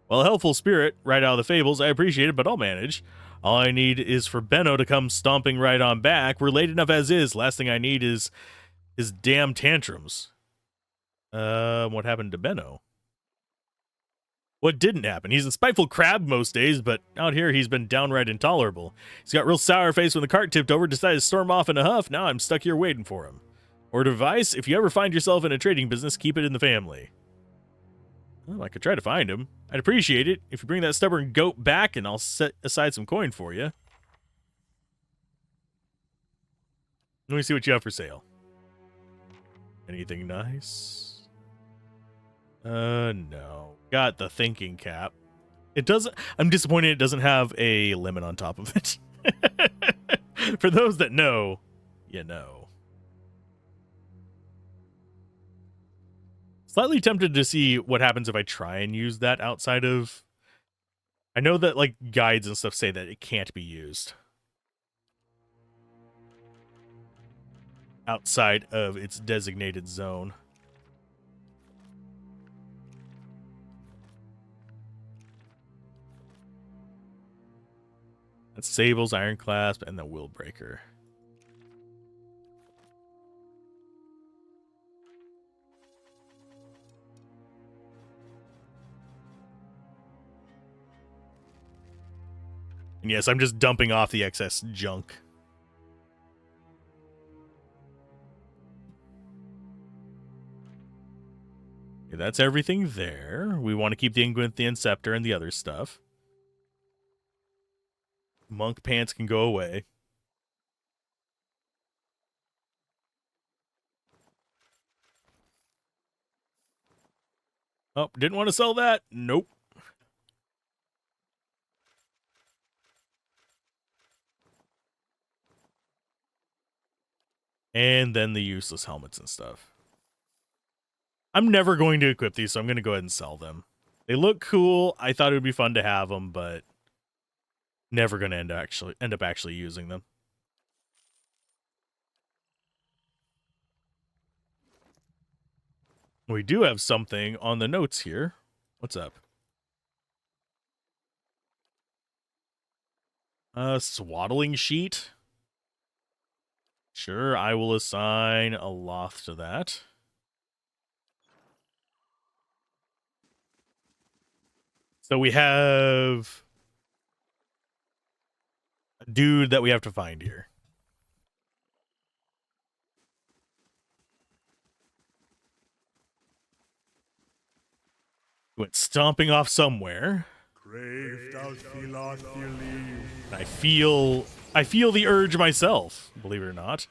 Well, a helpful spirit, right out of the fables, I appreciate it, but I'll manage. All I need is for Benno to come stomping right on back. We're late enough as is. Last thing I need is his damn tantrums. What happened to Benno? What didn't happen? He's a spiteful crab most days, but out here he's been downright intolerable. He's got real sour face when the cart tipped over, decided to storm off in a huff. Now I'm stuck here waiting for him. Word of advice, if you ever find yourself in a trading business, keep it in the family. Well, I could try to find him. I'd appreciate it if you bring that stubborn goat back, and I'll set aside some coin for you. Let me see what you have for sale. Anything nice? No. Got the thinking cap. It doesn't... I'm disappointed it doesn't have a limit on top of it. For those that know, you know. Slightly tempted to see what happens if I try and use that outside of... I know that, like, guides and stuff say that it can't be used outside of its designated zone. That's Sable's Iron Clasp and the Will Breaker. And yes, I'm just dumping off the excess junk. Okay, that's everything there. We want to keep the Ingwinthian Scepter and the other stuff. Monk pants can go away. Oh, didn't want to sell that? Nope. And then the useless helmets and stuff. I'm never going to equip these, so I'm going to go ahead and sell them. They look cool. I thought it would be fun to have them, but never going to end up actually using them. We do have something on the notes here. What's up? Swaddling sheet. Sure, I will assign a loth to that. So we have a dude that we have to find here. He went stomping off somewhere. I feel the urge myself, believe it or not.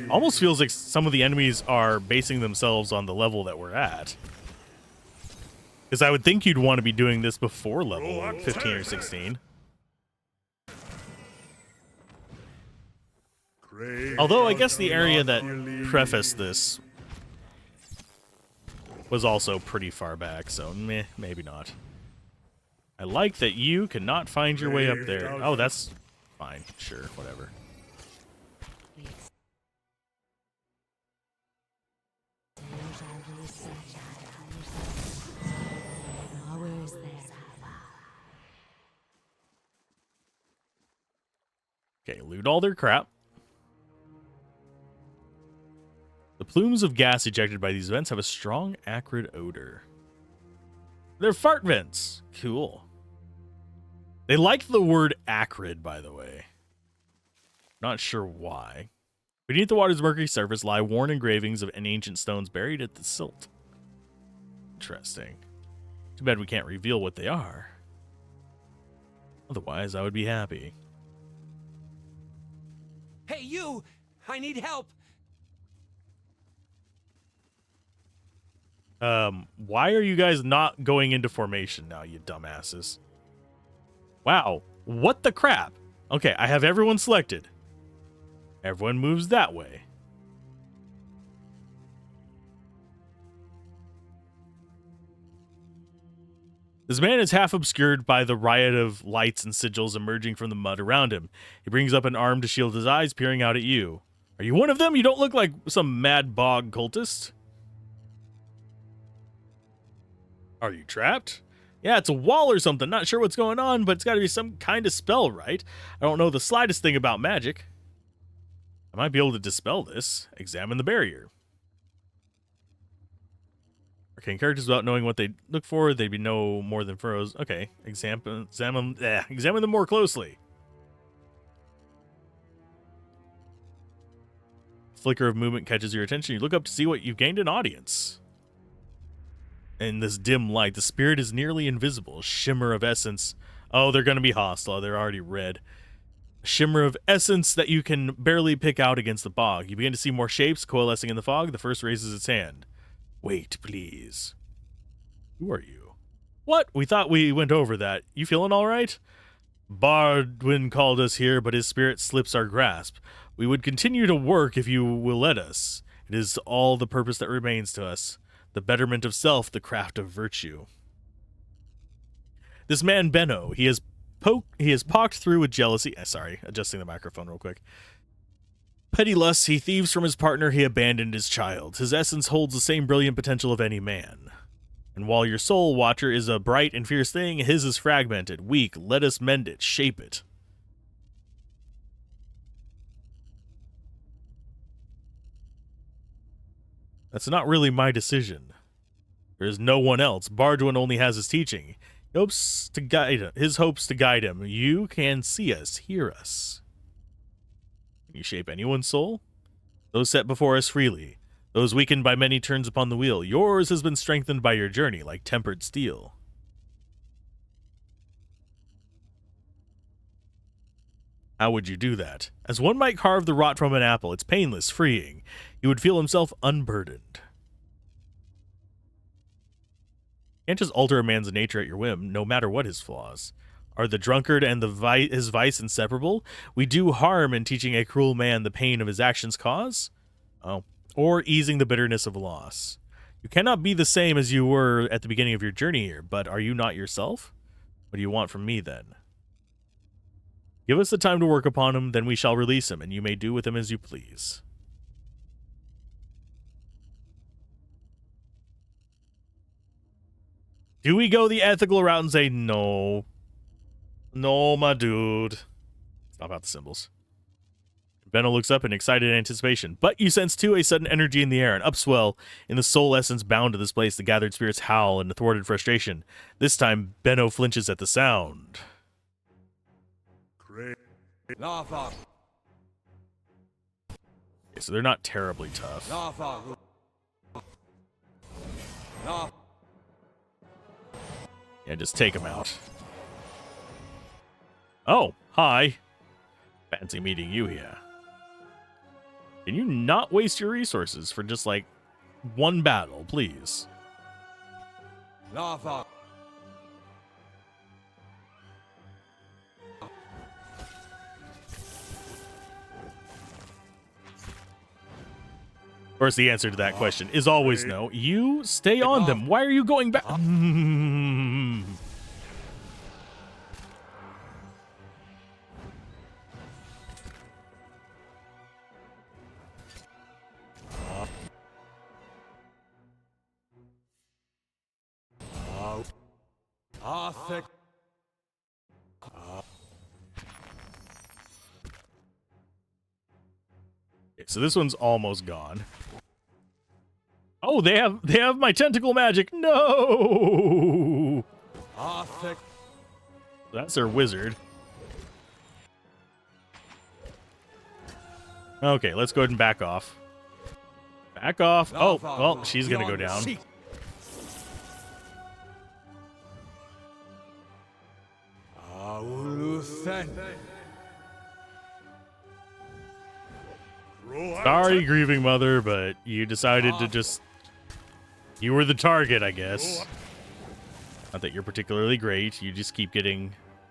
Almost feels like some of the enemies are basing themselves on the level that we're at. Because I would think you'd want to be doing this before level 15 or 16. Although I guess the area that prefaced this was also pretty far back, so meh, maybe not. I like that you cannot find your way up there. Oh, that's fine. Sure, whatever. Okay, loot all their crap. The plumes of gas ejected by these vents have a strong, acrid odor. They're fart vents. Cool. They like the word acrid, by the way. Not sure why. Beneath the water's murky surface lie worn engravings of ancient stones buried at the silt. Interesting. Too bad we can't reveal what they are. Otherwise, I would be happy. Hey, you! I need help! Why are you guys not going into formation now, you dumbasses? Wow, what the crap? Okay, I have everyone selected. Everyone moves that way. This man is half obscured by the riot of lights and sigils emerging from the mud around him. He brings up an arm to shield his eyes, peering out at you. Are you one of them? You don't look like some mad bog cultist. Are you trapped? Yeah, it's a wall or something. Not sure what's going on, but it's got to be some kind of spell, right? I don't know the slightest thing about magic. I might be able to dispel this. Examine the barrier. Arcane characters, without knowing what they look for, they'd be no more than furrows. Okay, examine them more closely. Flicker of movement catches your attention. You look up to see what you've gained an audience. In this dim light, the spirit is nearly invisible. A shimmer of essence. Oh, they're going to be hostile. They're already red. A shimmer of essence that you can barely pick out against the bog. You begin to see more shapes coalescing in the fog. The first raises its hand. Wait, please. Who are you? What? We thought we went over that. You feeling all right? Bardwin called us here, but his spirit slips our grasp. We would continue to work if you will let us. It is all the purpose that remains to us. The betterment of self, the craft of virtue. This man, Benno, he has pocked through with jealousy. Sorry, adjusting the microphone real quick. Petty lusts, he thieves from his partner, he abandoned his child. His essence holds the same brilliant potential of any man. And while your soul, Watcher, is a bright and fierce thing, his is fragmented, weak. Let us mend it, shape it. That's not really my decision. There is no one else. Bardwin only has his teaching. His hopes to guide him. You can see us, hear us. Can you shape anyone's soul? Those set before us freely. Those weakened by many turns upon the wheel. Yours has been strengthened by your journey, like tempered steel. How would you do that? As one might carve the rot from an apple, it's painless, freeing. He would feel himself unburdened. You can't just alter a man's nature at your whim, no matter what his flaws. Are the drunkard and his vice inseparable? We do harm in teaching a cruel man the pain of his actions cause? Oh. Or easing the bitterness of loss. You cannot be the same as you were at the beginning of your journey here, but are you not yourself? What do you want from me, then? Give us the time to work upon him, then we shall release him, and you may do with him as you please. Do we go the ethical route and say, no? No, my dude. It's not about the symbols. Benno looks up in excited anticipation, but you sense too a sudden energy in the air, an upswell in the soul essence bound to this place. The gathered spirits howl in thwarted frustration. This time, Benno flinches at the sound. Great. Okay, so they're not terribly tough. Yeah, just take them out. Oh, hi. Fancy meeting you here. Can you not waste your resources for just, like, one battle, please? Of course, the answer to that question is always no. You stay on them. Why are you going back? Okay, so this one's almost gone. Oh, they have my tentacle magic. No. That's their wizard. Okay, let's go ahead and back off. Back off. Oh, well, she's gonna go down. Sorry, grieving mother, but you decided to just... You were the target, I guess. Not that you're particularly great. You just keep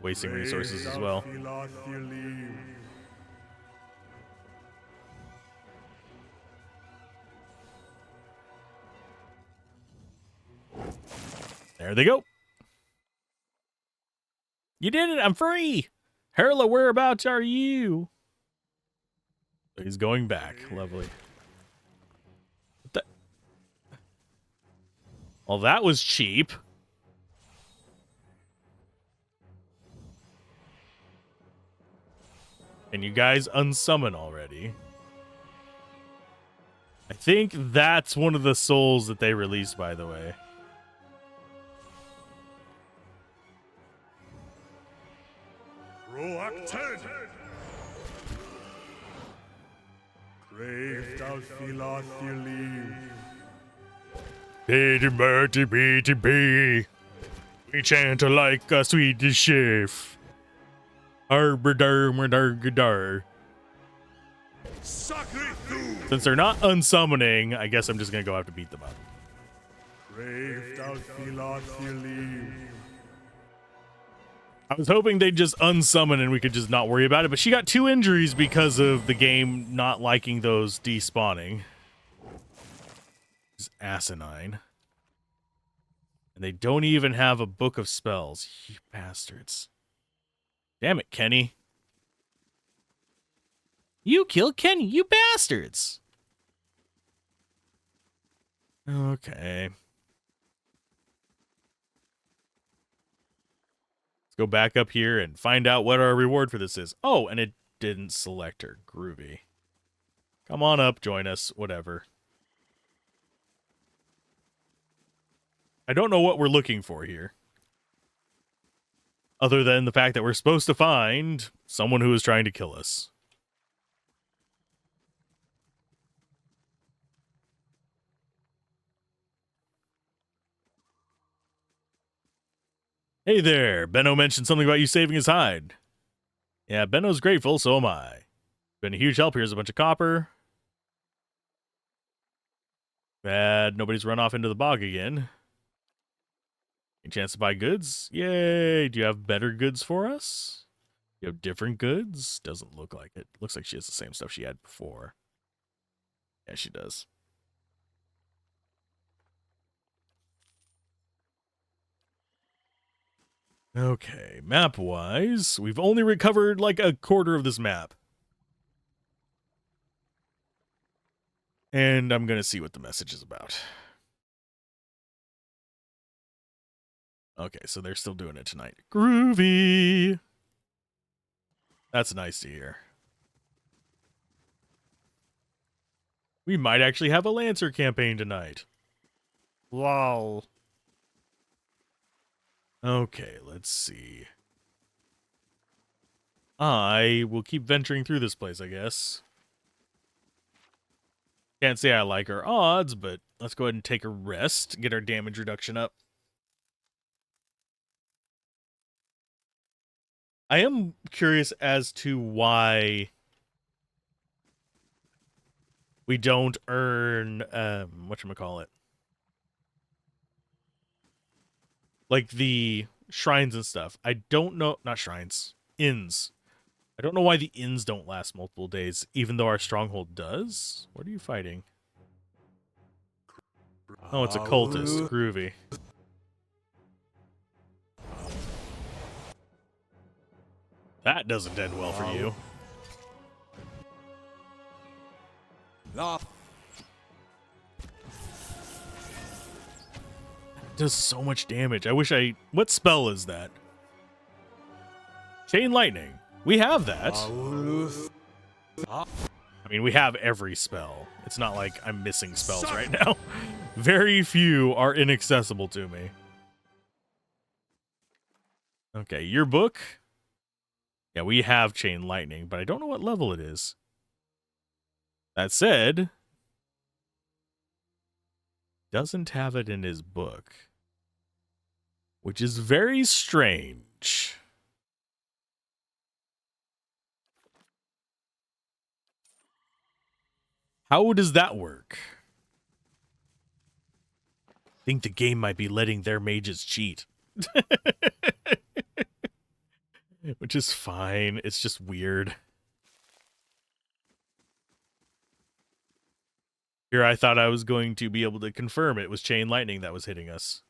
wasting resources as well. There they go. You did it. I'm free. Herla, whereabouts are you? He's going back. Lovely. What the? Well, that was cheap. And you guys unsummon already. I think that's one of the souls that they released, by the way. Roak 10! Crave thou Philothili. Bitty bitty bitty bee. We chant like a Swedish chef. Arbor. Since they're not unsummoning, I guess I'm just gonna go have to beat them up. Crave thou Philothili. I was hoping they'd just unsummon and we could just not worry about it, but she got 2 injuries because of the game not liking those despawning. It's asinine. And they don't even have a book of spells. You bastards. Damn it, Kenny. You killed Kenny, you bastards! Okay. Go back up here and find out what our reward for this is. Oh, and it didn't select her. Groovy. Come on up, join us, whatever. I don't know what we're looking for here. Other than the fact that we're supposed to find someone who is trying to kill us. Hey there, Benno mentioned something about you saving his hide. Yeah, Benno's grateful, so am I. Been a huge help. Here's a bunch of copper. Bad, nobody's run off into the bog again. Any chance to buy goods? Yay! Do you have better goods for us? You have different goods? Doesn't look like it. Looks like she has the same stuff she had before. Yeah, she does. Okay, map-wise, we've only recovered like a quarter of this map. And I'm going to see what the message is about. Okay, so they're still doing it tonight. Groovy! That's nice to hear. We might actually have a Lancer campaign tonight. Lol. Okay, let's see. I will keep venturing through this place, I guess. Can't say I like our odds, but let's go ahead and take a rest, get our damage reduction up. I am curious as to why we don't earn, whatchamacallit? Like the shrines and stuff. I don't know, not shrines, inns. I don't know why the inns don't last multiple days, even though our stronghold does. What are you fighting? Oh, it's a cultist. Groovy. That doesn't end well for you. Does so much damage. I wish I... What spell is that? Chain Lightning. We have that. I mean, we have every spell. It's not like I'm missing spells right now. Very few are inaccessible to me. Okay, your book. Yeah, we have Chain Lightning, but I don't know what level it is. That said, doesn't have it in his book, which is very strange. How does that work? I think the game might be letting their mages cheat. Which is fine. It's just weird. Here I thought I was going to be able to confirm it was Chain Lightning that was hitting us.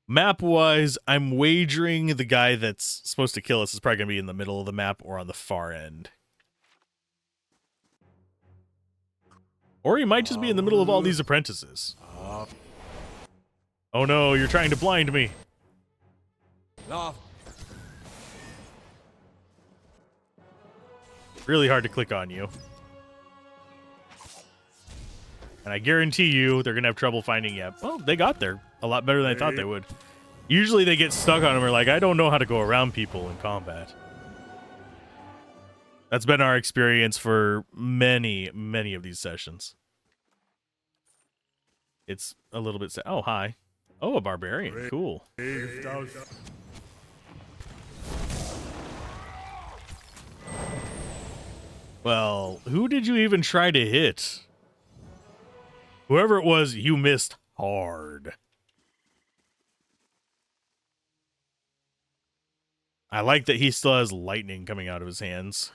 Map-wise, I'm wagering the guy that's supposed to kill us is probably going to be in the middle of the map or on the far end. Or he might just be in the middle of all these apprentices. Oh no, you're trying to blind me. Really hard to click on you. And I guarantee you they're going to have trouble finding you. Well, they got there a lot better than I thought they would. Usually they get stuck on them or like, I don't know how to go around people in combat. That's been our experience for many, many of these sessions. It's a little bit sad. Oh, hi. Oh, a barbarian. Cool. Well, who did you even try to hit? Whoever it was, you missed hard. I like that he still has lightning coming out of his hands.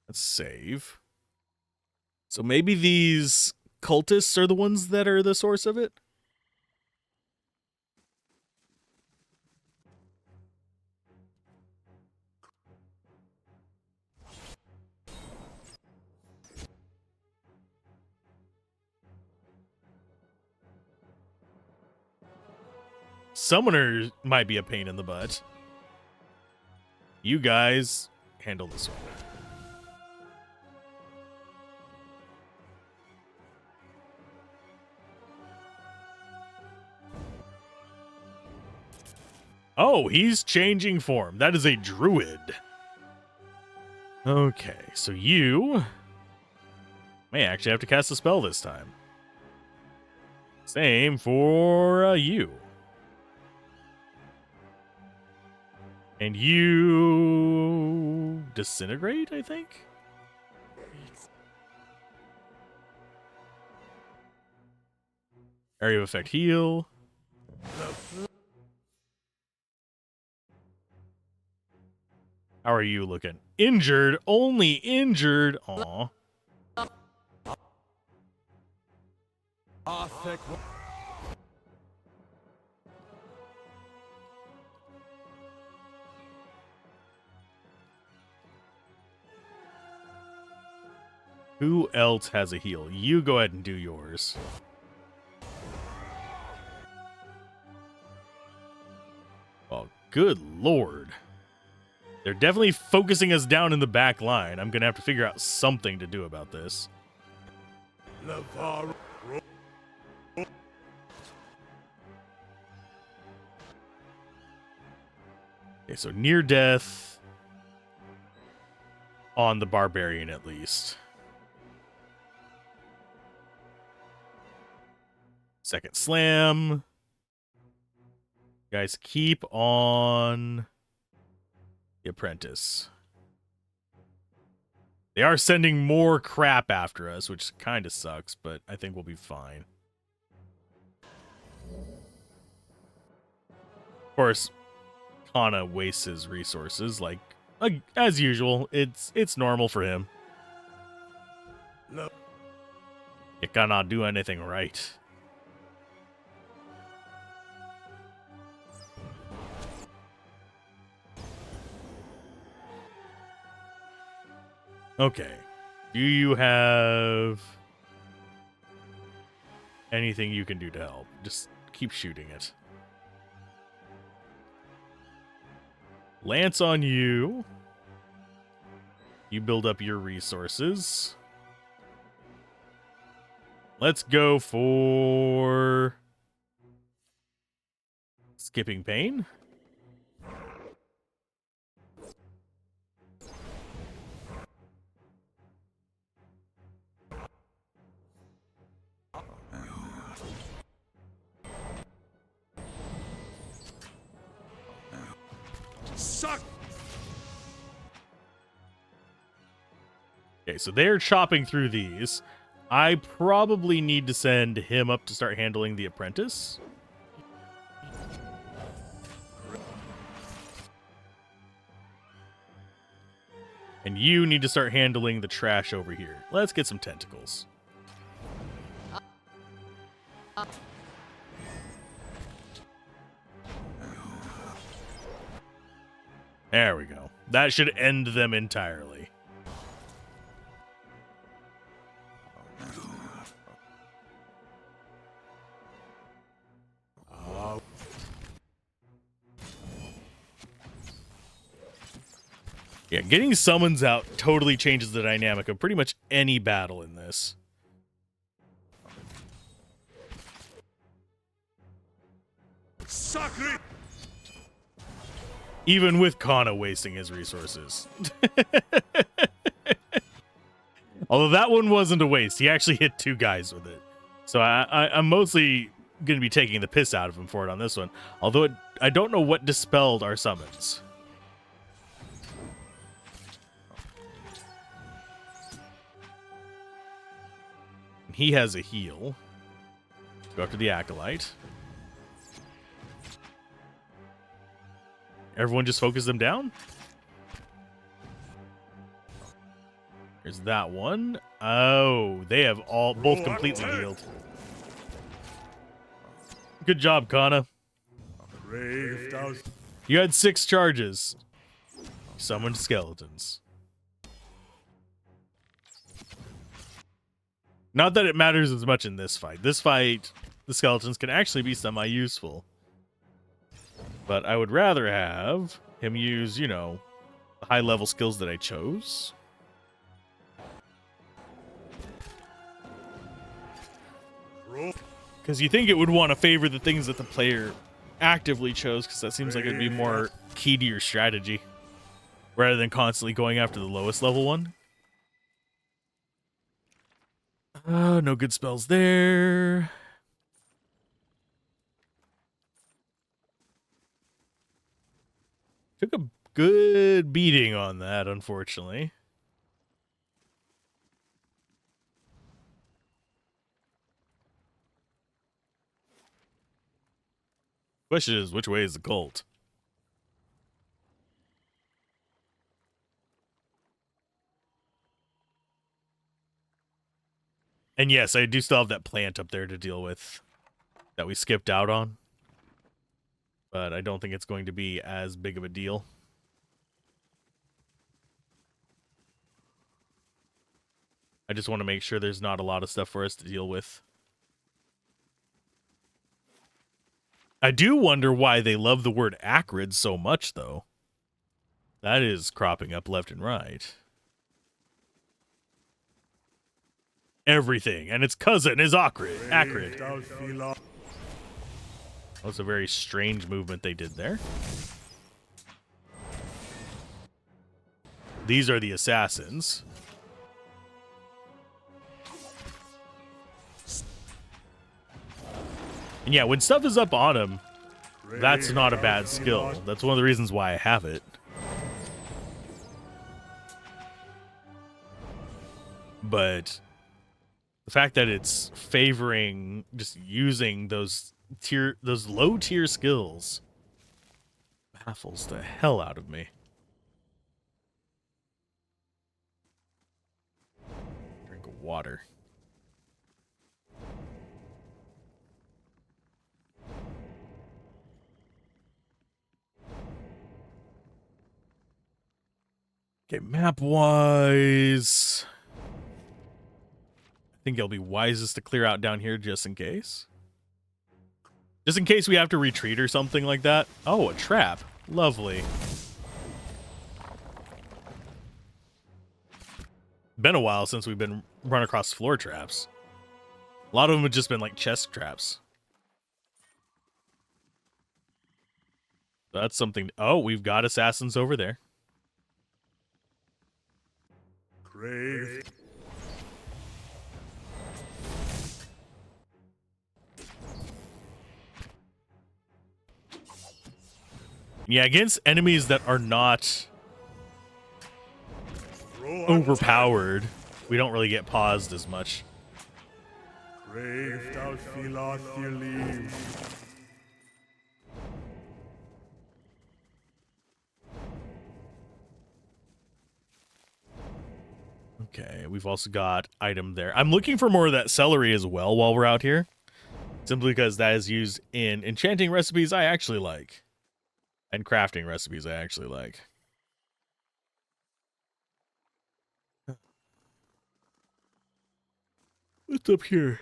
Let's save. So maybe these cultists are the ones that are the source of it? Summoner might be a pain in the butt. You guys handle this one. Oh, he's changing form. That is a druid. Okay, so you may actually have to cast a spell this time. Same for you. And you disintegrate, I think? Area of effect heal. How are you looking? Injured? Only injured? Aw. Who else has a heal? You go ahead and do yours. Oh, good lord. They're definitely focusing us down in the back line. I'm going to have to figure out something to do about this. Okay, so near death on the barbarian at least. Second slam. Guys, keep on the apprentice. They are sending more crap after us, which kind of sucks, but I think we'll be fine. Of course, Kana wastes his resources, like as usual. It's normal for him. You cannot do anything right. Okay. Do you have anything you can do to help? Just keep shooting it. Lance on you. You build up your resources. Let's go for skipping pain. Suck! Okay, so they're chopping through these. I probably need to send him up to start handling the apprentice. And you need to start handling the trash over here. Let's get some tentacles. There we go. That should end them entirely. Yeah, getting summons out totally changes the dynamic of pretty much any battle in this. Sacre! Even with Kana wasting his resources. Although that one wasn't a waste. He actually hit 2 guys with it. So I'm mostly going to be taking the piss out of him for it on this one. Although I don't know what dispelled our summons. He has a heal. Go after the Acolyte. Everyone just focus them down. There's that one. Oh, they have both completely healed. Good job, Kana. You had 6 charges. Summoned skeletons. Not that it matters as much in this fight. This fight, the skeletons can actually be semi-useful. But I would rather have him use, you know, the high-level skills that I chose. Because you think it would want to favor the things that the player actively chose, because that seems like it'd be more key to your strategy, rather than constantly going after the lowest level one. No good spells there. Took a good beating on that, unfortunately. Question is, which way is the cult? And yes, I do still have that plant up there to deal with that we skipped out on. But I don't think it's going to be as big of a deal. I just want to make sure there's not a lot of stuff for us to deal with. I do wonder why they love the word acrid so much, though. That is cropping up left and right. Everything, and its cousin is acrid. That was a very strange movement they did there. These are the assassins. And yeah, when stuff is up on him, that's not a bad skill. That's one of the reasons why I have it. But the fact that it's favoring just using those low tier skills baffles the hell out of me. Drink of water. Okay, map-wise, I think it'll be wisest to clear out down here just in case. Just in case we have to retreat or something like that. Oh, a trap. Lovely. Been a while since we've been run across floor traps. A lot of them have just been like chest traps. That's something. Oh, we've got assassins over there. Grave. Yeah, against enemies that are not overpowered, we don't really get paused as much. Okay, we've also got item there. I'm looking for more of that celery as well while we're out here. Simply because that is used in enchanting recipes I actually like. And crafting recipes I actually like. What's up here?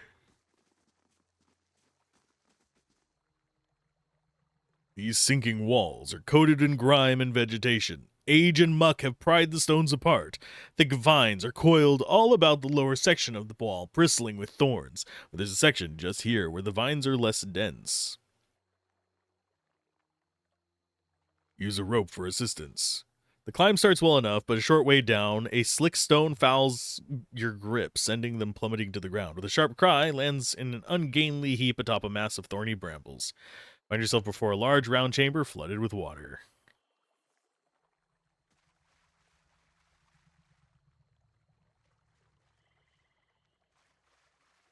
These sinking walls are coated in grime and vegetation. Age and muck have pried the stones apart. Thick vines are coiled all about the lower section of the wall, bristling with thorns. But there's a section just here where the vines are less dense. Use a rope for assistance. The climb starts well enough, but a short way down, a slick stone fouls your grip, sending them plummeting to the ground. With a sharp cry, lands in an ungainly heap atop a mass of thorny brambles. Find yourself before a large round chamber flooded with water.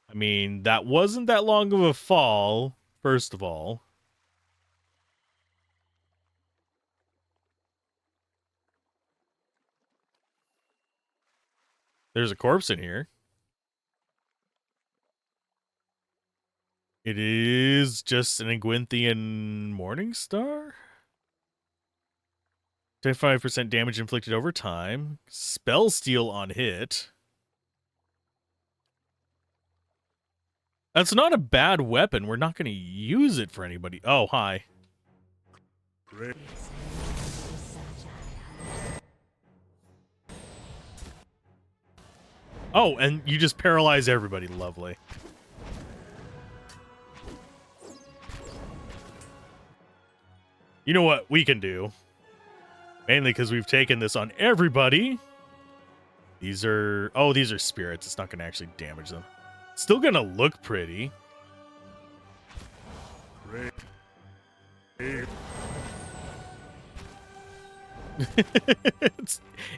I mean, that wasn't that long of a fall, first of all. There's a corpse in here. It is just an Egwinthian Morningstar? 25% damage inflicted over time. Spell steal on hit. That's not a bad weapon. We're not going to use it for anybody. Oh, hi. Oh, and you just paralyze everybody. Lovely. You know what we can do? Mainly because we've taken this on everybody. These are... Oh, these are spirits. It's not going to actually damage them. Still going to look pretty.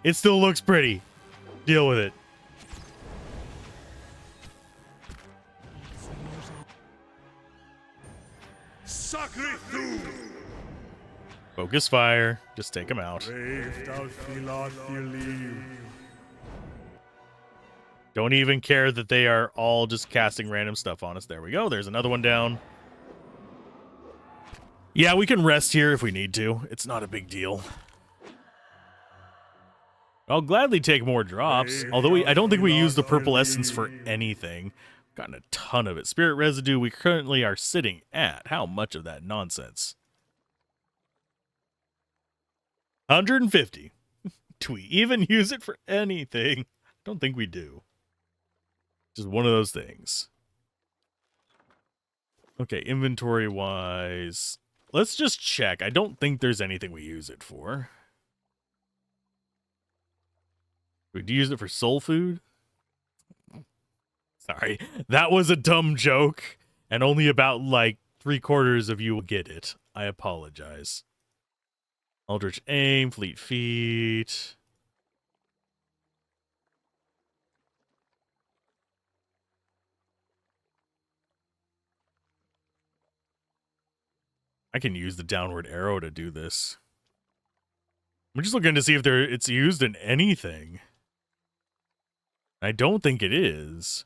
It still looks pretty. Deal with it. Focus fire. Just take him out. Don't even care that they are all just casting random stuff on us. There we go. There's another one down. Yeah, we can rest here if we need to. It's not a big deal. I'll gladly take more drops. Although I don't think we use the purple essence for anything. Gotten a ton of it. Spirit residue we currently are sitting at. How much of that nonsense? 150. Do we even use it for anything? Don't think we do. Just one of those things. Okay, inventory-wise, let's just check. I don't think there's anything we use it for. Do we use it for soul food? Sorry, that was a dumb joke, and only about, like, 3/4 of you will get it. I apologize. Eldritch Aim, Fleet Feet. I can use the downward arrow to do this. I'm just looking to see if it's used in anything. I don't think it is.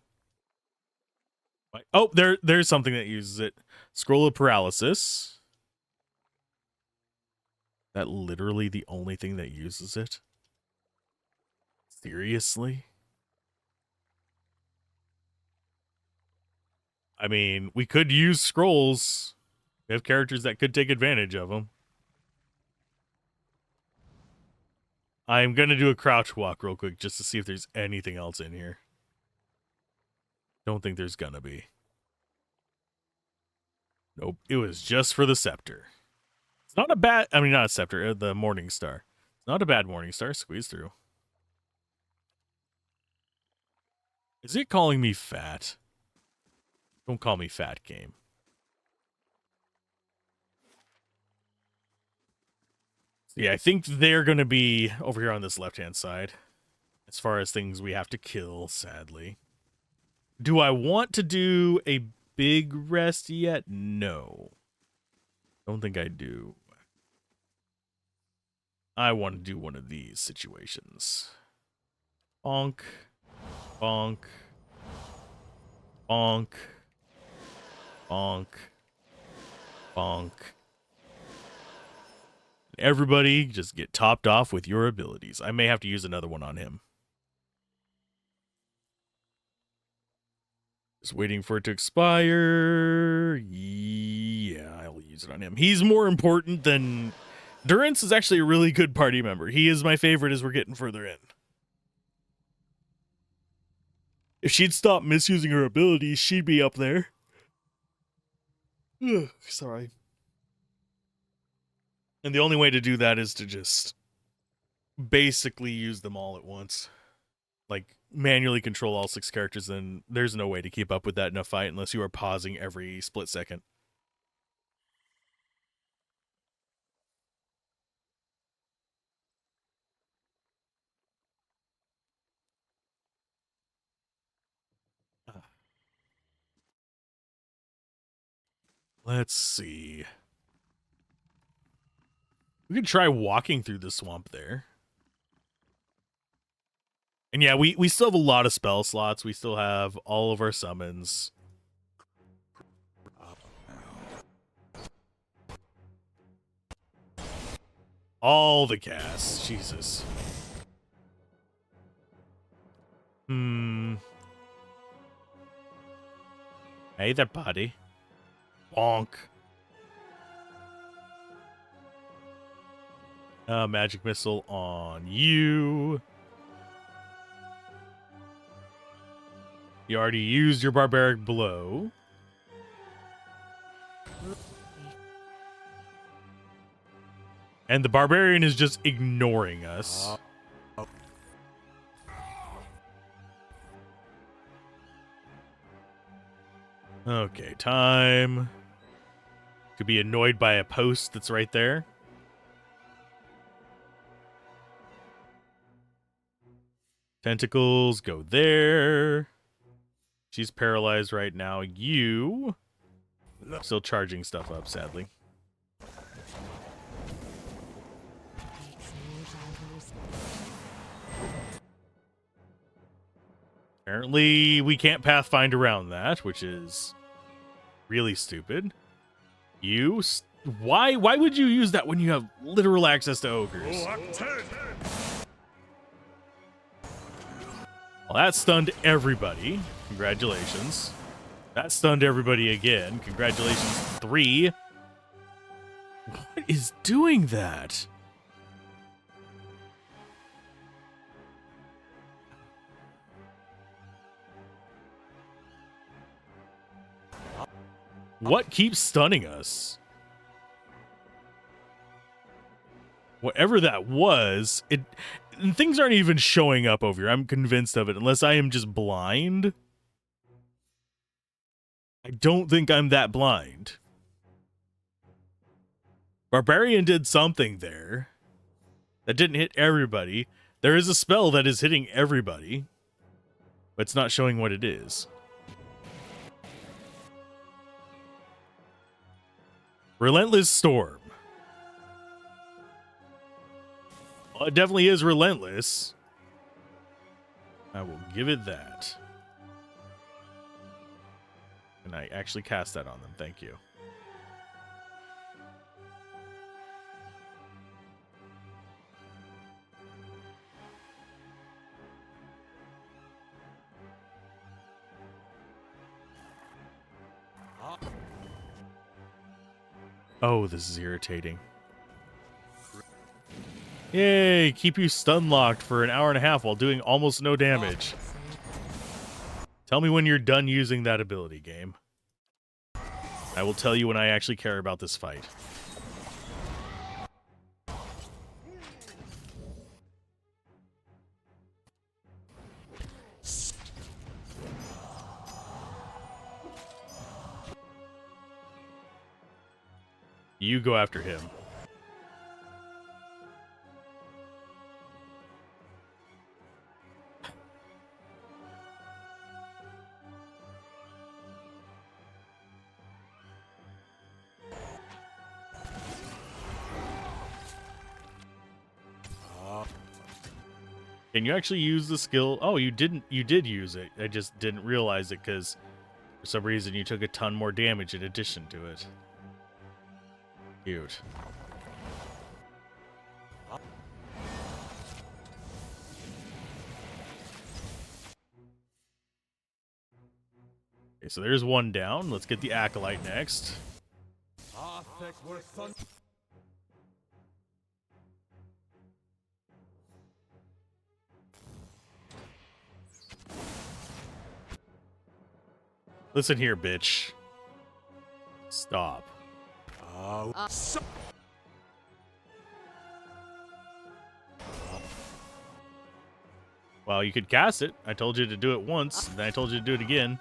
Oh, there's something that uses it. Scroll of Paralysis. That literally the only thing that uses it? Seriously? I mean, we could use scrolls. We have characters that could take advantage of them. I'm going to do a crouch walk real quick just to see if there's anything else in here. Don't think there's going to be. Nope. It was just for the scepter. It's not a bad... I mean, not a scepter. The Morning Star. It's not a bad Morning Star. Squeeze through. Is it calling me fat? Don't call me fat, game. Yeah, I think they're going to be over here on this left-hand side. As far as things we have to kill, sadly. Do I want to do a big rest yet? No. Don't think I do. I want to do one of these situations. Bonk. Bonk. Bonk. Bonk. Bonk. Everybody just get topped off with your abilities. I may have to use another one on him. Just waiting for it to expire. Yeah, I'll use it on him. He's more important than... Durance is actually a really good party member. He is my favorite as we're getting further in. If she'd stop misusing her abilities, she'd be up there. Ugh, sorry. And the only way to do that is to just basically use them all at once. Like, manually control all 6 characters, and there's no way to keep up with that in a fight unless you are pausing every split second. Let's see. We could try walking through the swamp there. And yeah, we still have a lot of spell slots. We still have all of our summons. All the casts. Jesus. Hey there, buddy. Bonk. Magic missile on you. You already used your barbaric blow. And the barbarian is just ignoring us. Okay, time to be annoyed by a post that's right there. Tentacles go there. She's paralyzed right now. You still charging stuff up, sadly. Apparently, we can't pathfind around that, which is really stupid. Why would you use that when you have literal access to ogres? Well, that stunned everybody. Congratulations. That stunned everybody again. Congratulations, 3. What is doing that? What keeps stunning us? Whatever that was, and things aren't even showing up over here. I'm convinced of it, unless I am just blind. I don't think I'm that blind. Barbarian did something there that didn't hit everybody. There is a spell that is hitting everybody, but it's not showing what it is. Relentless Storm. Well, it definitely is relentless. I will give it that. And I actually cast that on them. Thank you. Oh, this is irritating. Yay, keep you stun locked for an hour and a half while doing almost no damage. Tell me when you're done using that ability, game. I will tell you when I actually care about this fight. You go after him. Can you actually use the skill? Oh, you didn't. You did use it. I just didn't realize it because for some reason you took a ton more damage in addition to it. Cute. Okay, so there's one down. Let's get the Acolyte next. Listen here, bitch. Stop. Well, you could cast it. I told you to do it once, then I told you to do it again.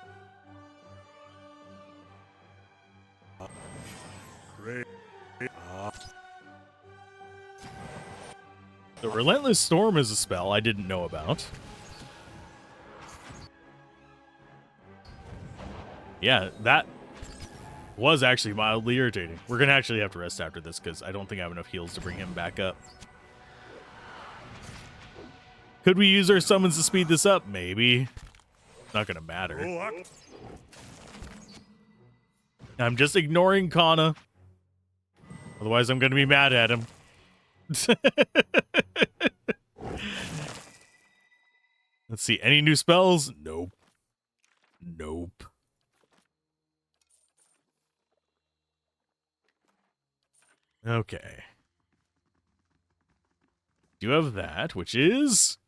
The Relentless Storm is a spell I didn't know about. Yeah, that was actually mildly irritating. We're going to actually have to rest after this because I don't think I have enough heals to bring him back up. Could we use our summons to speed this up? Maybe. Not going to matter. I'm just ignoring Kana. Otherwise, I'm going to be mad at him. Let's see. Any new spells? Nope. Nope. Okay. Do have that, which is...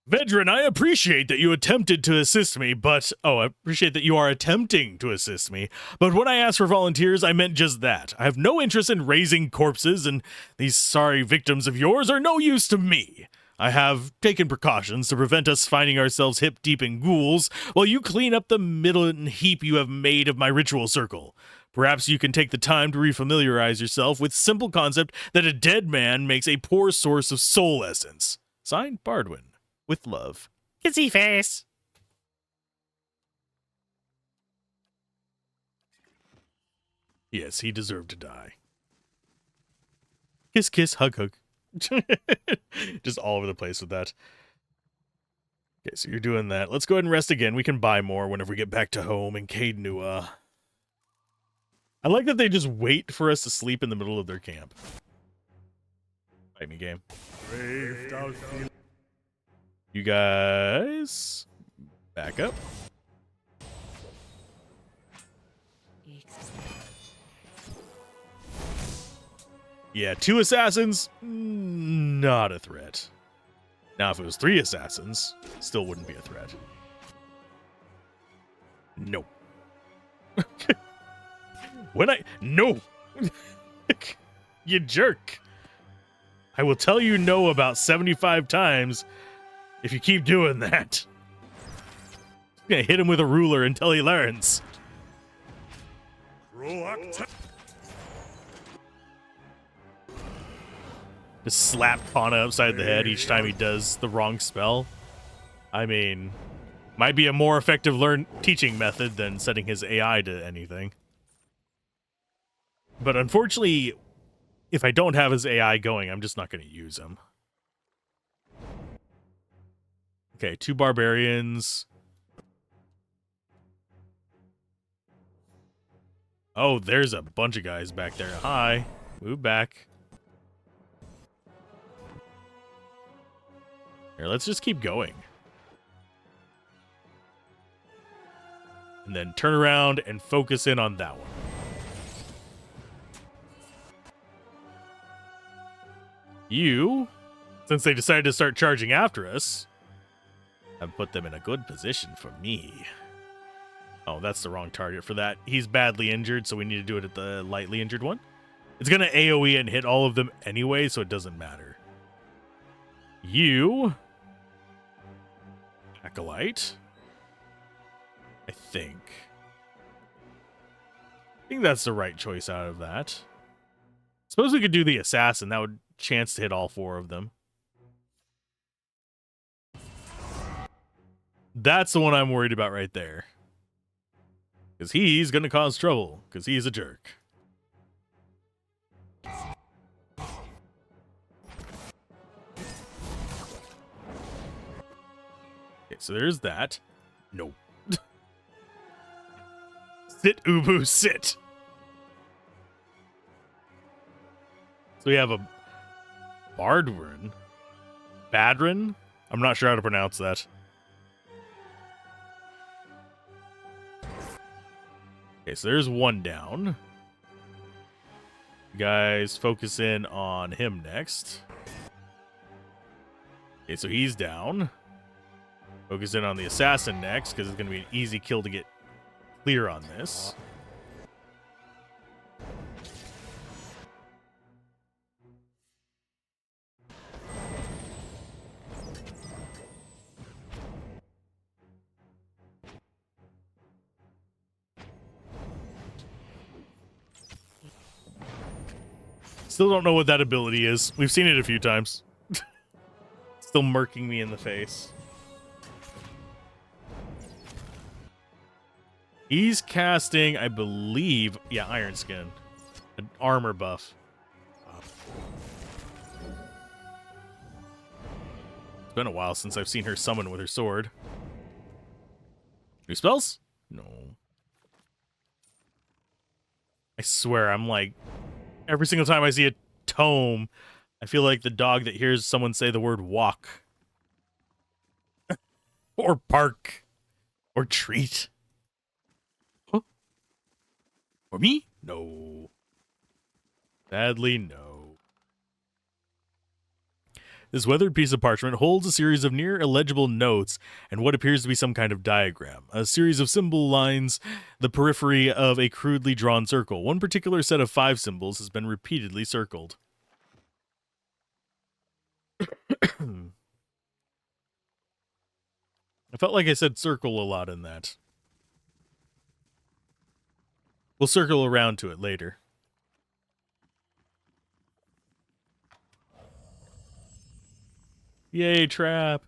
Vedran, I appreciate that you attempted to assist me, but... Oh, I appreciate that you are attempting to assist me. But when I asked for volunteers, I meant just that. I have no interest in raising corpses, and these sorry victims of yours are no use to me. I have taken precautions to prevent us finding ourselves hip-deep in ghouls, while you clean up the middling heap you have made of my ritual circle. Perhaps you can take the time to refamiliarize yourself with simple concept that a dead man makes a poor source of soul essence. Signed, Bardwin. With love. Kissy face. Yes, he deserved to die. Kiss, kiss, hug, hug. Just all over the place with that. Okay, so you're doing that. Let's go ahead and rest again. We can buy more whenever we get back to home in Cadenua. I like that they just wait for us to sleep in the middle of their camp. Fight me, game. You guys back up. Yeah, 2 assassins, not a threat. Now, if it was 3 assassins, still wouldn't be a threat. No. No! You jerk! I will tell you no about 75 times if you keep doing that. I'm gonna hit him with a ruler until he learns. Just slap Kana upside the head each time he does the wrong spell. I mean, might be a more effective teaching method than setting his AI to anything. But unfortunately, if I don't have his AI going, I'm just not going to use him. Okay, 2 barbarians. Oh, there's a bunch of guys back there. Hi. Move back. Here, let's just keep going. And then turn around and focus in on that one. You, since they decided to start charging after us, have put them in a good position for me. Oh, that's the wrong target for that. He's badly injured, so we need to do it at the lightly injured one. It's going to AoE and hit all of them anyway, so it doesn't matter. You, Acolyte, I think that's the right choice out of that. Suppose we could do the assassin. That would chance to hit all 4 of them. That's the one I'm worried about right there. Because he's going to cause trouble. Because he's a jerk. Okay, so there's that. No. Sit, Ubu, sit. So we have a Bardwin. Badrin? I'm not sure how to pronounce that. Okay, so there's one down. You guys focus in on him next. Okay, so he's down. Focus in on the assassin next, because it's going to be an easy kill to get clear on this. Still don't know what that ability is. We've seen it a few times. Still murking me in the face. He's casting, I believe, yeah, Iron Skin. An armor buff. It's been a while since I've seen her summon with her sword. New spells? No. I swear, I'm like, every single time I see a tome, I feel like the dog that hears someone say the word walk. Or park. Or treat. Huh? For me? No. Sadly, no. This weathered piece of parchment holds a series of near illegible notes and what appears to be some kind of diagram. A series of symbol lines the periphery of a crudely drawn circle. One particular set of 5 symbols has been repeatedly circled. I felt like I said circle a lot in that. We'll circle around to it later. Yay, trap.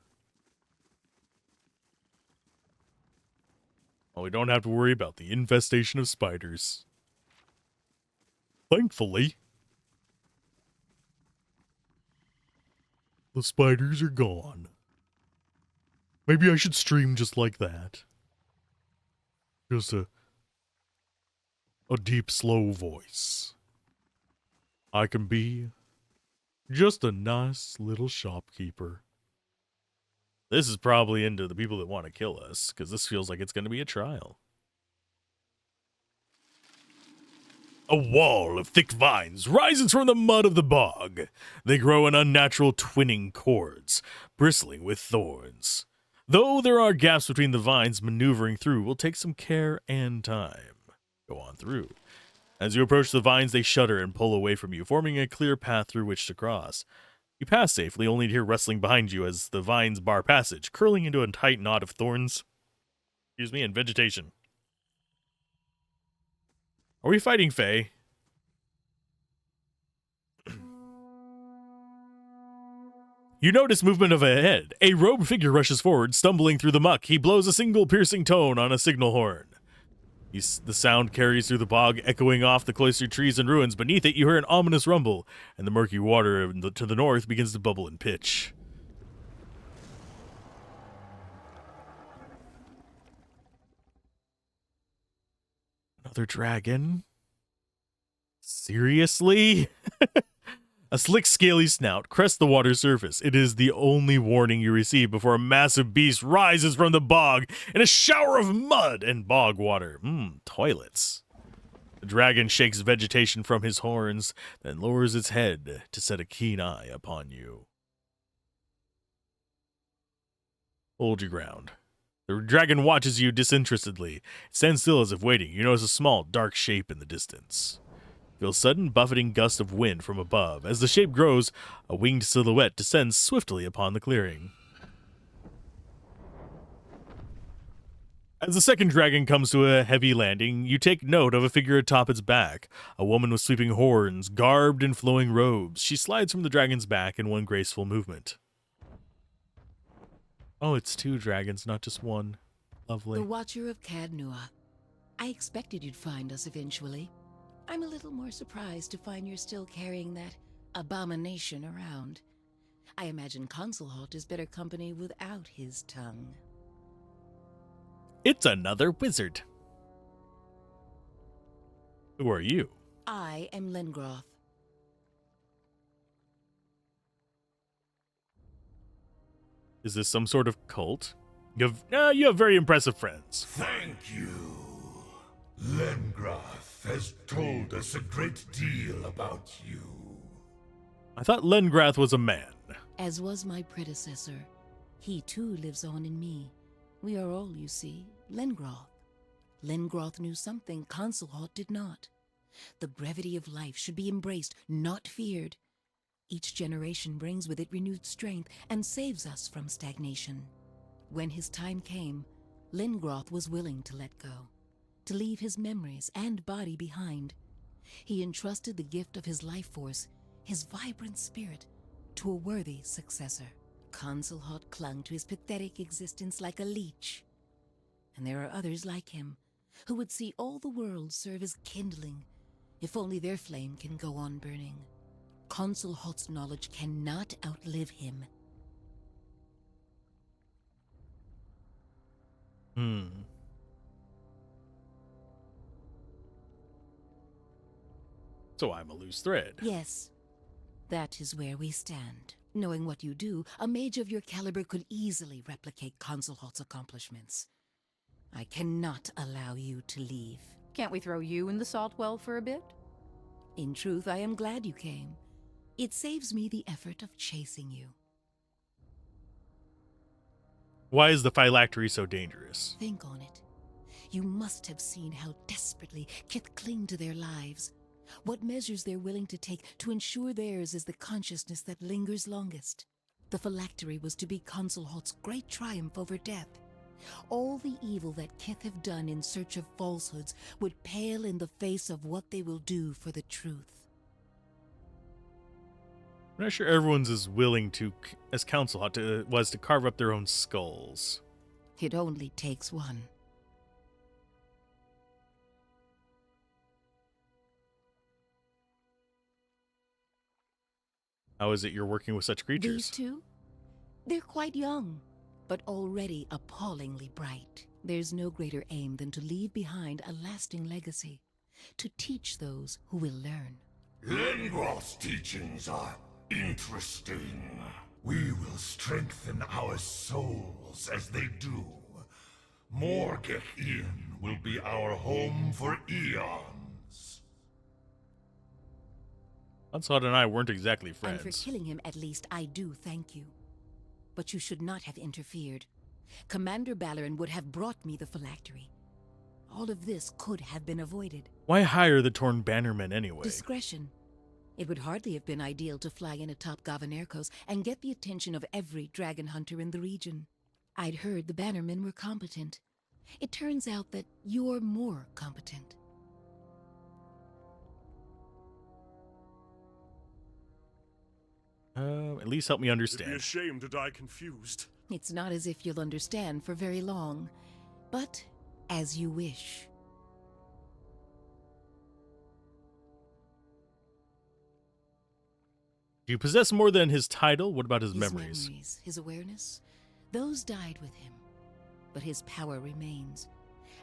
Well, we don't have to worry about the infestation of spiders. Thankfully, the spiders are gone. Maybe I should stream just like that. Just a deep, slow voice. I can be just a nice little shopkeeper. This is probably into the people that want to kill us, because this feels like it's going to be a trial. A wall of thick vines rises from the mud of the bog. They grow in unnatural twinning cords, bristling with thorns. Though there are gaps between the vines, maneuvering through will take some care and time. Go on through. As you approach the vines, they shudder and pull away from you, forming a clear path through which to cross. You pass safely, only to hear rustling behind you as the vines bar passage, curling into a tight knot of thorns, and vegetation. Are we fighting Fae? You notice movement of a head. A robed figure rushes forward, stumbling through the muck. He blows a single piercing tone on a signal horn. The sound carries through the bog, echoing off the cloistered trees and ruins. Beneath it, you hear an ominous rumble, and the murky water to the north begins to bubble and pitch. Another dragon? Seriously? A slick, scaly snout crests the water surface. It is the only warning you receive before a massive beast rises from the bog in a shower of mud and bog water. Toilets. The dragon shakes vegetation from his horns, then lowers its head to set a keen eye upon you. Hold your ground. The dragon watches you disinterestedly. It stands still as if waiting. You notice a small, dark shape in the distance. Feel a sudden buffeting gust of wind from above. As the shape grows, a winged silhouette descends swiftly upon the clearing. As the second dragon comes to a heavy landing, you take note of a figure atop its back. A woman with sweeping horns, garbed in flowing robes. She slides from the dragon's back in one graceful movement. Oh, it's two dragons, not just one. Lovely. The Watcher of Cadnua. I expected you'd find us eventually. I'm a little more surprised to find you're still carrying that abomination around. I imagine Consulhalt is better company without his tongue. It's another wizard. Who are you? I am Lengroth. Is this some sort of cult? You have very impressive friends. Thank you. Lengroth has told us a great deal about you. I thought Lengroth was a man. As was my predecessor. He too lives on in me. We are all, you see, Lengroth. Lengroth knew something Consulhalt did not. The brevity of life should be embraced, not feared. Each generation brings with it renewed strength and saves us from stagnation. When his time came, Lengroth was willing to let go, to leave his memories and body behind. He entrusted the gift of his life force, his vibrant spirit, to a worthy successor. Consulhalt clung to his pathetic existence like a leech. And there are others like him, who would see all the world serve as kindling, if only their flame can go on burning. Consulhalt's knowledge cannot outlive him. So I'm a loose thread. Yes, that is where we stand. Knowing what you do, a mage of your caliber could easily replicate Consulhalt's accomplishments. I cannot allow you to leave. Can't we throw you in the salt well for a bit? In truth, I am glad you came. It saves me the effort of chasing you. Why is the phylactery so dangerous? Think on it. You must have seen how desperately Kith cling to their lives. What measures they're willing to take to ensure theirs is the consciousness that lingers longest. The phylactery was to be Consulhalt's great triumph over death. All the evil that Kith have done in search of falsehoods would pale in the face of what they will do for the truth. I'm not sure everyone's as willing to, as Consulhalt was to carve up their own skulls. It only takes one. How is it you're working with such creatures? These two? They're quite young. but already appallingly bright. There's no greater aim than to leave behind a lasting legacy, to teach those who will learn. Lengroth's teachings are interesting. We will strengthen our souls as they do. Morgeth-Ian will be our home for eons. Alzorath and I weren't exactly friends. And for killing him, at least, I do thank you. But you should not have interfered. Commander Baldur would have brought me the phylactery. All of this could have been avoided. Why hire the Torn Bannermen anyway? Discretion. It would hardly have been ideal to fly in atop Gavanerkos and get the attention of every dragon hunter in the region. I'd heard the Bannermen were competent. It turns out that you're more competent. At least help me understand. It'd be a shame to die confused. It's not as if you'll understand for very long, but as you wish. Do you possess more than his title? What about his His memories? His awareness, those died with him, but his power remains.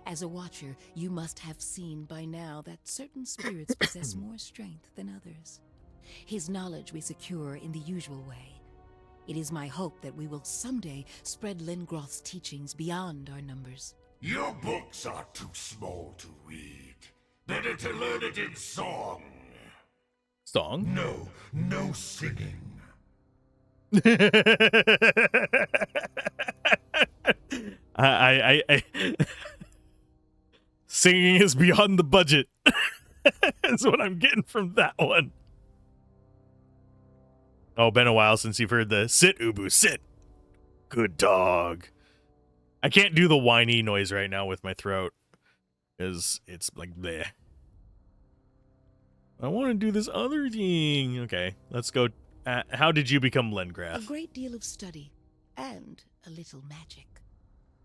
As a watcher, you must have seen by now that certain spirits possess more strength than others. His knowledge we secure in the usual way. It is my hope that we will someday spread Lengroth's teachings beyond our numbers. Your books are too small to read. Better to learn it in song. Song? No singing. I Singing is beyond the budget. That's what I'm getting from that one. Oh, been a while since you've heard the sit, Ubu, sit. Good dog. I can't do the whiny noise right now with my throat, because it's like bleh. I want to do this other thing. Okay, let's go. How did you become Lengroth? A great deal of study, and a little magic.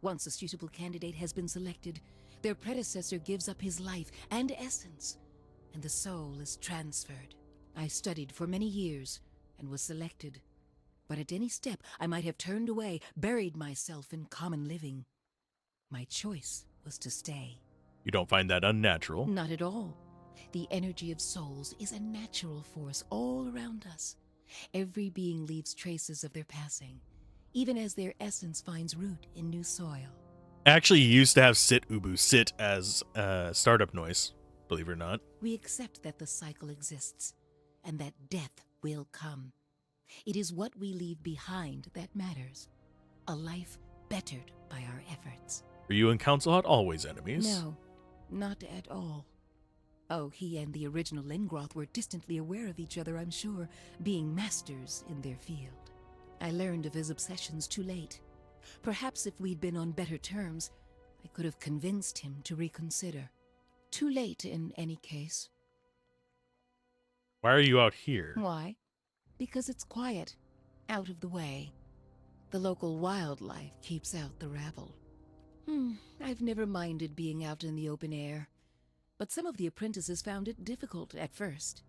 Once a suitable candidate has been selected, their predecessor gives up his life and essence, and the soul is transferred. I studied for many years, and was selected. But at any step, I might have turned away, buried myself in common living. My choice was to stay. You don't find that unnatural? Not at all. The energy of souls is a natural force all around us. Every being leaves traces of their passing, even as their essence finds root in new soil. Actually, you used to have sit, Ubu, sit as startup noise, believe it or not. We accept that the cycle exists, and that death will come. It is what we leave behind that matters. A life bettered by our efforts. Were you and Council Hot always enemies? No, not at all. Oh, he and the original Lengroth were distantly aware of each other, I'm sure, being masters in their field. I learned of his obsessions too late. Perhaps if we'd been on better terms, I could have convinced him to reconsider. Too late in any case. Why are you out here? Why? Because it's quiet, out of the way. The local wildlife keeps out the rabble. I've never minded being out in the open air, but some of the apprentices found it difficult at first.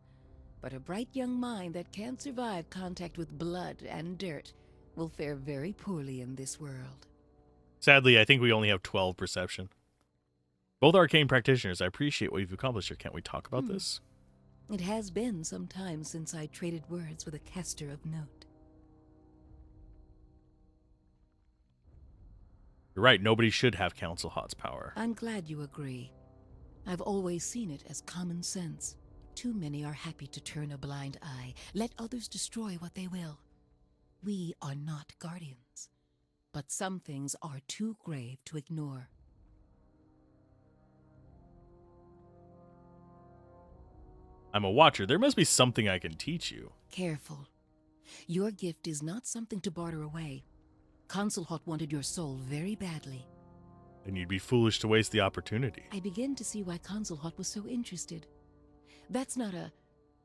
But a bright young mind that can't survive contact with blood and dirt will fare very poorly in this world. Sadly, I think we only have 12 perception. Both arcane practitioners, I appreciate what you've accomplished here. Can't we talk about this? It has been some time since I traded words with a caster of note. You're right, nobody should have Council Hot's power. I'm glad you agree. I've always seen it as common sense. Too many are happy to turn a blind eye, let others destroy what they will. We are not guardians, but some things are too grave to ignore. I'm a watcher. There must be something I can teach you. Careful. Your gift is not something to barter away. Consulhot wanted your soul very badly. Then you'd be foolish to waste the opportunity. I begin to see why Consulhot was so interested. That's not a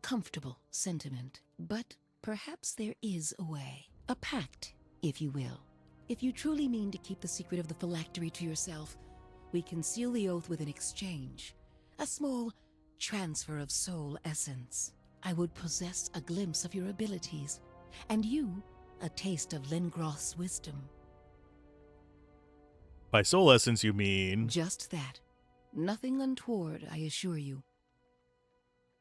comfortable sentiment, but perhaps there is a way. A pact, if you will. If you truly mean to keep the secret of the phylactery to yourself, we can seal the oath with an exchange. A small transfer of soul essence. I would possess a glimpse of your abilities, and you a taste of Lengroth's wisdom. By soul essence, you mean? Just that. Nothing untoward, I assure you.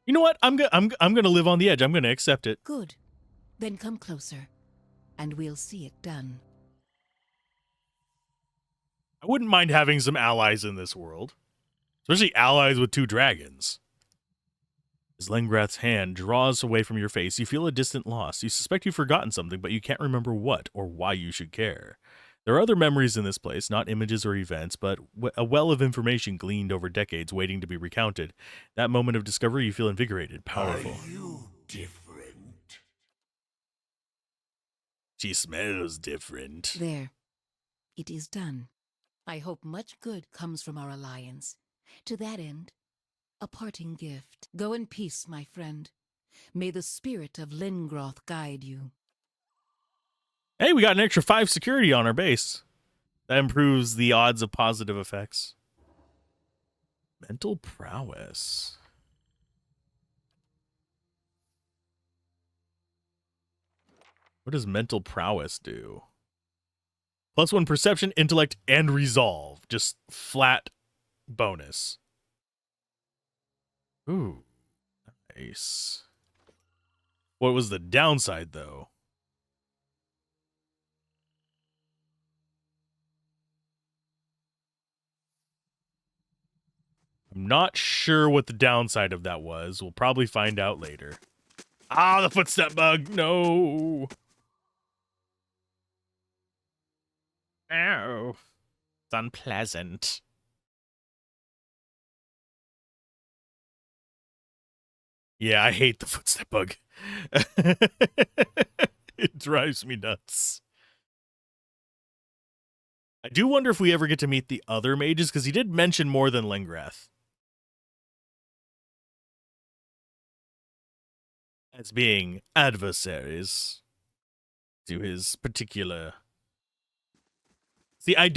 You know what? I'm gonna live on the edge. I'm gonna accept it. Good. Then come closer, and we'll see it done. I wouldn't mind having some allies in this world, especially allies with 2 dragons. As Lengrath's hand draws away from your face, you feel a distant loss. You suspect you've forgotten something, but you can't remember what or why you should care. There are other memories in this place, not images or events, but a well of information gleaned over decades waiting to be recounted. That moment of discovery, you feel invigorated, powerful. Are you different? She smells different. There. It is done. I hope much good comes from our alliance. To that end, a parting gift. Go in peace, my friend. May the spirit of Lengroth guide you. Hey, we got an extra 5 security on our base. That improves the odds of positive effects. Mental prowess. What does mental prowess do? +1 perception, intellect, and resolve. Just flat bonus. Ooh, nice. What was the downside, though? I'm not sure what the downside of that was. We'll probably find out later. Ah, the footstep bug. No. Ow. It's unpleasant. Yeah, I hate the footstep bug. It drives me nuts. I do wonder if we ever get to meet the other mages, because he did mention more than Lengrath as being adversaries to his particular... See, I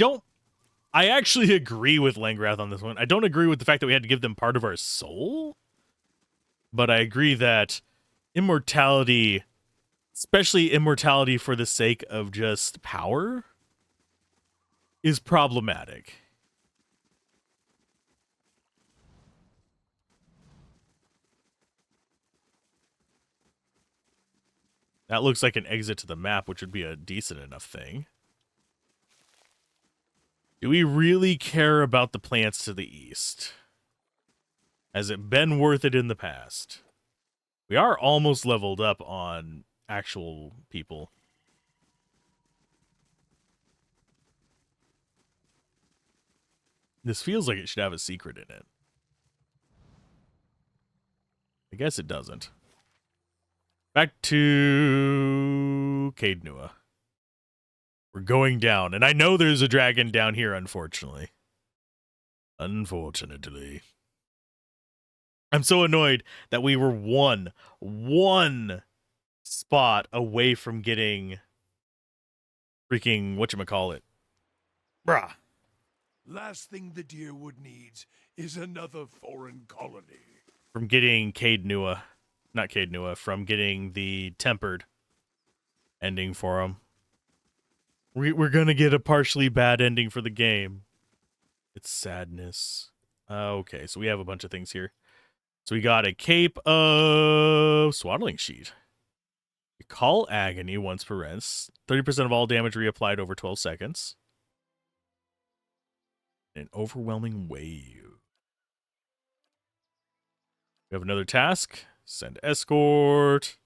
actually agree with Lengrath on this one. I don't agree with the fact that we had to give them part of our soul, but I agree that immortality, especially immortality for the sake of just power, is problematic. That looks like an exit to the map, which would be a decent enough thing. Do we really care about the plants to the east? Has it been worth it in the past? We are almost leveled up on actual people. This feels like it should have a secret in it. I guess it doesn't. Back to Cadenua. We're going down, and I know there's a dragon down here, unfortunately. Unfortunately. I'm so annoyed that we were one spot away from getting freaking whatchamacallit. Bruh. Last thing the Deerwood needs is another foreign colony. From getting Cadenua. Not Cadenua, from getting the tempered ending for him. We're gonna get a partially bad ending for the game. It's sadness. Okay, so we have a bunch of things here. So we got a cape of swaddling sheet. Call agony once per rest. 30% of all damage reapplied over 12 seconds. An overwhelming wave. We have another task. Send escort.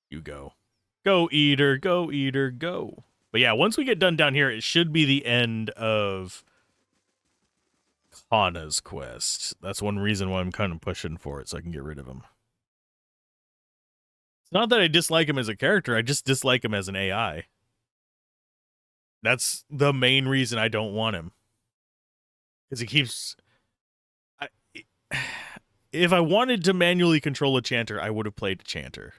You go. Go, Eater. Go, Eater. Go. But yeah, once we get done down here, it should be the end of Kana's quest. That's one reason why I'm kind of pushing for it, so I can get rid of him. It's not that I dislike him as a character, I just dislike him as an AI. That's the main reason I don't want him. Because he keeps... If I wanted to manually control a chanter, I would have played a chanter.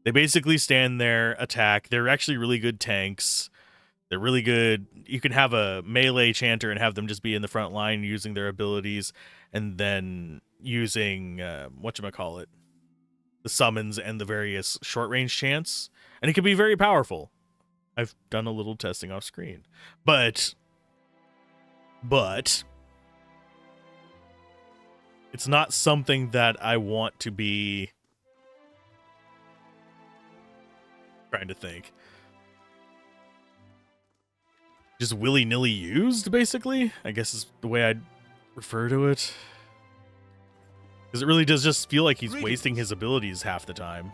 They basically stand there, attack. They're actually really good tanks. They're really good. You can have a melee chanter and have them just be in the front line using their abilities, and then using, whatchamacallit, the summons and the various short-range chants. And it can be very powerful. I've done a little testing off screen. But it's not something that I want to be trying to think. Just willy-nilly used, basically, I guess is the way I'd refer to it. Because it really does just feel like he's wasting his abilities half the time.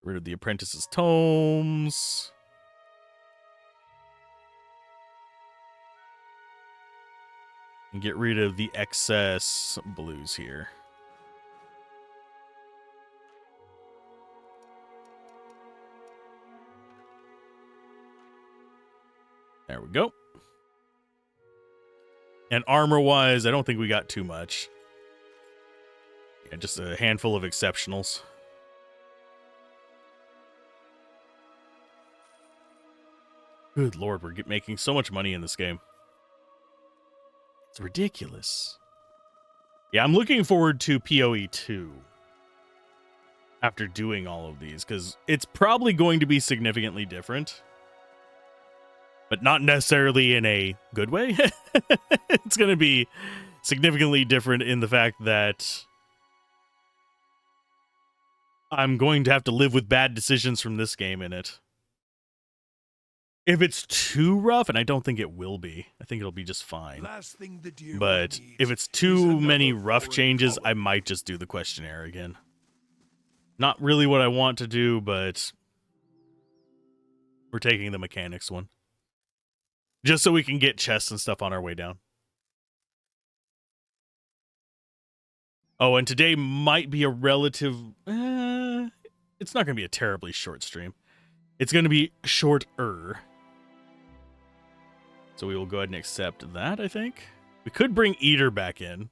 Get rid of the apprentice's tomes. And get rid of the excess blues here. There we go. And armor-wise, I don't think we got too much. Yeah, just a handful of exceptionals. Good lord, we're making so much money in this game. It's ridiculous. Yeah, I'm looking forward to PoE 2 after doing all of these, because it's probably going to be significantly different. But not necessarily in a good way. It's going to be significantly different in the fact that I'm going to have to live with bad decisions from this game in it. If it's too rough, and I don't think it will be, I think it'll be just fine. But if it's too many rough changes, I might just do the questionnaire again. Not really what I want to do, but we're taking the mechanics one. Just so we can get chests and stuff on our way down. Oh, and today might be a relative... it's not going to be a terribly short stream. It's going to be shorter. So we will go ahead and accept that, I think. We could bring Eater back in.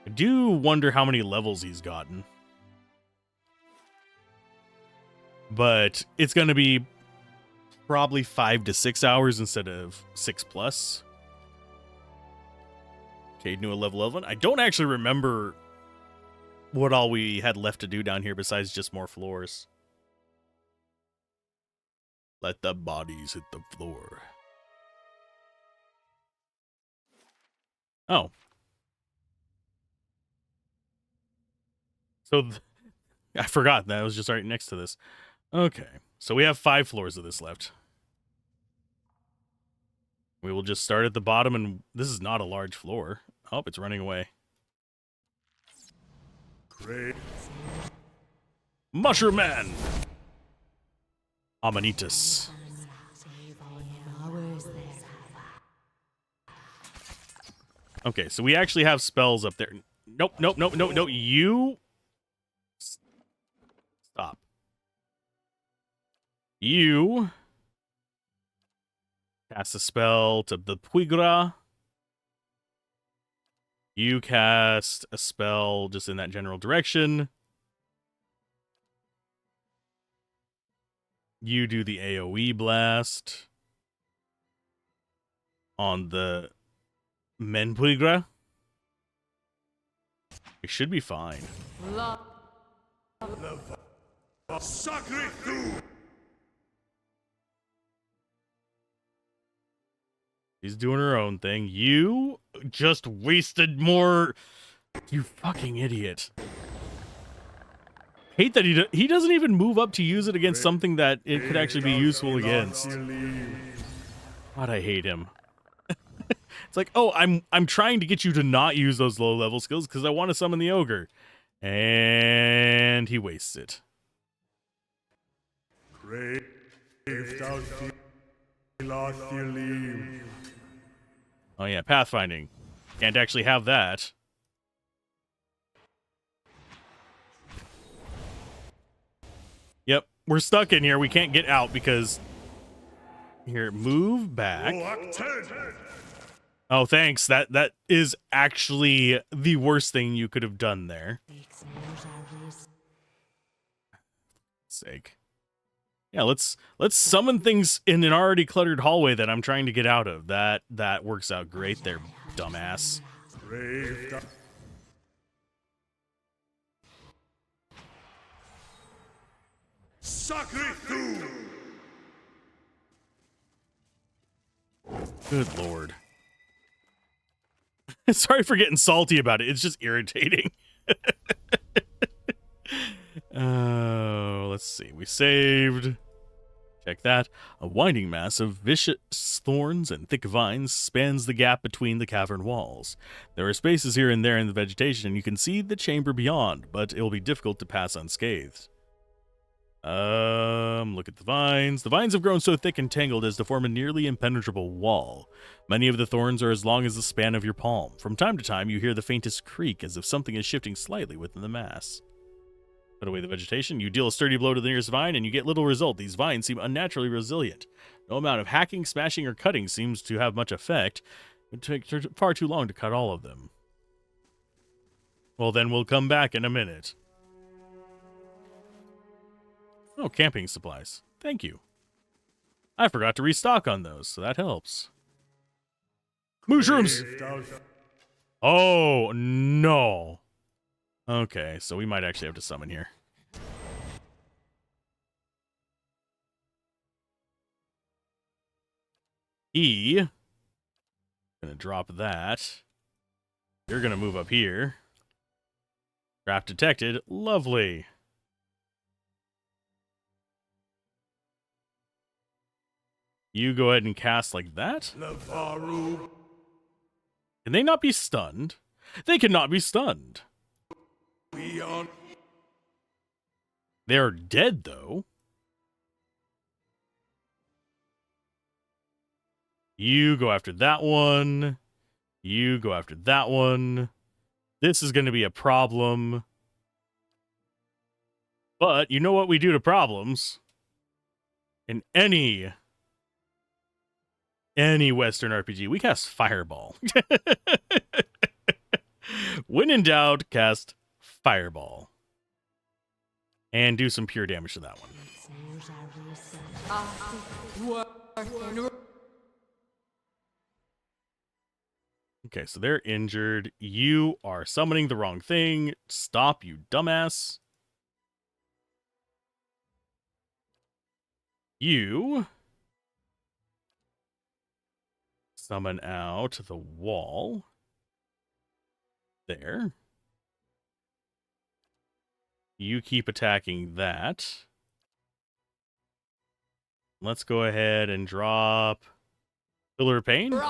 I do wonder how many levels he's gotten. But it's going to be probably 5 to 6 hours instead of 6+. Okay, new a level 11. I don't actually remember what all we had left to do down here besides just more floors. Let the bodies hit the floor. Oh. So I forgot that was just right next to this. Okay, so we have 5 floors of this left. We will just start at the bottom, and this is not a large floor. Oh, it's running away. Great. Mushroom Man! Amanitas. Okay, so we actually have spells up there. Nope, nope, nope, nope, nope. You... Stop. You... cast a spell to the Puigra. You cast a spell just in that general direction. You do the AoE blast on the Menpuigra. We should be fine. Sacre tu! She's doing her own thing. You just wasted more. You fucking idiot. Hate that he doesn't even move up to use it against something that it could actually be useful against. God, I hate him. It's like, oh, I'm trying to get you to not use those low level skills because I want to summon the ogre. And he wastes it. Oh yeah, pathfinding. Can't actually have that. Yep, we're stuck in here. We can't get out because... Here, move back. Oh, thanks. That is actually the worst thing you could have done there. Sake. Yeah, let's summon things in an already cluttered hallway that I'm trying to get out of. That works out great there, dumbass. Sacre. Good lord. Sorry for getting salty about it. It's just irritating. Oh, let's see. We saved. Check that. A winding mass of vicious thorns and thick vines spans the gap between the cavern walls. There are spaces here and there in the vegetation, and you can see the chamber beyond, but it will be difficult to pass unscathed. Look at the vines. The vines have grown so thick and tangled as to form a nearly impenetrable wall. Many of the thorns are as long as the span of your palm. From time to time, you hear the faintest creak as if something is shifting slightly within the mass. Put away the vegetation. You deal a sturdy blow to the nearest vine, and you get little result. These vines seem unnaturally resilient. No amount of hacking, smashing, or cutting seems to have much effect. It would take far too long to cut all of them. Well, then we'll come back in a minute. Oh, camping supplies. Thank you. I forgot to restock on those, so that helps. Mushrooms! Oh, no. Okay, so we might actually have to summon here. Gonna drop that. You're gonna move up here. Trap detected. Lovely. You go ahead and cast like that. Can they not be stunned? They cannot be stunned. They're dead, though. You go after that one. You go after that one. This is going to be a problem. But you know what we do to problems? In any Western RPG, we cast Fireball. When in doubt, cast Fireball. And do some pure damage to that one. Okay, so they're injured. You are summoning the wrong thing. Stop, you dumbass. You summon out the wall. There. You keep attacking that. Let's go ahead and drop Pillar of Pain.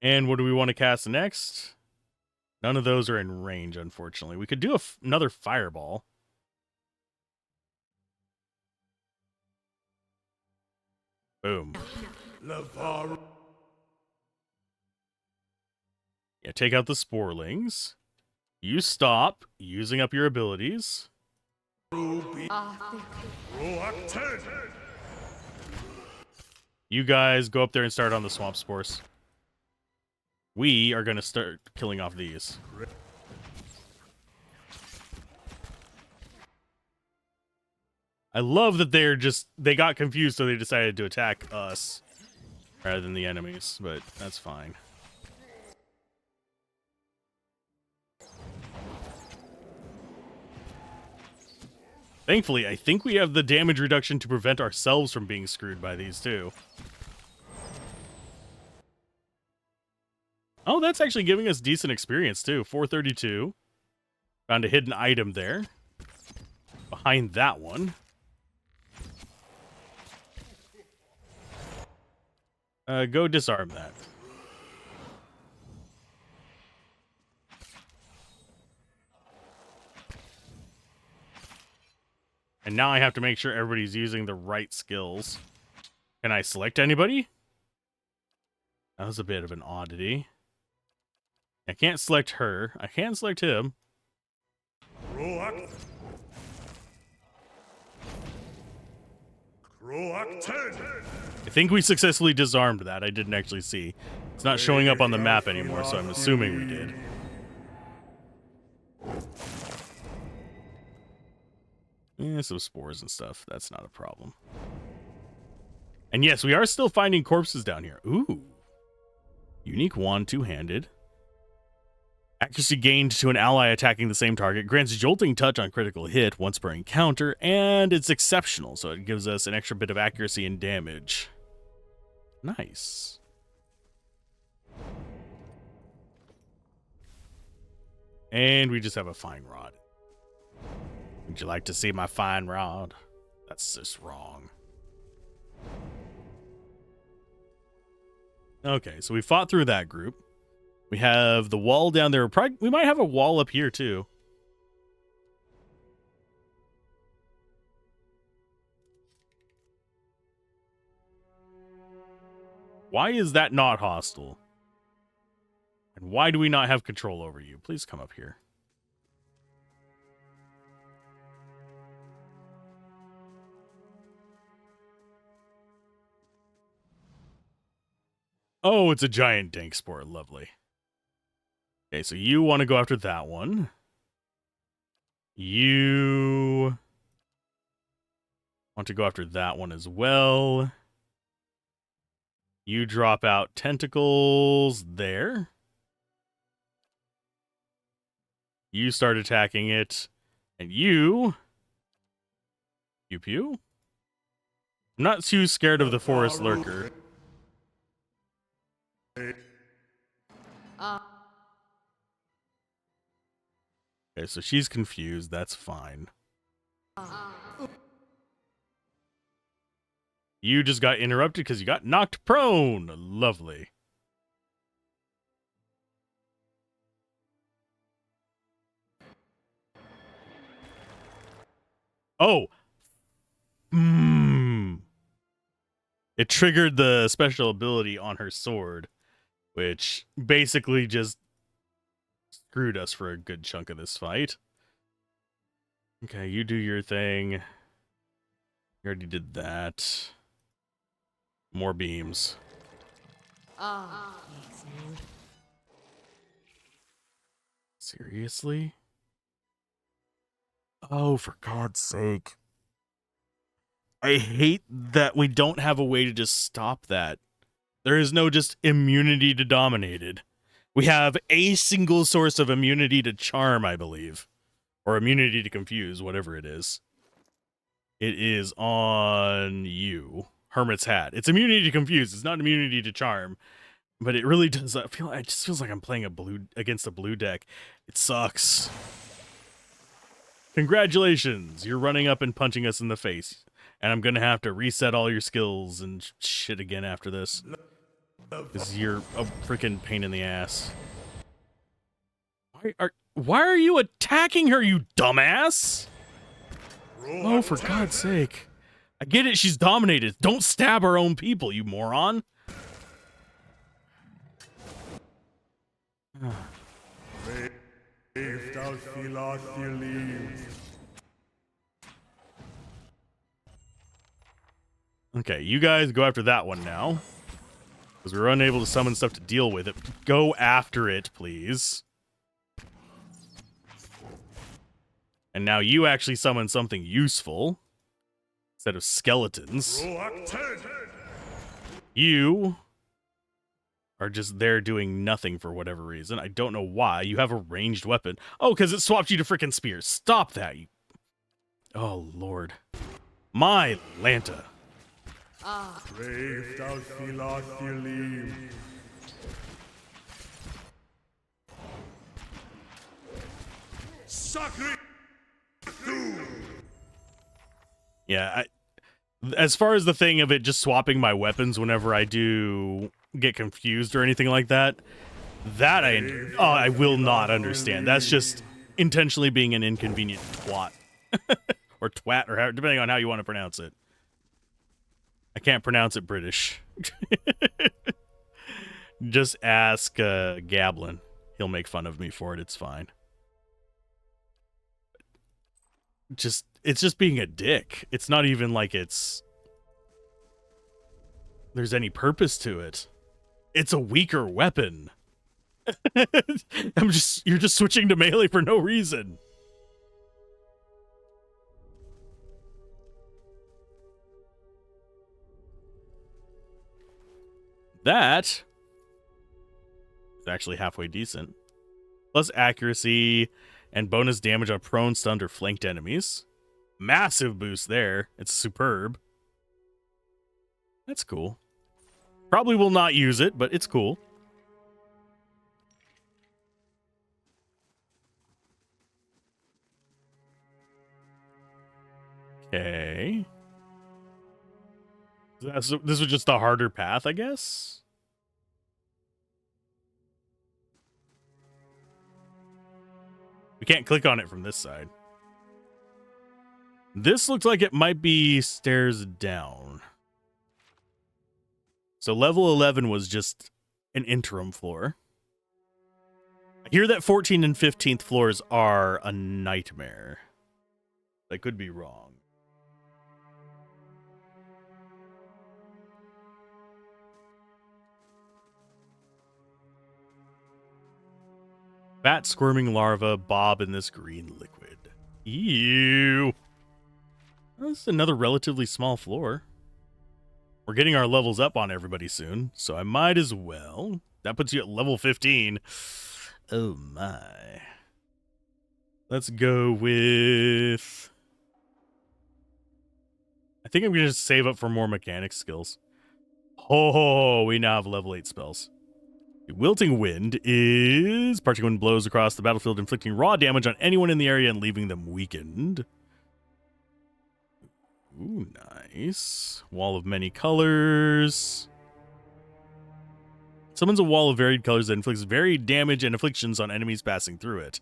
And what do we want to cast next? None of those are in range, unfortunately. We could do another Fireball. Boom. Yeah, take out the Sporelings. You stop using up your abilities. You guys go up there and start on the Swamp Spores. We are going to start killing off these. I love that they got confused, so they decided to attack us rather than the enemies, but that's fine. Thankfully, I think we have the damage reduction to prevent ourselves from being screwed by these too. Oh, that's actually giving us decent experience too. 432. Found a hidden item there. Behind that one. Go disarm that. And now I have to make sure everybody's using the right skills. Can I select anybody? That was a bit of an oddity. I can't select her. I can select him. I think we successfully disarmed that. I didn't actually see. It's not showing up on the map anymore, so I'm assuming we did. Some spores and stuff. That's not a problem. And yes, we are still finding corpses down here. Ooh. Unique wand, two-handed. Accuracy gained to an ally attacking the same target. Grants jolting touch on critical hit once per encounter. And it's exceptional, so it gives us an extra bit of accuracy and damage. Nice. And we just have a fine rod. Would you like to see my fine rod? That's just wrong. Okay, so we fought through that group. We have the wall down there. We might have a wall up here, too. Why is that not hostile? And why do we not have control over you? Please come up here. Oh, it's a giant dank spore. Lovely. Okay, so you want to go after that one. You want to go after that one as well. You drop out tentacles there. You start attacking it. And you... Pew pew? I'm not too scared of the forest lurker. Okay, so she's confused. That's fine. You just got interrupted because you got knocked prone. Lovely. Oh. It triggered the special ability on her sword, which basically just screwed us for a good chunk of this fight. Okay, you do your thing. You already did that. More beams. Seriously? Oh, for God's sake. I hate that we don't have a way to just stop that. There is no just immunity to dominated. We have a single source of immunity to charm, I believe. Or immunity to confuse, whatever it is. It is on you. Hermit's Hat. It's immunity to confuse. It's not immunity to charm. But it really does. It just feels like I'm playing against a blue deck. It sucks. Congratulations. You're running up and punching us in the face. And I'm going to have to reset all your skills and shit again after this. Because you're a freaking pain in the ass. Why are you attacking her, you dumbass? Oh, for God's sake. I get it, she's dominated. Don't stab our own people, you moron. Okay, you guys go after that one now. Because we were unable to summon stuff to deal with it. Go after it, please. And now you actually summon something useful. Instead of skeletons. You are just there doing nothing for whatever reason. I don't know why. You have a ranged weapon. Oh, because it swapped you to frickin' spears. Stop that. Oh, Lord. My Lanta. Yeah, as far as the thing of it just swapping my weapons whenever I do get confused or anything like that, I will not understand. That's just intentionally being an inconvenient twat. Or twat, or depending on how you want to pronounce it. I can't pronounce it British. Just ask Gablin. He'll make fun of me for it. It's fine. It's just being a dick. It's not even like there's any purpose to it. It's a weaker weapon. You're just switching to melee for no reason. That is actually halfway decent. Plus accuracy and bonus damage on prone, stunned, or flanked enemies. Massive boost there. It's superb. That's cool. Probably will not use it, but it's cool. Okay. This was just a harder path, I guess? We can't click on it from this side. This looks like it might be stairs down. So level 11 was just an interim floor. I hear that 14 and 15th floors are a nightmare. I could be wrong. Fat squirming larva bob in this green liquid. Ew. Well, this is another relatively small floor. We're getting our levels up on everybody soon, so I might as well. That puts you at level 15. Oh my. Let's go with... I think I'm going to just save up for more mechanic skills. Oh, we now have level 8 spells. Wilting Wind is... Parching Wind blows across the battlefield, inflicting raw damage on anyone in the area and leaving them weakened. Ooh, nice. Wall of many colors. Summons a wall of varied colors that inflicts varied damage and afflictions on enemies passing through it.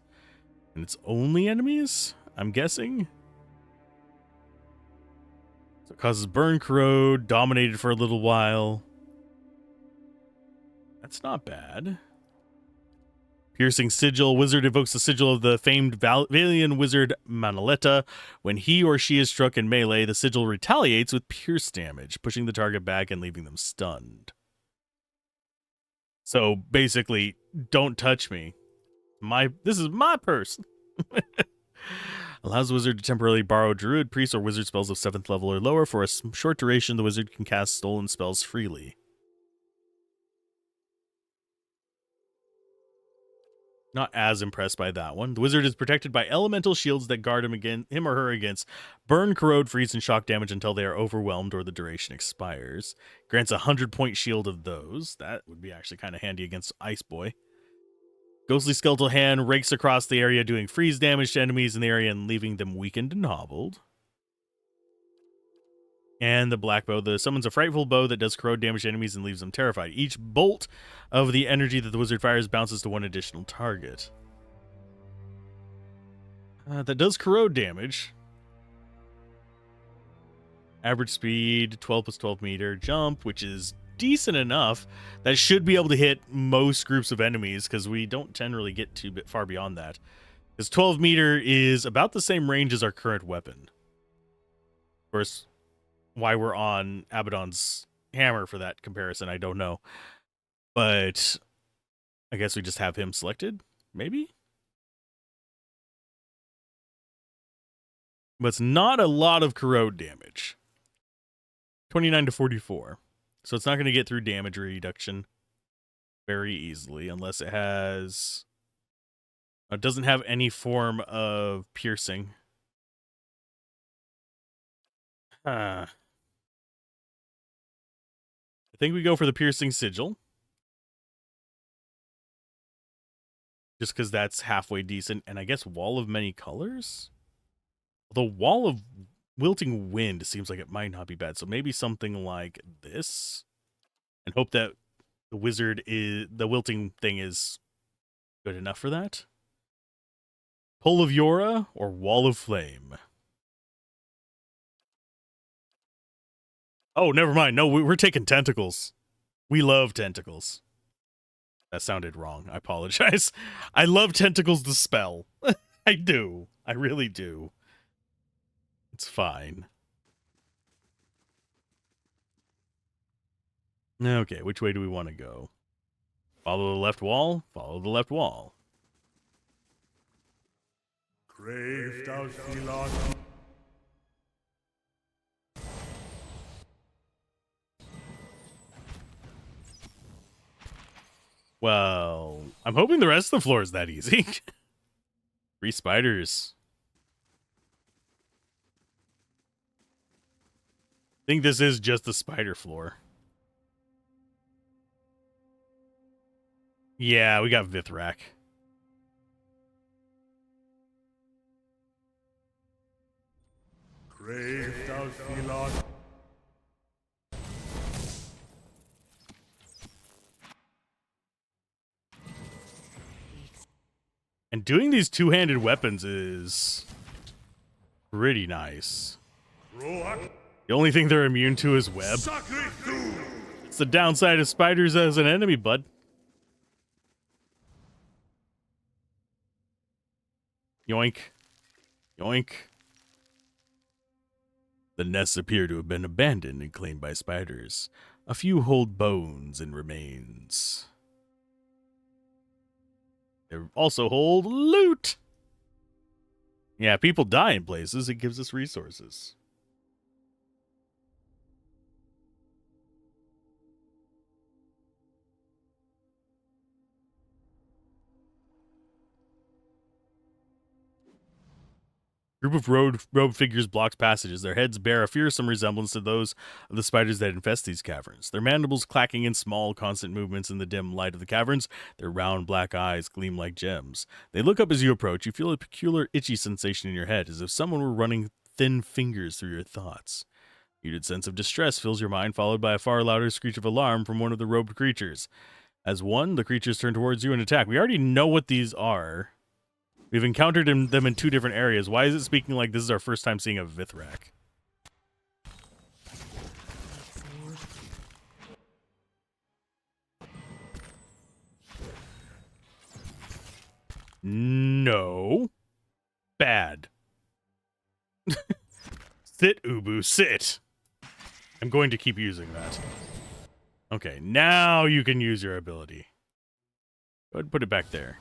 And it's only enemies, I'm guessing? So it causes burn, corrode, dominated for a little while. That's not bad. Piercing Sigil. Wizard evokes the sigil of the famed Valian wizard Manoletta. When he or she is struck in melee, the sigil retaliates with pierce damage, pushing the target back and leaving them stunned. So basically, don't touch me. This is my person. Allows the wizard to temporarily borrow druid, priest, or wizard spells of 7th level or lower. For a short duration, the wizard can cast stolen spells freely. Not as impressed by that one. The wizard is protected by elemental shields that guard him or her against burn, corrode, freeze, and shock damage until they are overwhelmed or the duration expires. Grants a 100-point shield of those. That would be actually kind of handy against Ice Boy. Ghostly Skeletal Hand rakes across the area, doing freeze damage to enemies in the area and leaving them weakened and hobbled. And the Black Bow. The summons a frightful bow that does corrode damage to enemies and leaves them terrified. Each bolt of the energy that the wizard fires bounces to one additional target. That does corrode damage. Average speed, 12 plus 12 meter jump, which is decent enough. That should be able to hit most groups of enemies, because we don't generally get too far beyond that. Because 12 meter is about the same range as our current weapon. Of course, why we're on Abaddon's hammer for that comparison, I don't know. But I guess we just have him selected, maybe? But it's not a lot of corrode damage. 29 to 44. So it's not going to get through damage reduction very easily unless it has... It doesn't have any form of piercing. I think we go for the Piercing Sigil. Just because that's halfway decent. And I guess Wall of Many Colors? The Wall of Wilting Wind seems like it might not be bad. So maybe something like this. And hope that the wilting thing is good enough for that. Pull of Yora or Wall of Flame? Oh, never mind. No, we're taking tentacles. We love tentacles. That sounded wrong. I apologize. I love tentacles to spell. I do. I really do. It's fine. Okay, which way do we want to go? Follow the left wall? Follow the left wall. Grave thou Philon. Well, I'm hoping the rest of the floor is that easy. 3 spiders. I think this is just the spider floor. Yeah, we got Vithrak. Grave thou Philos. And doing these two-handed weapons is pretty nice. The only thing they're immune to is web. It's the downside of spiders as an enemy, bud. Yoink. Yoink. The nests appear to have been abandoned and claimed by spiders. A few hold bones and remains. They also hold loot. Yeah, people die in places. It gives us resources. Group of robed figures blocks passages. Their heads bear a fearsome resemblance to those of the spiders that infest these caverns. Their mandibles clacking in small, constant movements in the dim light of the caverns. Their round black eyes gleam like gems. They look up as you approach. You feel a peculiar itchy sensation in your head, as if someone were running thin fingers through your thoughts. A muted sense of distress fills your mind, followed by a far louder screech of alarm from one of the robed creatures. As one, the creatures turn towards you and attack. We already know what these are. We've encountered them in 2 different areas. Why is it speaking like this is our first time seeing a Vithrak? No. Bad. Sit, Ubu, sit. I'm going to keep using that. Okay, now you can use your ability. Go ahead and put it back there.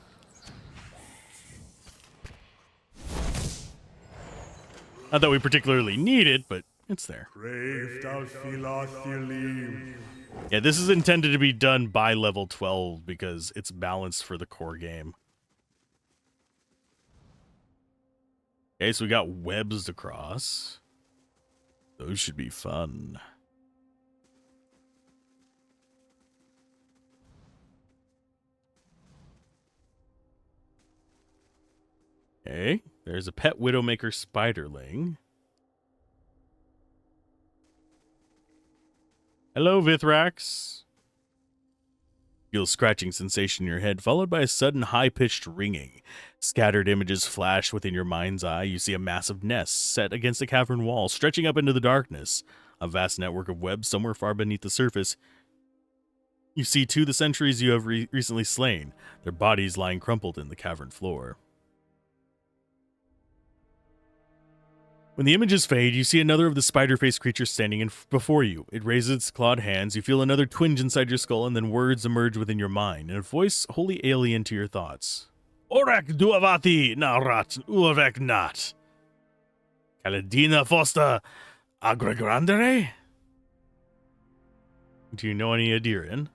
Not that we particularly need it, but it's there. Yeah, this is intended to be done by level 12 because it's balanced for the core game. Okay, so we got webs to cross. Those should be fun. Okay, there's a pet Widowmaker spiderling. Hello, Vithrax. Feel a scratching sensation in your head, followed by a sudden high-pitched ringing. Scattered images flash within your mind's eye. You see a massive nest set against a cavern wall, stretching up into the darkness. A vast network of webs somewhere far beneath the surface. You see 2 of the sentries you have recently slain, their bodies lying crumpled in the cavern floor. When the images fade, you see another of the spider-faced creatures standing before you. It raises its clawed hands, you feel another twinge inside your skull, and then words emerge within your mind, in a voice wholly alien to your thoughts. Orak duavati narat uavek nat. Kaladina fosta agregrandere? Do you know any Adirian?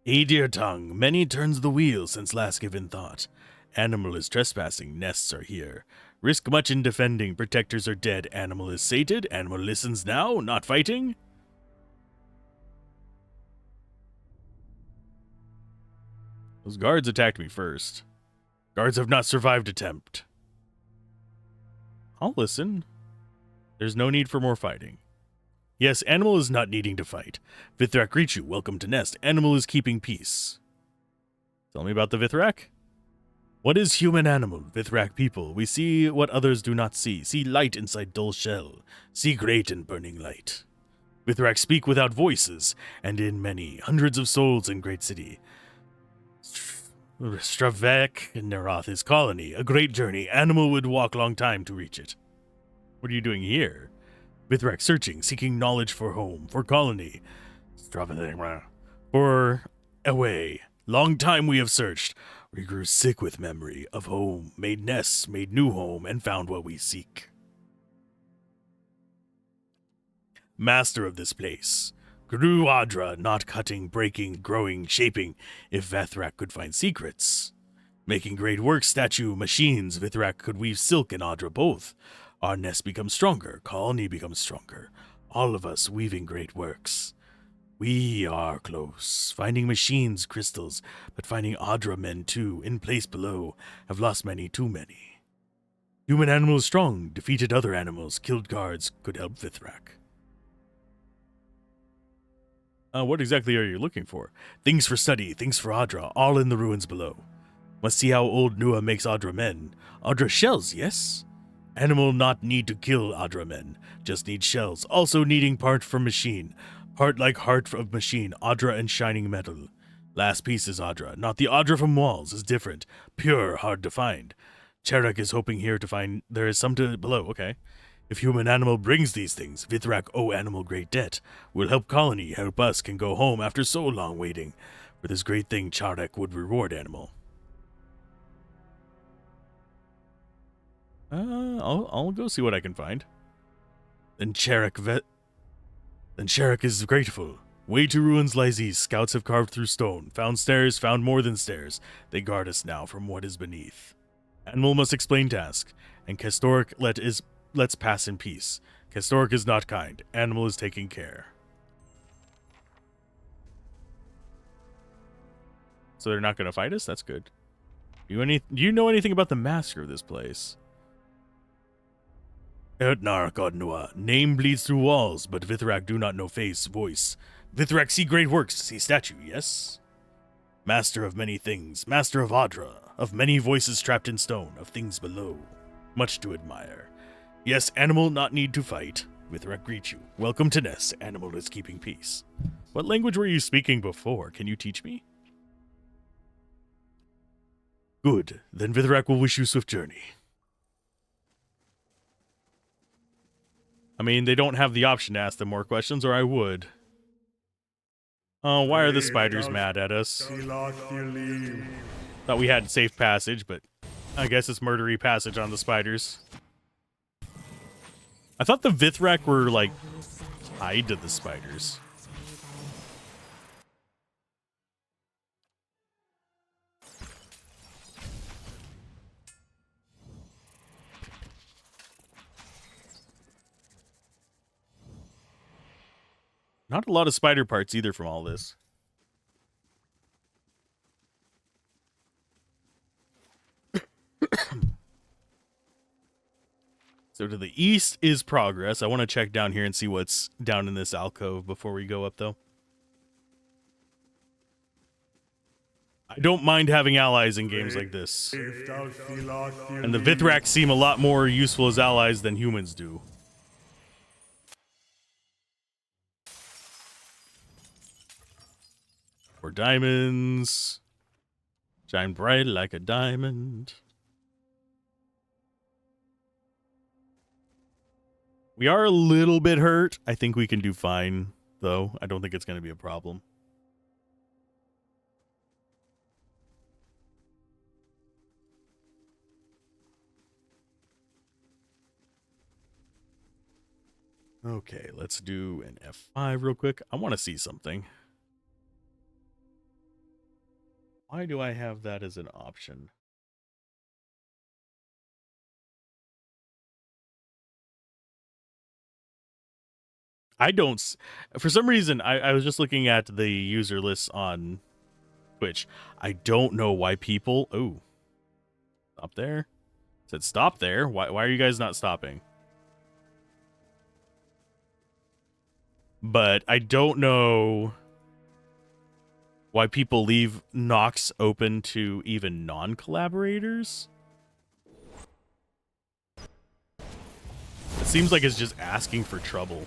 Adir tongue, many turns the wheel since last given thought. Animal is trespassing, nests are here. Risk much in defending, protectors are dead. Animal is sated, animal listens now, not fighting. Those guards attacked me first. Guards have not survived attempt. I'll listen. There's no need for more fighting. Yes, animal is not needing to fight. Vithrak greets you, welcome to nest. Animal is keeping peace. Tell me about the Vithrak. What is human animal, Vithrak people? We see what others do not see. See light inside dull shell. See great and burning light. Vithrak speak without voices, and in many, hundreds of souls in great city. Stravek and Neroth is colony, a great journey. Animal would walk long time to reach it. What are you doing here? Vithrak searching, seeking knowledge for home, for colony. For away. Long time we have searched. We grew sick with memory of home, made nests, made new home, and found what we seek. Master of this place, Grew Adra, not cutting, breaking, growing, shaping, if Vethrak could find secrets. Making great work, statue, machines, Vithrak could weave silk and Adra both. Our nest becomes stronger, colony becomes stronger. All of us weaving great works. We are close, finding machines, crystals, but finding Adra men too, in place below, have lost many, too many. Human animals strong, defeated other animals, killed guards, could help Vithrak. What exactly are you looking for? Things for study, things for Adra, all in the ruins below. Must see how old Nua makes Adra men. Adra shells, yes? Animal not need to kill Adra men, just need shells, also needing part from machine. Part like heart of machine, Adra and shining metal. Last piece is Adra, not the Adra from walls, is different, pure, hard to find. Cherak is hoping here to find there is some to below, okay. If human animal brings these things, Vithrak owe animal great debt. Will help colony, help us, can go home after so long waiting. For this great thing Charek would reward animal. I'll go see what I can find. Then Charek is grateful. Way to ruins lies east. Scouts have carved through stone. Found stairs, found more than stairs. They guard us now from what is beneath. Animal must explain task, and Castoric let's pass in peace. Castoric is not kind. Animal is taking care. So they're not going to fight us? That's good. Do you know anything about the master of this place? Ertnar Godnua. Name bleeds through walls, but Vithrak do not know face, voice. Vithrak see great works, see statue, yes? Master of many things, master of Adra, of many voices trapped in stone, of things below. Much to admire. Yes, animal not need to fight. Vithrak greet you. Welcome to Nest. Animal is keeping peace. What language were you speaking before? Can you teach me? Good. Then Vithrak will wish you swift journey. I mean, they don't have the option to ask them more questions, or I would. Oh, why are the spiders mad at us? Thought we had safe passage, but I guess it's murdery passage on the spiders. I thought the Vithrak were, like, tied to the spiders. Not a lot of spider parts either from all this. So to the east is progress. I want to check down here and see what's down in this alcove before we go up, though. I don't mind having allies in games like this. And the Vithrak seem a lot more useful as allies than humans do. Or diamonds. Shine bright like a diamond. We are a little bit hurt. I think we can do fine, though. I don't think it's going to be a problem. Okay, let's do an F5 real quick. I want to see something. Why do I have that as an option? I don't... For some reason, I was just looking at the user lists on Twitch. I don't know why people... Oh. Stop there? It said stop there? Why are you guys not stopping? But I don't know why people leave Nox open to even non-collaborators. It seems like it's just asking for trouble.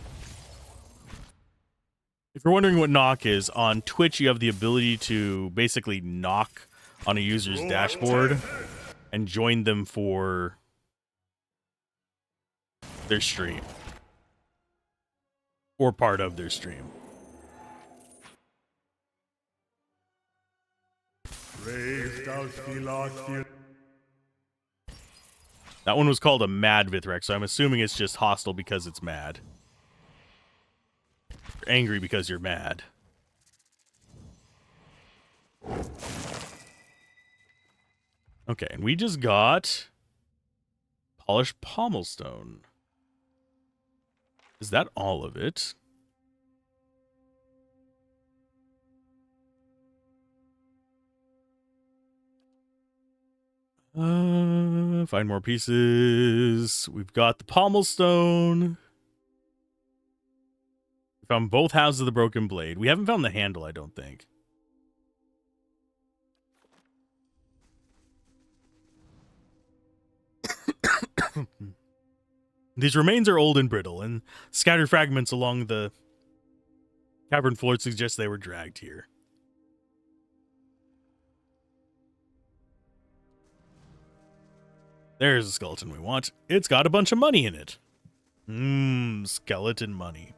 If you're wondering what knock is, on Twitch you have the ability to basically knock on a user's dashboard and join them for their stream. Or part of their stream. That one was called a mad Vithrak, so I'm assuming it's just hostile because it's mad. angry because you're mad. Okay, and we just got polished pommelstone. Is that all of it? Find more pieces. We've got the pommelstone. We found both halves of the broken blade. We haven't found the handle, I don't think. These remains are old and brittle, and scattered fragments along the cavern floor suggest they were dragged here. There's the skeleton we want. It's got a bunch of money in it. Skeleton money.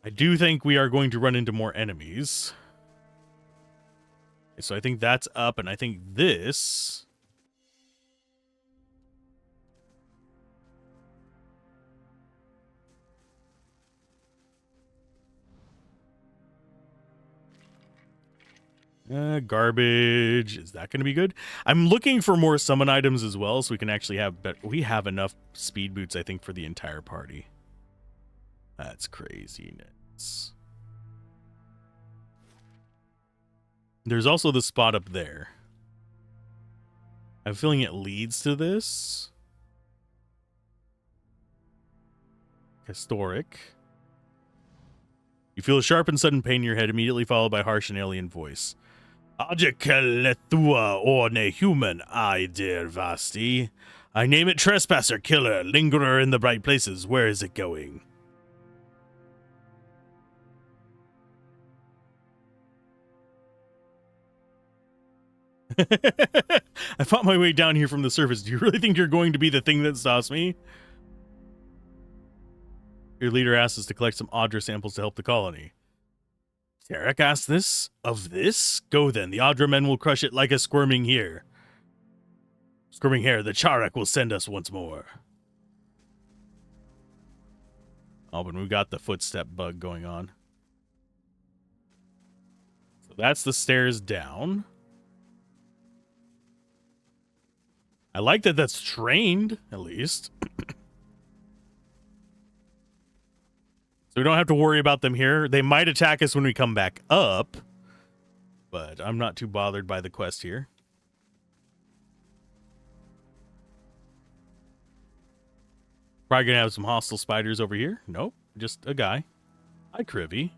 I do think we are going to run into more enemies. So I think that's up, and I think this... garbage. Is that going to be good? I'm looking for more summon items as well, so we can actually have better... We have enough speed boots, I think, for the entire party. That's craziness. There's also the spot up there. I'm feeling it leads to this. Historic. You feel a sharp and sudden pain in your head, immediately followed by harsh and alien voice. Ajekaletua orne human, I dare vasti. I name it trespasser, killer, lingerer in the bright places. Where is it going? I fought my way down here from the surface. Do you really think you're going to be the thing that stops me? Your leader asked us to collect some Audra samples to help the colony. Tarek asked this? Of this? Go then, the Audra men will crush it like a squirming hare. Squirming hare, the Charek will send us once more. Oh, but we got the footstep bug going on. So that's the stairs down. I like that that's trained, at least. So we don't have to worry about them here. They might attack us when we come back up, but I'm not too bothered by the quest here. Probably gonna have some hostile spiders over here. Nope, just a guy. Hi, Krivy.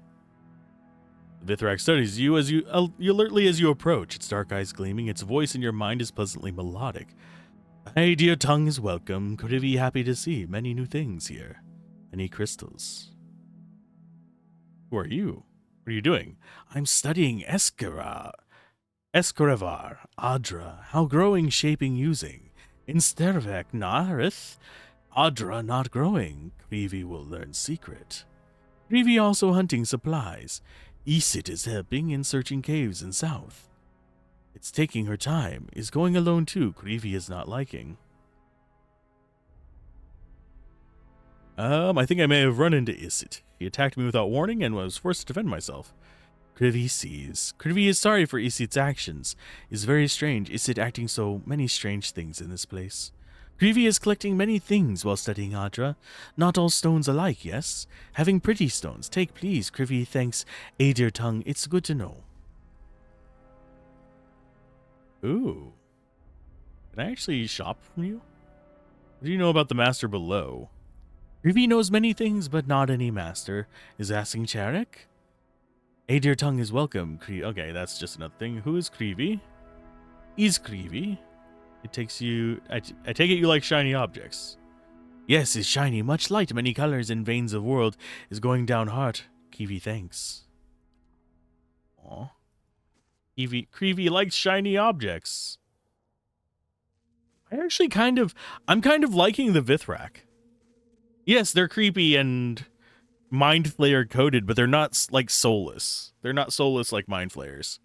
The Vithrak studies you as you alertly as you approach. Its dark eyes gleaming. Its voice in your mind is pleasantly melodic. Hey, dear tongue is welcome. Krivy happy to see many new things here. Many crystals. Who are you? What are you doing? I'm studying Eskerevar, Adra, how growing, shaping, using. In Stervek Narith, Adra not growing. Krivy will learn secret. Krivy also hunting supplies. Isit is helping in searching caves in south. It's taking her time. Is going alone too. Krivy is not liking. I think I may have run into Isit. He attacked me without warning and was forced to defend myself. Krivy sees. Krivy is sorry for Isit's actions. It's very strange, Isit acting so many strange things in this place. Krivy is collecting many things while studying Adra. Not all stones alike, yes? Having pretty stones. Take please, Krivy thanks. Dear tongue, it's good to know. Ooh. Can I actually shop from you? What do you know about the master below? Krivy knows many things, but not any master. Is asking Charek? Dear tongue is welcome. Okay, that's just another thing. Who is Krivy? Is Krivy? It takes you... I take it you like shiny objects. Yes, is shiny. Much light, many colors and veins of world. Is going down heart. Krivy thanks. Aw. Krivy likes shiny objects. I'm kind of liking the Vithrak. Yes, they're creepy and Mind Flayer coded, but they're not like soulless. They're not soulless like Mind Flayers.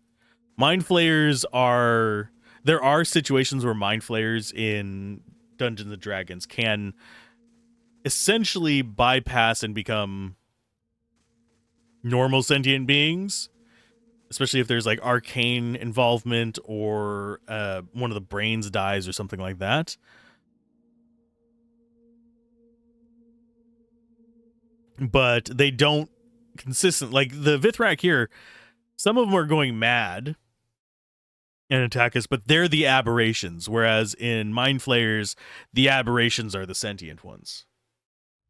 Mind Flayers are... there are situations where mind flayers in Dungeons and Dragons can essentially bypass and become normal sentient beings, especially if there's like arcane involvement or one of the brains dies or something like that. But they don't like the Vithrak here, some of them are going mad and attack us, but they're the aberrations, whereas in Mind Flayers, the aberrations are the sentient ones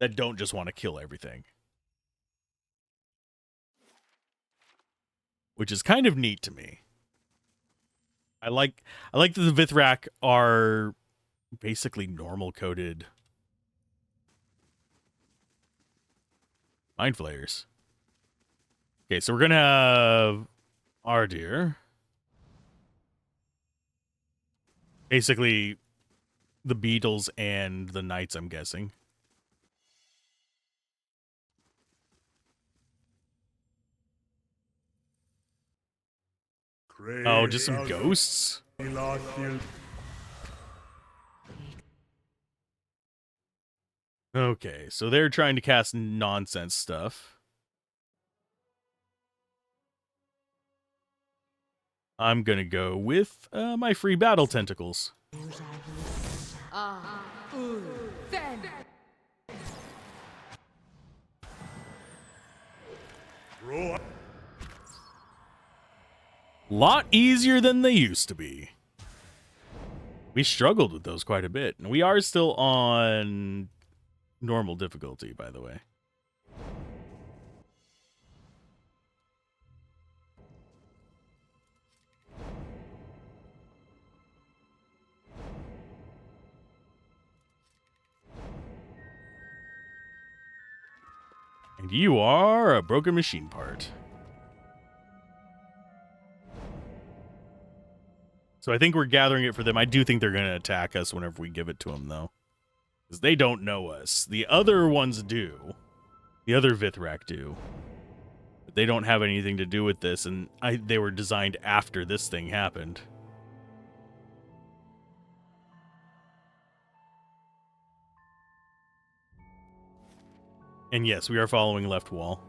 that don't just want to kill everything. Which is kind of neat to me. I like that the Vithrak are basically normal coded Mind Flayers. Okay, so we're gonna have our deer. Basically the Beatles and the Knights, I'm guessing. Oh, just some ghosts? Okay, so they're trying to cast nonsense stuff. I'm gonna go with my free battle tentacles. Lot easier than they used to be. We struggled with those quite a bit, and we are still on normal difficulty, by the way. And you are a broken machine part. So I think we're gathering it for them. I do think they're going to attack us whenever we give it to them, though. Because they don't know us. The other ones do. The other Vithrak do. But they don't have anything to do with this, and they were designed after this thing happened. And yes, we are following left wall.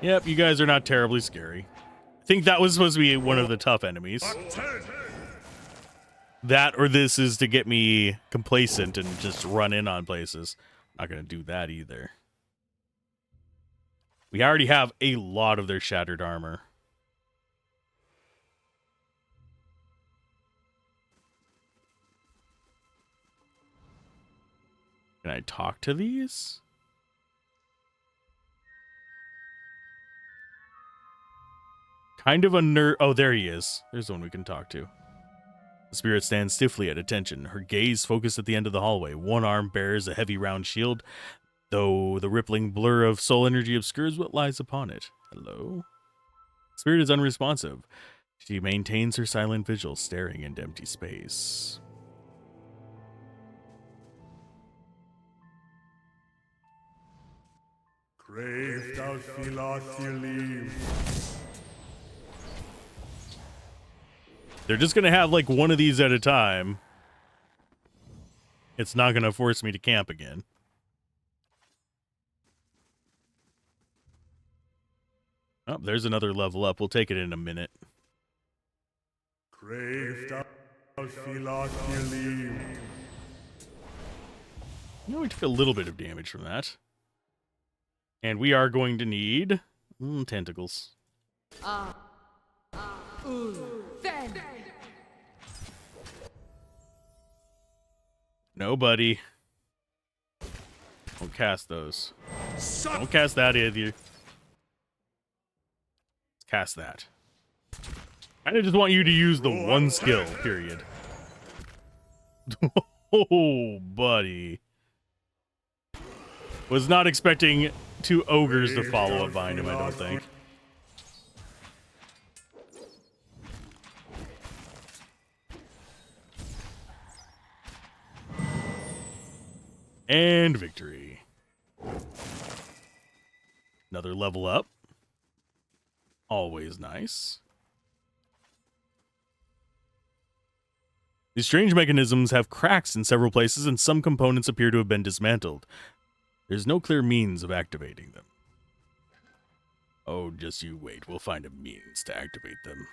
Yep, you guys are not terribly scary. I think that was supposed to be one of the tough enemies. That or this is to get me complacent and just run in on places. Not going to do that either. We already have a lot of their shattered armor. Can I talk to these? Kind of a nerd. Oh, there he is. There's the one we can talk to. The spirit stands stiffly at attention, her gaze focused at the end of the hallway. One arm bears a heavy round shield, though the rippling blur of soul energy obscures what lies upon it. Hello? Spirit is unresponsive. She maintains her silent vigil, staring into empty space. They're just going to have like one of these at a time. It's not going to force me to camp again. Oh, there's another level up. We'll take it in a minute. You know, we took a little bit of damage from that. And we are going to need tentacles. No, buddy. Don't cast those. Don't cast that either. Cast that. I just want you to use the one skill, period. Oh, buddy. Was not expecting two ogres to follow up behind him, I don't think. And victory. Another level up. Always nice. These strange mechanisms have cracks in several places, and some components appear to have been dismantled. There's no clear means of activating them. Oh, just you wait. We'll find a means to activate them.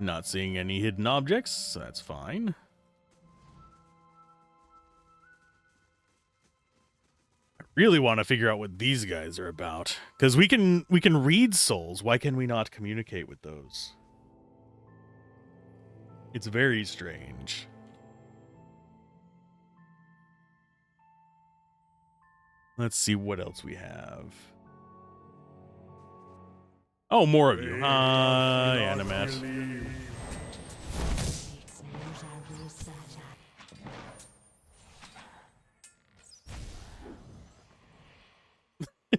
Not seeing any hidden objects, so that's fine. I really want to figure out what these guys are about, because we can read souls. Why can we not communicate with those? It's very strange. Let's see what else we have. Oh, more of you. Hi, Animat.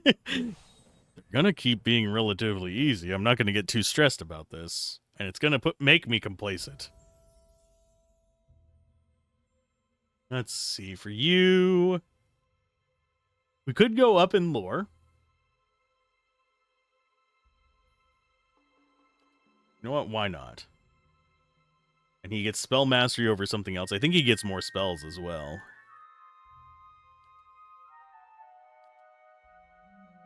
They're gonna keep being relatively easy. I'm not gonna get too stressed about this, and it's gonna make me complacent. Let's see, for you, we could go up in lore. You know what? Why not? And he gets spell mastery over something else. I think he gets more spells as well.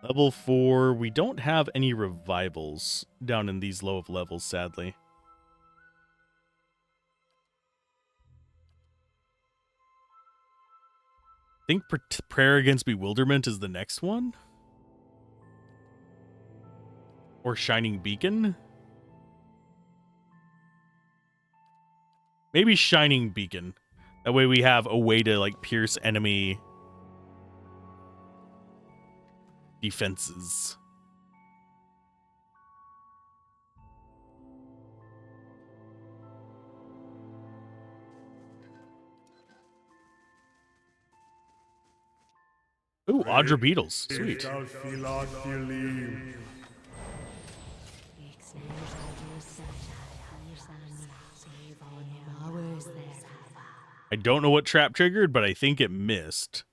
Level 4. We don't have any revivals down in these low of levels, sadly. I think Prayer Against Bewilderment is the next one. Or Shining Beacon. Maybe Shining Beacon. That way we have a way to, like, pierce enemy defenses. Ooh, Audra Beetles. Sweet. I don't know what trap triggered, but I think it missed.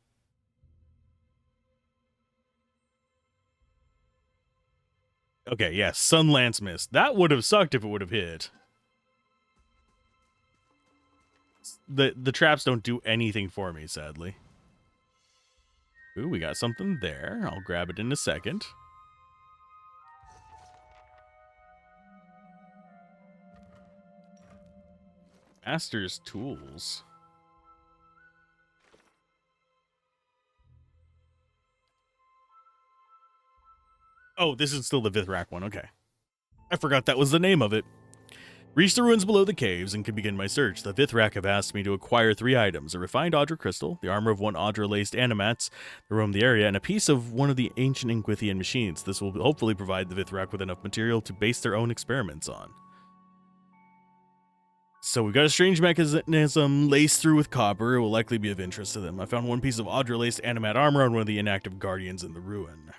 Okay, yeah, Sunlance missed. That would have sucked if it would have hit. The traps don't do anything for me, sadly. Ooh, we got something there. I'll grab it in a second. Master's Tools. Oh, this is still the Vithrak one. Okay. I forgot that was the name of it. Reach the ruins below the caves and can begin my search. The Vithrak have asked me to acquire 3 items: a refined Audra crystal, the armor of 1 Audra-laced animats that roam the area, and a piece of one of the ancient Inquithian machines. This will hopefully provide the Vithrak with enough material to base their own experiments on. So we've got a strange mechanism laced through with copper. It will likely be of interest to them. I found 1 piece of Audra-laced animat armor on one of the inactive guardians in the ruin.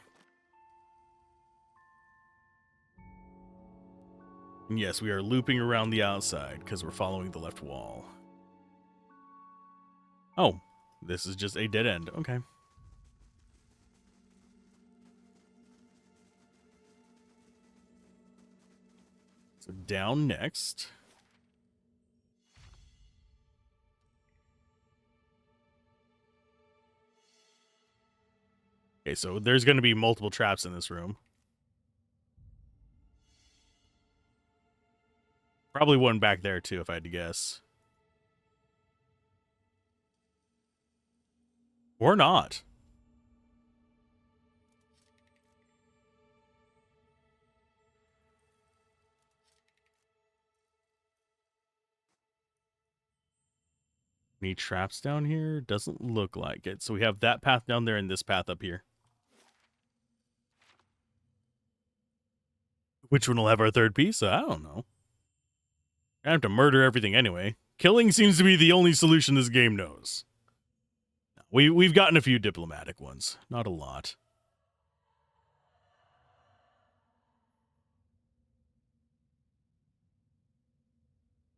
And yes, we are looping around the outside because we're following the left wall. Oh, this is just a dead end. Okay. So down next. Okay, so there's going to be multiple traps in this room. Probably one back there, too, if I had to guess. Or not. Any traps down here? Doesn't look like it. So we have that path down there and this path up here. Which one will have our third piece? I don't know. I have to murder everything anyway. Killing seems to be the only solution this game knows. We've gotten a few diplomatic ones. Not a lot.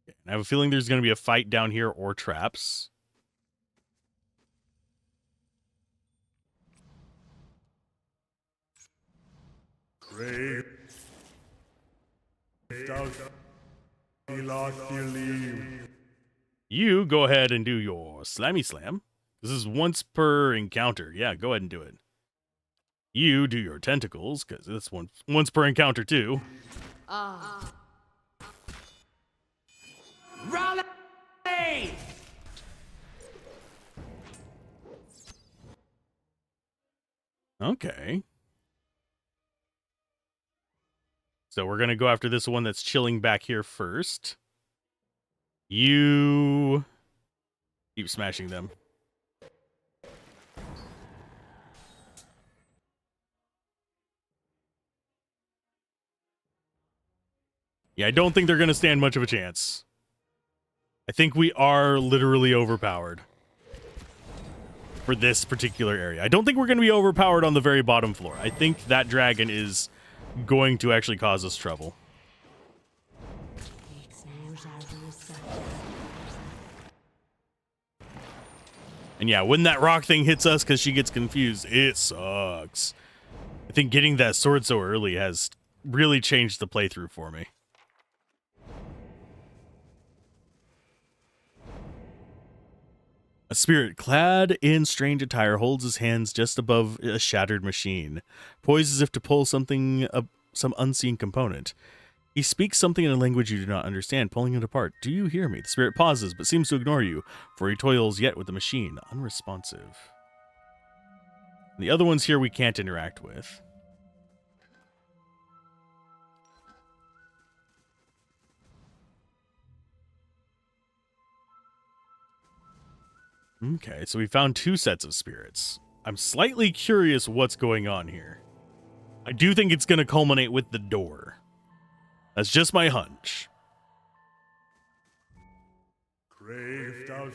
Okay. I have a feeling there's going to be a fight down here or traps. Grave does he lost your leave. You go ahead and do your slammy slam. This is once per encounter. Yeah, go ahead and do it. You do your tentacles, because it's once per encounter too. Raleigh! Okay. So we're going to go after this one that's chilling back here first. You keep smashing them. Yeah, I don't think they're going to stand much of a chance. I think we are literally overpowered for this particular area. I don't think we're going to be overpowered on the very bottom floor. I think that dragon is going to actually cause us trouble. And yeah, when that rock thing hits us because she gets confused, it sucks. I think getting that sword so early has really changed the playthrough for me. A spirit clad in strange attire holds his hands just above a shattered machine, poised as if to pull something, some unseen component. He speaks something in a language you do not understand, pulling it apart. Do you hear me? The spirit pauses, but seems to ignore you, for he toils yet with the machine, unresponsive. The other ones here we can't interact with. Okay, so we found 2 sets of spirits. I'm slightly curious what's going on here. I do think it's going to culminate with the door. That's just my hunch. Grave does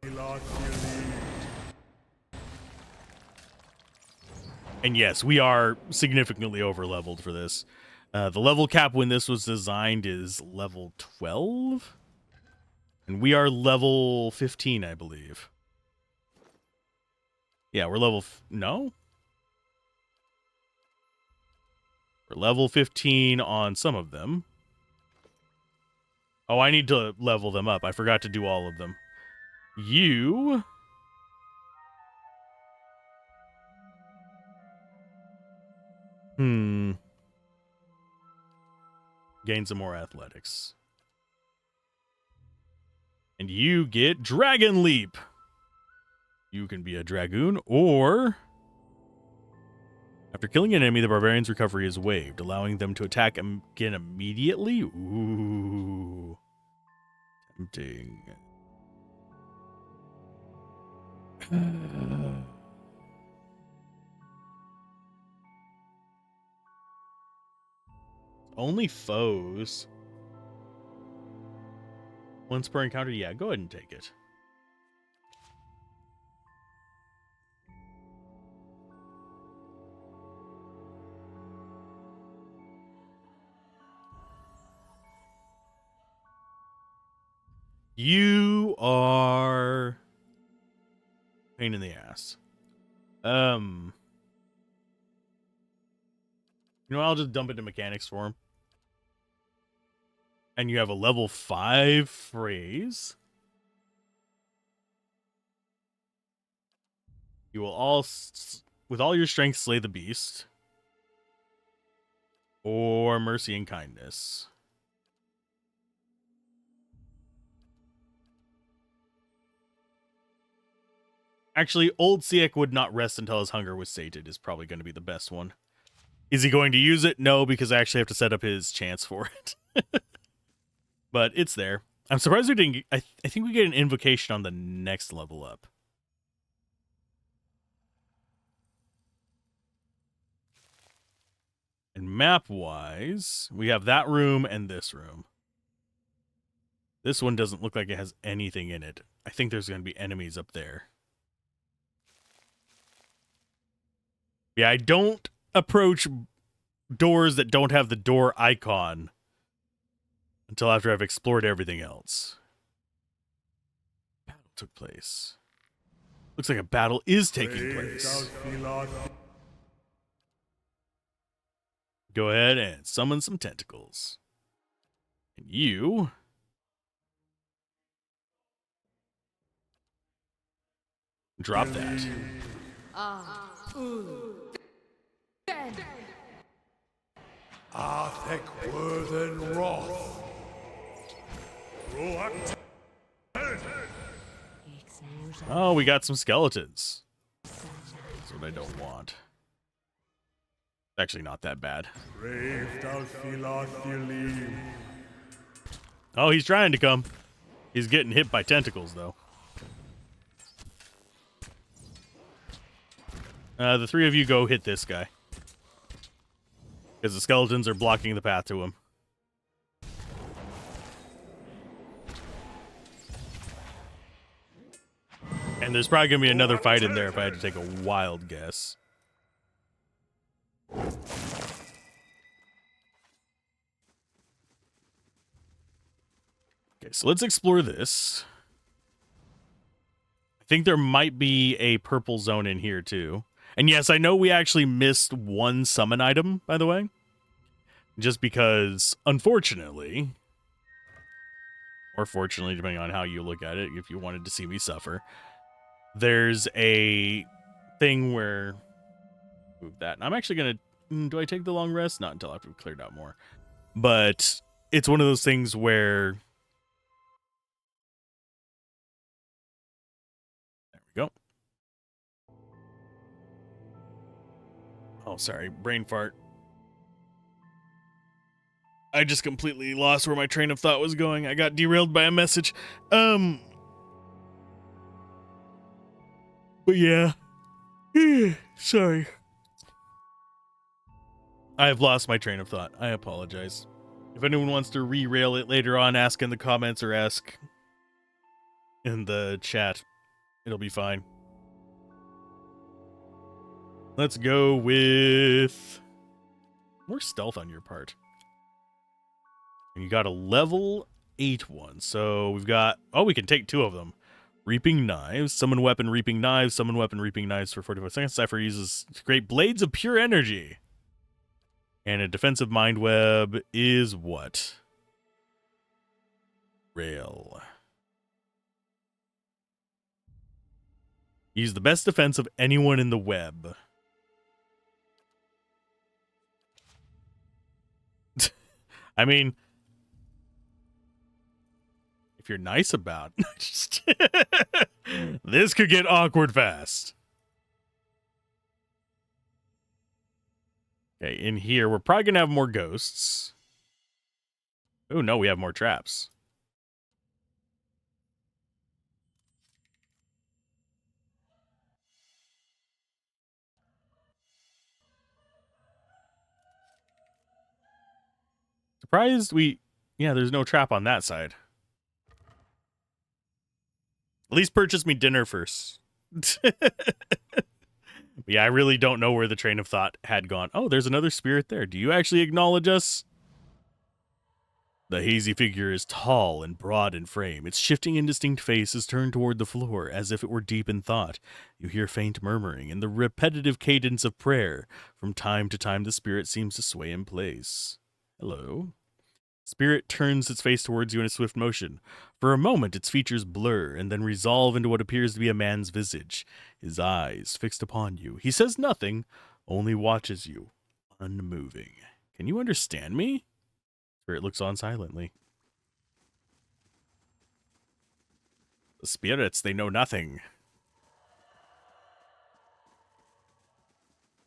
he lost your leave. And yes, we are significantly overleveled for this. The level cap when this was designed is level 12. And we are level 15, I believe. Yeah, we're level... No? We're level 15 on some of them. Oh, I need to level them up. I forgot to do all of them. You... Gain some more athletics. And you get Dragon Leap. You can be a Dragoon, or... After killing an enemy, the barbarian's recovery is waived, allowing them to attack again immediately. Ooh. Tempting. Only foes. Once per encounter? Yeah, go ahead and take it. You are... pain in the ass. You know, I'll just dump into mechanics for him. And you have a level 5 phrase. You will all, with all your strength, slay the beast. Or mercy and kindness. Actually, old Siek would not rest until his hunger was sated is probably going to be the best one. Is he going to use it? No, because I actually have to set up his chance for it. But it's there. I'm surprised we didn't... I think we get an invocation on the next level up. And map-wise, we have that room and this room. This one doesn't look like it has anything in it. I think there's going to be enemies up there. Yeah, I don't approach doors that don't have the door icon until after I've explored everything else. Battle took place. Looks like a battle is taking place. Go ahead and summon some tentacles. And you... drop that. Arthek Worthen Roth. Oh, we got some skeletons. That's what I don't want. Actually, not that bad. Oh, he's trying to come. He's getting hit by tentacles, though. The three of you go hit this guy. Because the skeletons are blocking the path to him. And there's probably going to be another fight in there if I had to take a wild guess. Okay, so let's explore this. I think there might be a purple zone in here, too. And yes, I know we actually missed one summon item, by the way. Just because, unfortunately, or fortunately, depending on how you look at it, if you wanted to see me suffer, there's a thing where... move that. And I'm actually going to... do I take the long rest? Not until after we've cleared out more. But it's one of those things where... there we go. Oh, sorry. Brain fart. I just completely lost where my train of thought was going. I got derailed by a message. But yeah. Sorry. I have lost my train of thought. I apologize. If anyone wants to re-rail it later on, ask in the comments or ask in the chat. It'll be fine. Let's go with more stealth on your part. And you got a level 8 one. So we've got... oh, we can take 2 of them. Reaping Knives. Summon weapon, Reaping Knives. Summon weapon, Reaping Knives for 45 seconds. Cypher uses great blades of pure energy. And a defensive mind web is what? Rail. Use the best defense of anyone in the web. I mean... if you're nice about it, this could get awkward fast. Okay, in here, we're probably going to have more ghosts. Oh, no, we have more traps. Surprised we... yeah, there's no trap on that side. At least purchase me dinner first. Yeah, I really don't know where the train of thought had gone. Oh, there's another spirit there. Do you actually acknowledge us? The hazy figure is tall and broad in frame. Its shifting indistinct face is turned toward the floor, as if it were deep in thought. You hear faint murmuring and the repetitive cadence of prayer. From time to time, the spirit seems to sway in place. Hello. Spirit turns its face towards you in a swift motion. For a moment, its features blur and then resolve into what appears to be a man's visage, his eyes fixed upon you. He says nothing, only watches you, unmoving. Can you understand me? Spirit looks on silently. The spirits, they know nothing.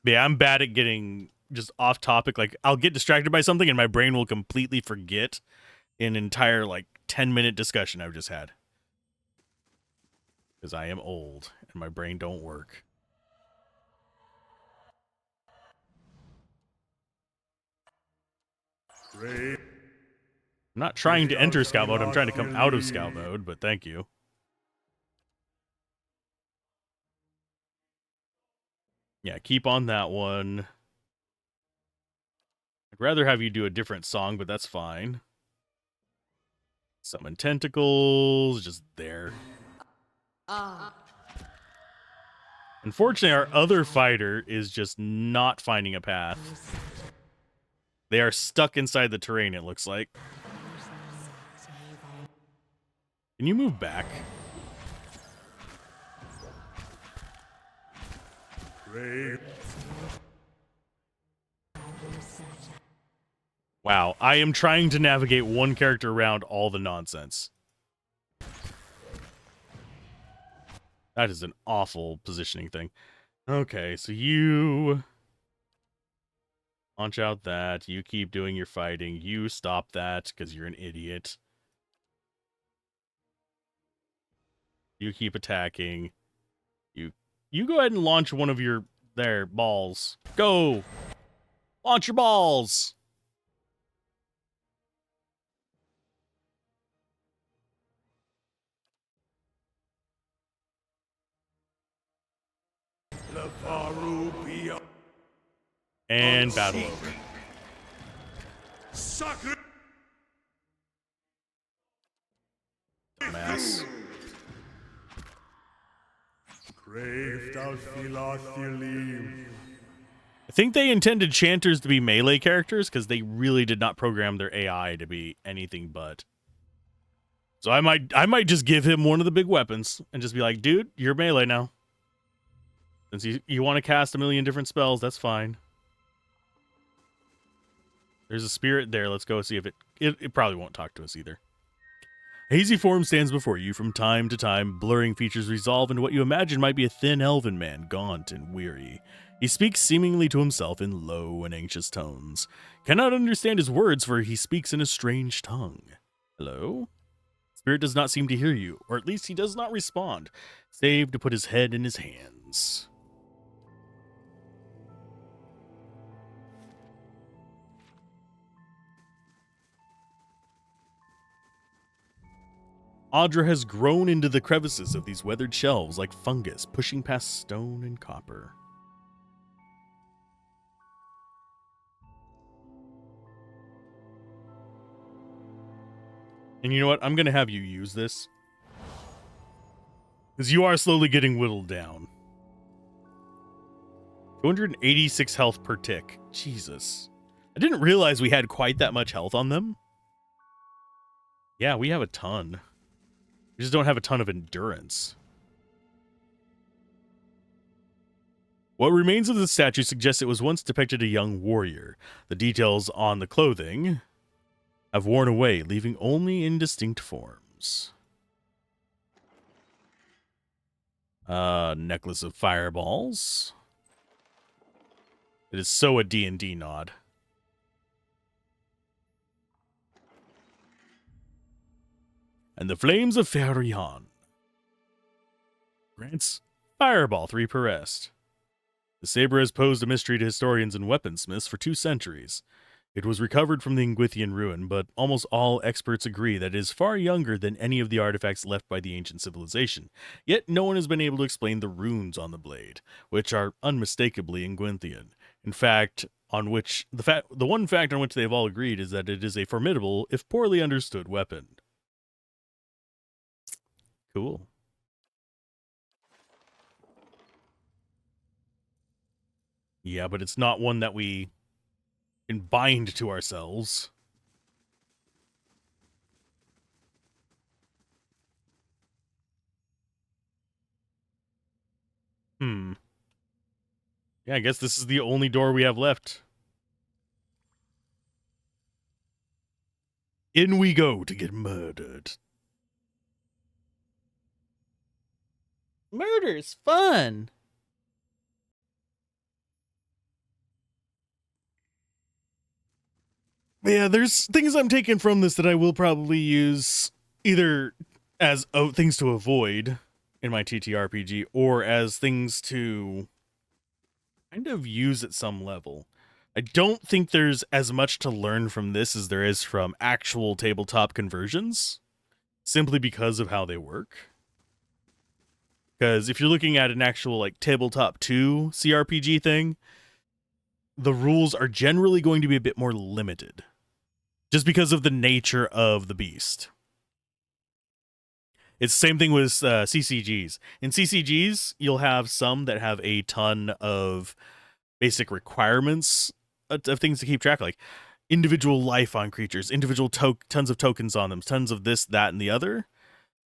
Yeah, I'm bad at getting... just off topic. Like, I'll get distracted by something and my brain will completely forget an entire, like, 10-minute discussion I've just had. Because I am old and my brain don't work. I'm not trying to enter scout mode, I'm trying to come out of scout mode, but thank you. Yeah, keep on that one. I'd rather have you do a different song, but that's fine. Summon tentacles, just there. Unfortunately, our other fighter is just not finding a path. They are stuck inside the terrain, it looks like. Can you move back? Wow, I am trying to navigate one character around all the nonsense. That is an awful positioning thing. Okay, so you launch out that. You keep doing your fighting. You stop that because you're an idiot. You keep attacking. You go ahead and launch one of your balls. Go! Launch your balls! And battle over. Mass. I think they intended Chanters to be melee characters because they really did not program their AI to be anything but. So I might just give him one of the big weapons and just be like, dude, you're melee now. Since you want to cast a million different spells, that's fine. There's a spirit there. Let's go see if it probably won't talk to us either. A hazy form stands before you from time to time. Blurring features resolve into what you imagine might be a thin elven man, gaunt and weary. He speaks seemingly to himself in low and anxious tones. Cannot understand his words, for he speaks in a strange tongue. Hello? Spirit does not seem to hear you, or at least he does not respond, save to put his head in his hands. Audra has grown into the crevices of these weathered shelves like fungus, pushing past stone and copper. And you know what? I'm going to have you use this. Because you are slowly getting whittled down. 286 health per tick. Jesus. I didn't realize we had quite that much health on them. Yeah, we have a ton. We just don't have a ton of endurance. What remains of the statue suggests it was once depicted a young warrior. The details on the clothing have worn away, leaving only indistinct forms. Necklace of fireballs. It is so a D&D nod. And the Flames of Farion. Grants Fireball 3 per rest. The saber has posed a mystery to historians and weaponsmiths for 2 centuries. It was recovered from the Ingwithian ruin, but almost all experts agree that it is far younger than any of the artifacts left by the ancient civilization. Yet no one has been able to explain the runes on the blade, which are unmistakably Ingwithian. In fact, the one fact on which they have all agreed is that it is a formidable, if poorly understood, weapon. Cool. Yeah, but it's not one that we can bind to ourselves. Yeah, I guess this is the only door we have left. In we go to get murdered. Murder's fun. Yeah, there's things I'm taking from this that I will probably use either as things to avoid in my TTRPG or as things to kind of use at some level. I don't think there's as much to learn from this as there is from actual tabletop conversions, simply because of how they work. Because if you're looking at an actual like tabletop 2 CRPG thing, the rules are generally going to be a bit more limited. Just because of the nature of the beast. It's the same thing with CCGs. In CCGs, you'll have some that have a ton of basic requirements of things to keep track, like individual life on creatures, individual tons of tokens on them, tons of this, that, and the other.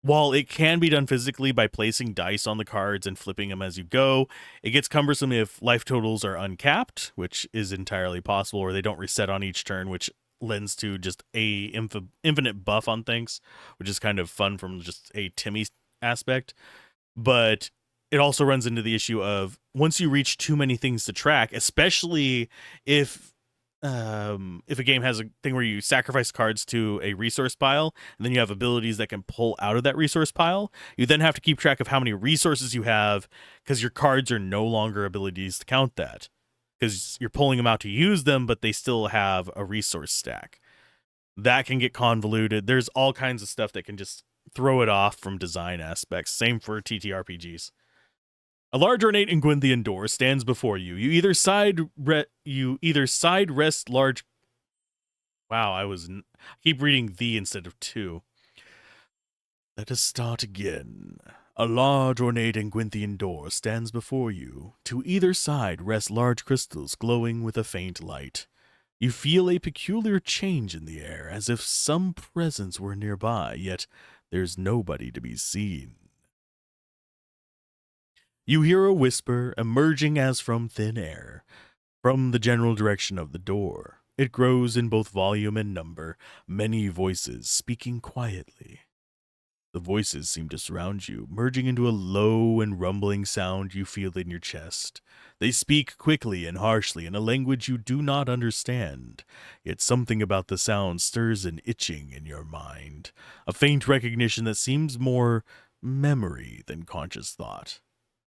While it can be done physically by placing dice on the cards and flipping them as you go, it gets cumbersome if life totals are uncapped, which is entirely possible, or they don't reset on each turn, which lends to just a infinite buff on things, which is kind of fun from just a Timmy aspect. But it also runs into the issue of once you reach too many things to track, especially if a game has a thing where you sacrifice cards to a resource pile and then you have abilities that can pull out of that resource pile, you then have to keep track of how many resources you have because your cards are no longer abilities to count that, because you're pulling them out to use them, but they still have a resource stack. That can get convoluted. There's all kinds of stuff that can just throw it off from design aspects. Same for TTRPGs. A large ornate and Gwenthian door stands before you. You either side rest large. Wow, I keep reading the instead of two. Let us start again. A large ornate and Gwenthian door stands before you. To either side rest large crystals glowing with a faint light. You feel a peculiar change in the air, as if some presence were nearby, yet there's nobody to be seen. You hear a whisper emerging as from thin air, from the general direction of the door. It grows in both volume and number, many voices speaking quietly. The voices seem to surround you, merging into a low and rumbling sound you feel in your chest. They speak quickly and harshly in a language you do not understand, yet something about the sound stirs an itching in your mind, a faint recognition that seems more memory than conscious thought.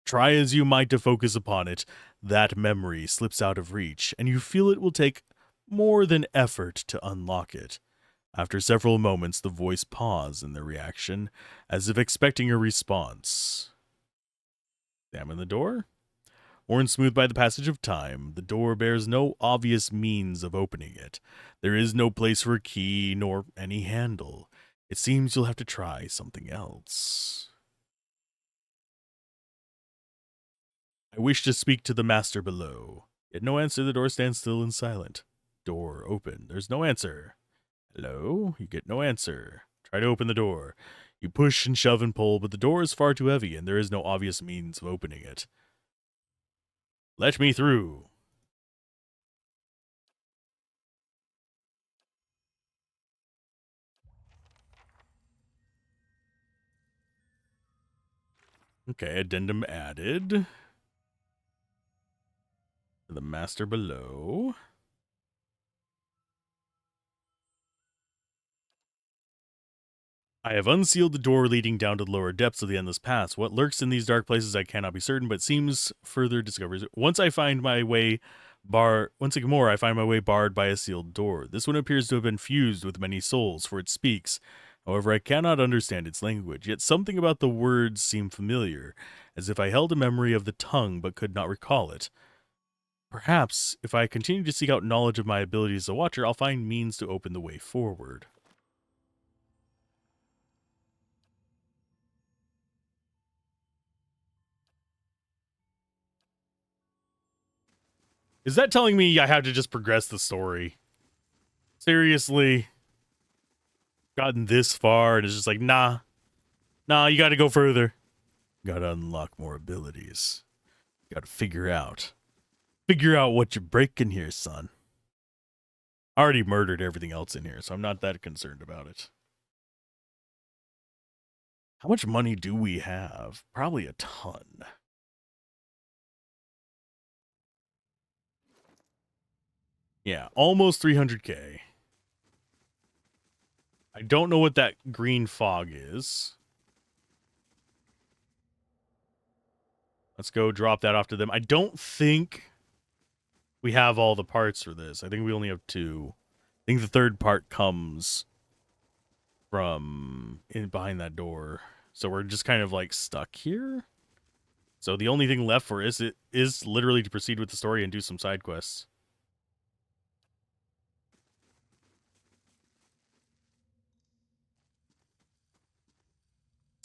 Try as you might to focus upon it, that memory slips out of reach, and you feel it will take more than effort to unlock it. After several moments, the voice pauses in their reaction, as if expecting a response. Examine the door. Worn smooth by the passage of time, the door bears no obvious means of opening it. There is no place for a key, nor any handle. It seems you'll have to try something else. I wish to speak to the master below. Yet no answer. The door stands still and silent. Door open. There's no answer. Hello? You get no answer. Try to open the door. You push and shove and pull, but the door is far too heavy, and there is no obvious means of opening it. Let me through. Okay, addendum added. The master below. I have unsealed the door leading down to the lower depths of the endless paths. What lurks in these dark places I cannot be certain, but seems further discoveries. Once I find my way barred by a sealed door. This one appears to have been fused with many souls, for it speaks. However, I cannot understand its language, yet something about the words seem familiar, as if I held a memory of the tongue but could not recall it. Perhaps, if I continue to seek out knowledge of my abilities as a watcher, I'll find means to open the way forward. Is that telling me I have to just progress the story? Seriously? Gotten this far and it's just like, nah, you gotta go further. Gotta unlock more abilities. Gotta figure out what you're breaking here, son. I already murdered everything else in here, so I'm not that concerned about it. How much money do we have? Probably a ton. Yeah, almost 300k. I don't know what that green fog is. Let's go drop that off to them. I don't think we have all the parts for this. I think we only have 2. I think the third part comes from behind that door. So we're just kind of like stuck here. So the only thing left for us is literally to proceed with the story and do some side quests.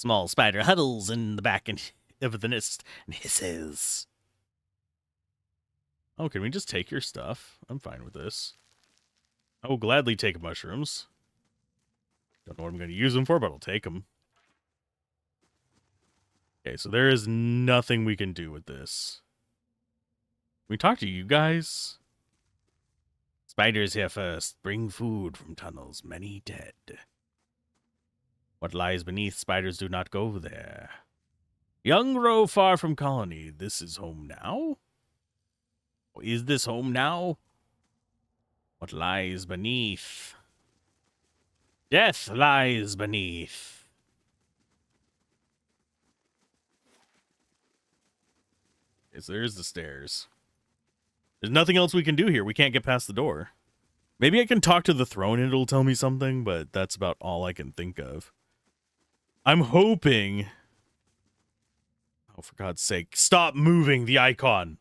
Small spider huddles in the back of the nest and hisses. Oh, can we just take your stuff? I'm fine with this. I will gladly take mushrooms. Don't know what I'm going to use them for, but I'll take them. Okay, so there is nothing we can do with this. Can we talk to you guys? Spiders here first. Bring food from tunnels, many dead. What lies beneath, spiders do not go there. Young grow far from colony. This is home now? Is this home now? What lies beneath? Death lies beneath. Yes, there's the stairs. There's nothing else we can do here. We can't get past the door. Maybe I can talk to the throne and it'll tell me something, but that's about all I can think of. I'm hoping... Oh, for God's sake, stop moving the icon.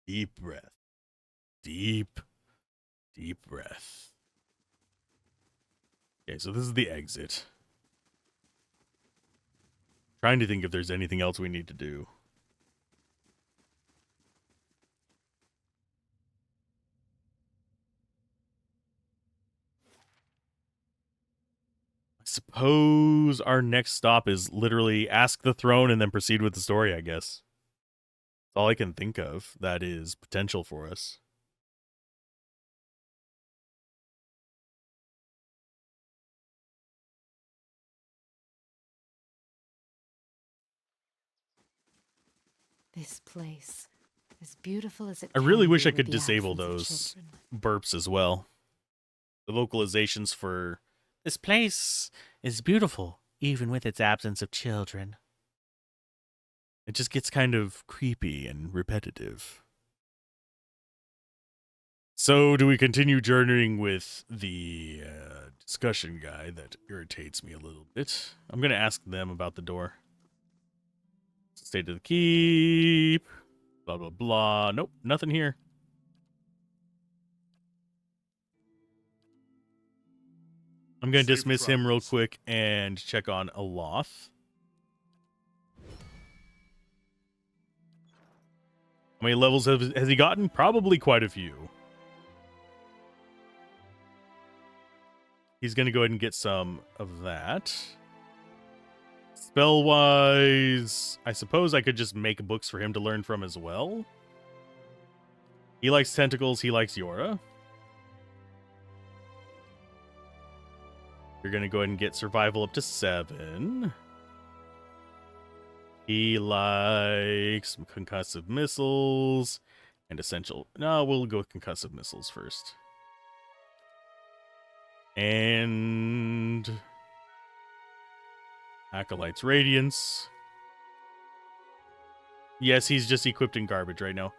Deep breath. Deep breath. Okay, so this is the exit. Trying to think if there's anything else we need to do. I suppose our next stop is literally ask the throne and then proceed with the story, I guess. That's all I can think of that is potential for us. This place, as beautiful as it I really can wish be I with could the disable absence of those children. burps as well. The vocalizations for this place is beautiful, even with its absence of children. It just gets kind of creepy and repetitive. So, do we continue journeying with the discussion guy that irritates me a little bit? I'm going to ask them about the door. State of the keep. Blah, blah, blah. Nope, nothing here. I'm going to Safe dismiss him real travels. quick and check on Aloth. How many levels has he gotten? Probably quite a few. He's going to go ahead and get some of that. Spell-wise, I suppose I could just make books for him to learn from as well. He likes tentacles. He likes Yora. You're going to go ahead and get survival up to 7. He likes concussive missiles and essential. No, we'll go with concussive missiles first. And Acolyte's Radiance. Yes, he's just equipped in garbage right now.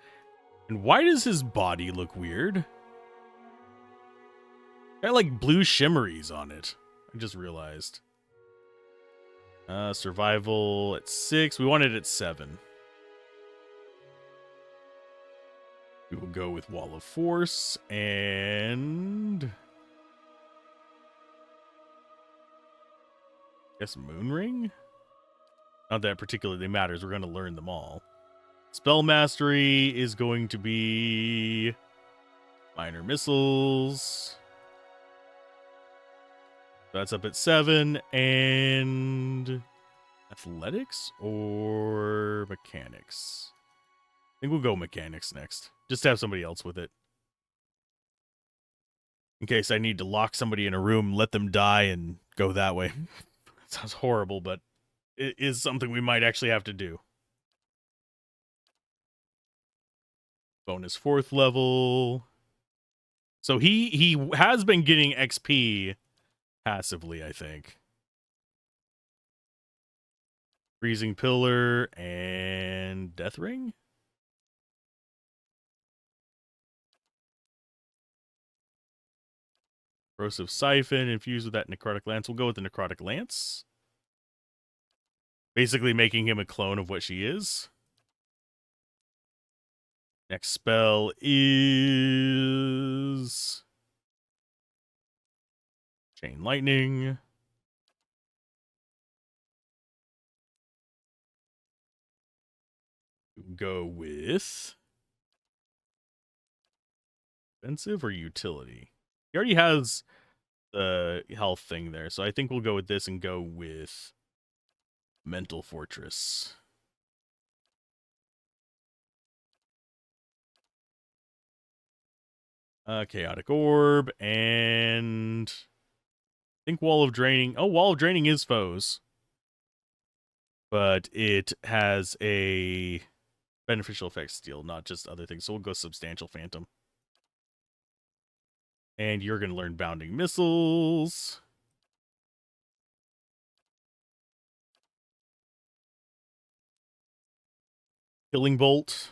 And why does his body look weird? Got like blue shimmeries on it. I just realized. Survival at 6. We want it at 7. We will go with Wall of Force and... guess Moonring? Not that it particularly matters. We're going to learn them all. Spell Mastery is going to be... Minor Missiles. That's up at 7. And... Athletics or Mechanics? I think we'll go Mechanics next. Just to have somebody else with it. In case I need to lock somebody in a room, let them die, and go that way. Sounds horrible, but it is something we might actually have to do. Bonus 4th level. So he has been getting XP passively, I think. Freezing Pillar and Death Ring? Corrosive Siphon infused with that Necrotic Lance. We'll go with the Necrotic Lance. Basically making him a clone of what she is. Next spell is Chain Lightning. Go with defensive or utility. He already has the health thing there, so I think we'll go with this and go with Mental Fortress. Chaotic Orb, and I think Wall of Draining. Oh, Wall of Draining is foes. But it has a beneficial effect steal, not just other things. So we'll go Substantial Phantom. And you're going to learn Bounding Missiles. Killing Bolt.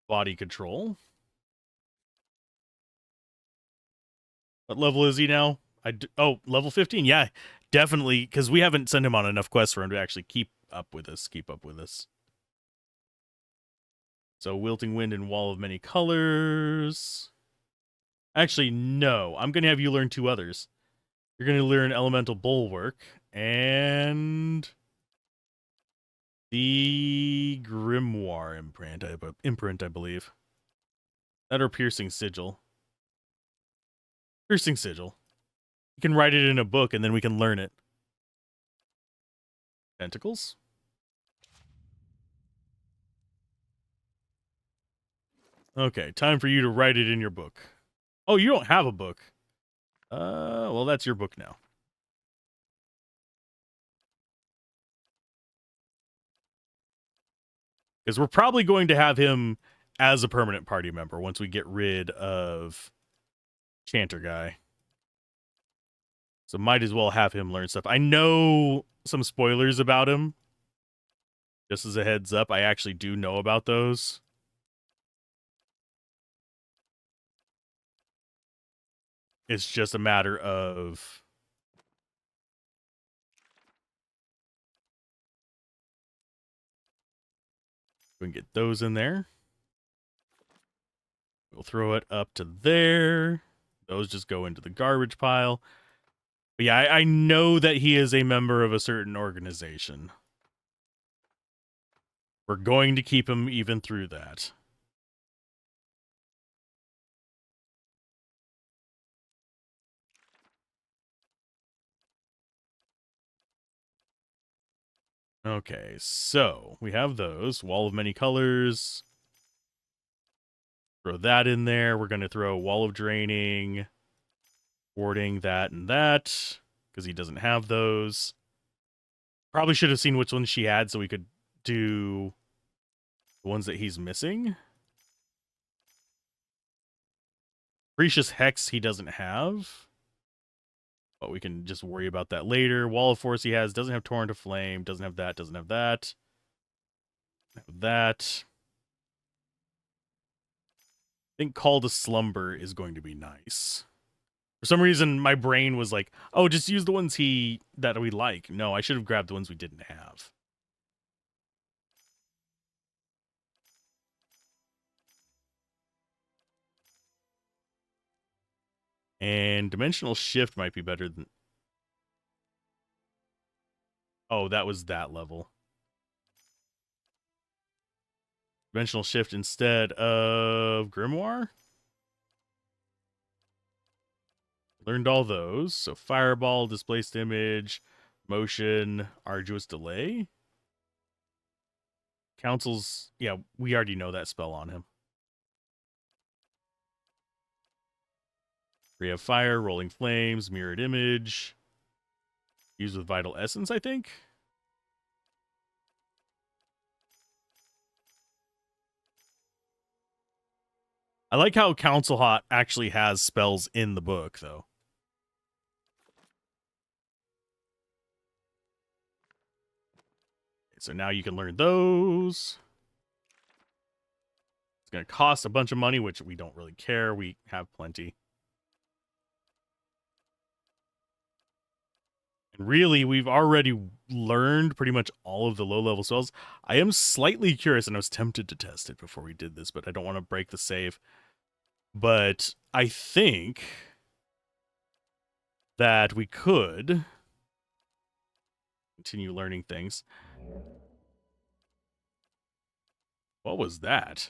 Body Control. What level is he now? Level 15. Yeah, definitely, because we haven't sent him on enough quests for him to actually keep up with us. So Wilting Wind and Wall of Many Colors. Actually, no. I'm going to have you learn 2 others. You're going to learn Elemental Bulwark and the Grimoire imprint, I believe. That or Piercing Sigil. Piercing Sigil. You can write it in a book and then we can learn it. Tentacles. Okay, time for you to write it in your book. Oh, you don't have a book. Well, that's your book now. Because we're probably going to have him as a permanent party member once we get rid of Chanter Guy. So might as well have him learn stuff. I know some spoilers about him. Just as a heads up, I actually do know about those. It's just a matter of we can get those in there. We'll throw it up to there. Those just go into the garbage pile. But yeah, I know that he is a member of a certain organization. We're going to keep him even through that. Okay, so we have those. Wall of Many Colors. Throw that in there. We're going to throw Wall of Draining, Warding, that, and that, because he doesn't have those. Probably should have seen which ones she had so we could do the ones that he's missing. Precious Hex he doesn't have, but we can just worry about that later. Wall of Force he has, doesn't have Torrent of Flame, doesn't have that, doesn't have that. That. I think Call to Slumber is going to be nice. For some reason, my brain was like, oh, just use the ones that we like. No, I should have grabbed the ones we didn't have. And Dimensional Shift might be better than... Oh, that was that level. Dimensional Shift instead of Grimoire. Learned all those. So Fireball, Displaced Image, Motion, Arduous Delay. Council's... Yeah, we already know that spell on him. We have Fire, Rolling Flames, Mirrored Image. Used with Vital Essence, I think. I like how Council Hot actually has spells in the book, though. So now you can learn those. It's going to cost a bunch of money, which we don't really care. We have plenty. Really, we've already learned pretty much all of the low-level spells. I am slightly curious, and I was tempted to test it before we did this, but I don't want to break the save. But I think that we could continue learning things. What was that?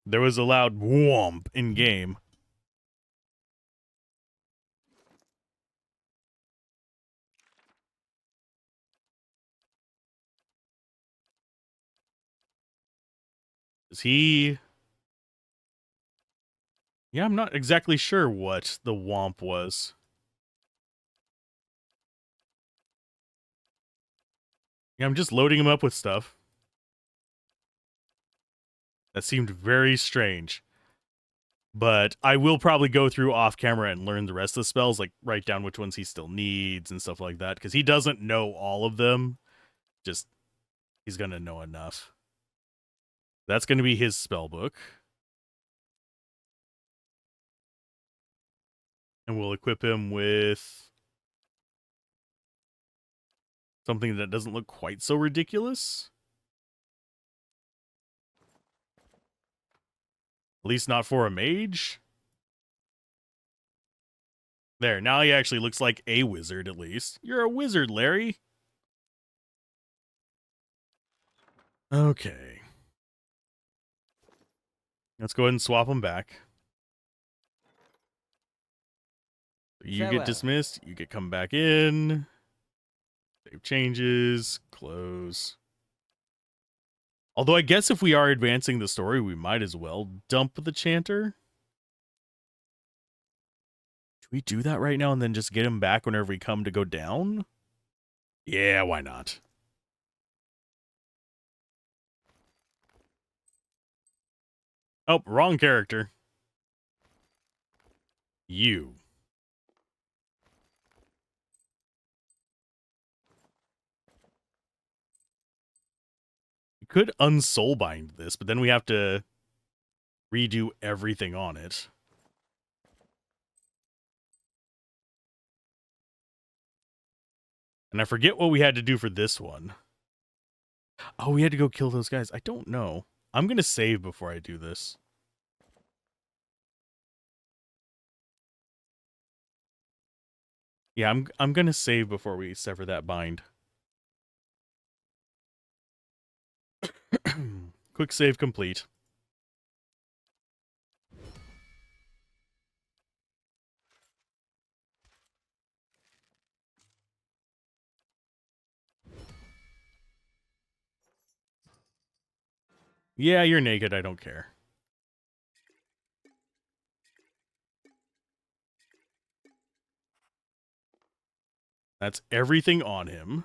There was a loud whomp in game. Is he... Yeah, I'm not exactly sure what the whomp was. Yeah, I'm just loading him up with stuff. That seemed very strange. But I will probably go through off camera and learn the rest of the spells, like write down which ones he still needs and stuff like that, because he doesn't know all of them. Just, he's going to know enough. That's going to be his spell book. And we'll equip him with something that doesn't look quite so ridiculous. At least not for a mage. There, now he actually looks like a wizard, at least. You're a wizard, Larry. Okay. Let's go ahead and swap him back. You Farewell. get dismissed, you get come back in. Save changes, close. Although I guess if we are advancing the story, we might as well dump the chanter. Do we do that right now and then just get him back whenever we come to go down? Yeah, why not? Oh, wrong character. You. We could unsoulbind this, but then we have to redo everything on it. And I forget what we had to do for this one. Oh, we had to go kill those guys. I don't know. I'm going to save before I do this. Yeah, I'm going to save before we sever that bind. Quick save complete. Yeah, you're naked. I don't care. That's everything on him.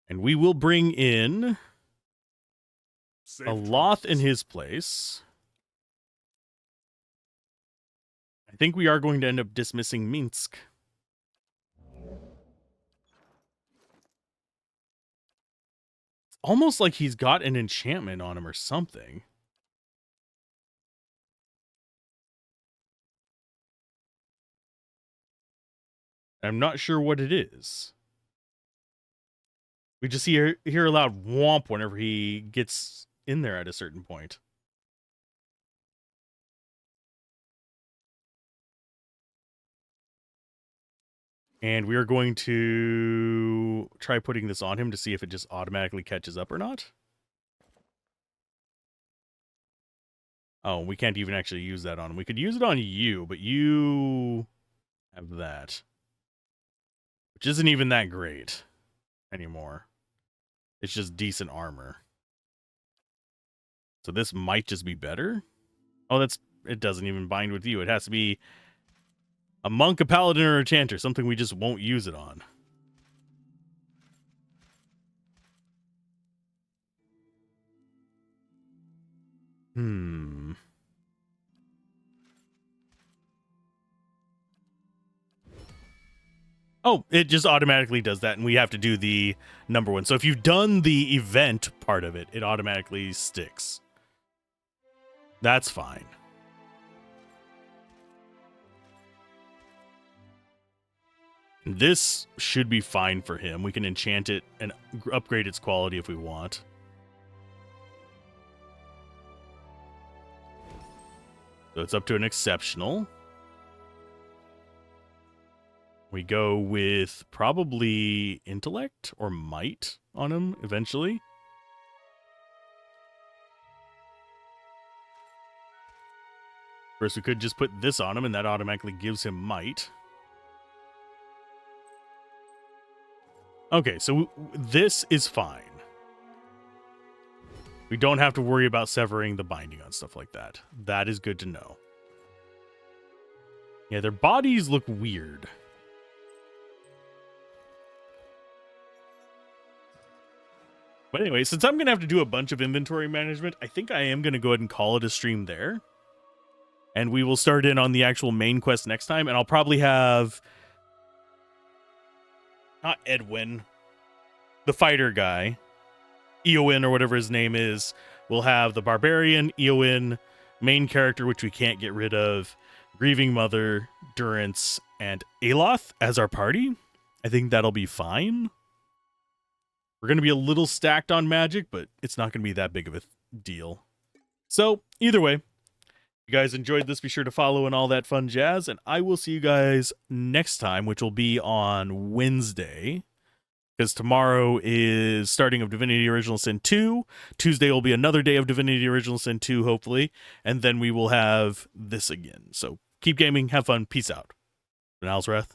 And we will bring in Safe a Loth in travels. his place. I think we are going to end up dismissing Minsk. It's almost like he's got an enchantment on him or something. I'm not sure what it is. We just hear a loud whomp whenever he gets in there at a certain point. And we are going to try putting this on him to see if it just automatically catches up or not. Oh, we can't even actually use that on him. We could use it on you, but you have that. Which isn't even that great anymore. It's just decent armor. So this might just be better. Oh, it doesn't even bind with you. It has to be a monk, a paladin, or a chanter. Something we just won't use it on. Oh, it just automatically does that, and we have to do the number one. So if you've done the event part of it, it automatically sticks. That's fine. This should be fine for him. We can enchant it and upgrade its quality if we want. So it's up to an exceptional. We go with probably intellect or might on him eventually. First, we could just put this on him, and that automatically gives him might. Okay, so this is fine. We don't have to worry about severing the binding on stuff like that. That is good to know. Yeah, their bodies look weird. But anyway, since I'm going to have to do a bunch of inventory management, I think I am going to go ahead and call it a stream there. And we will start in on the actual main quest next time. And I'll probably have... not Edwin. The fighter guy. Eowyn or whatever his name is. We'll have the barbarian, Eowyn, main character, which we can't get rid of, grieving mother, Durance, and Aloth as our party. I think that'll be fine. We're going to be a little stacked on magic, but it's not going to be that big of a deal. So, either way, if you guys enjoyed this, be sure to follow and all that fun jazz, and I will see you guys next time, which will be on Wednesday, because tomorrow is starting of Divinity Original Sin 2. Tuesday will be another day of Divinity Original Sin 2, hopefully, and then we will have this again. So, keep gaming, have fun, peace out. And Alzorath.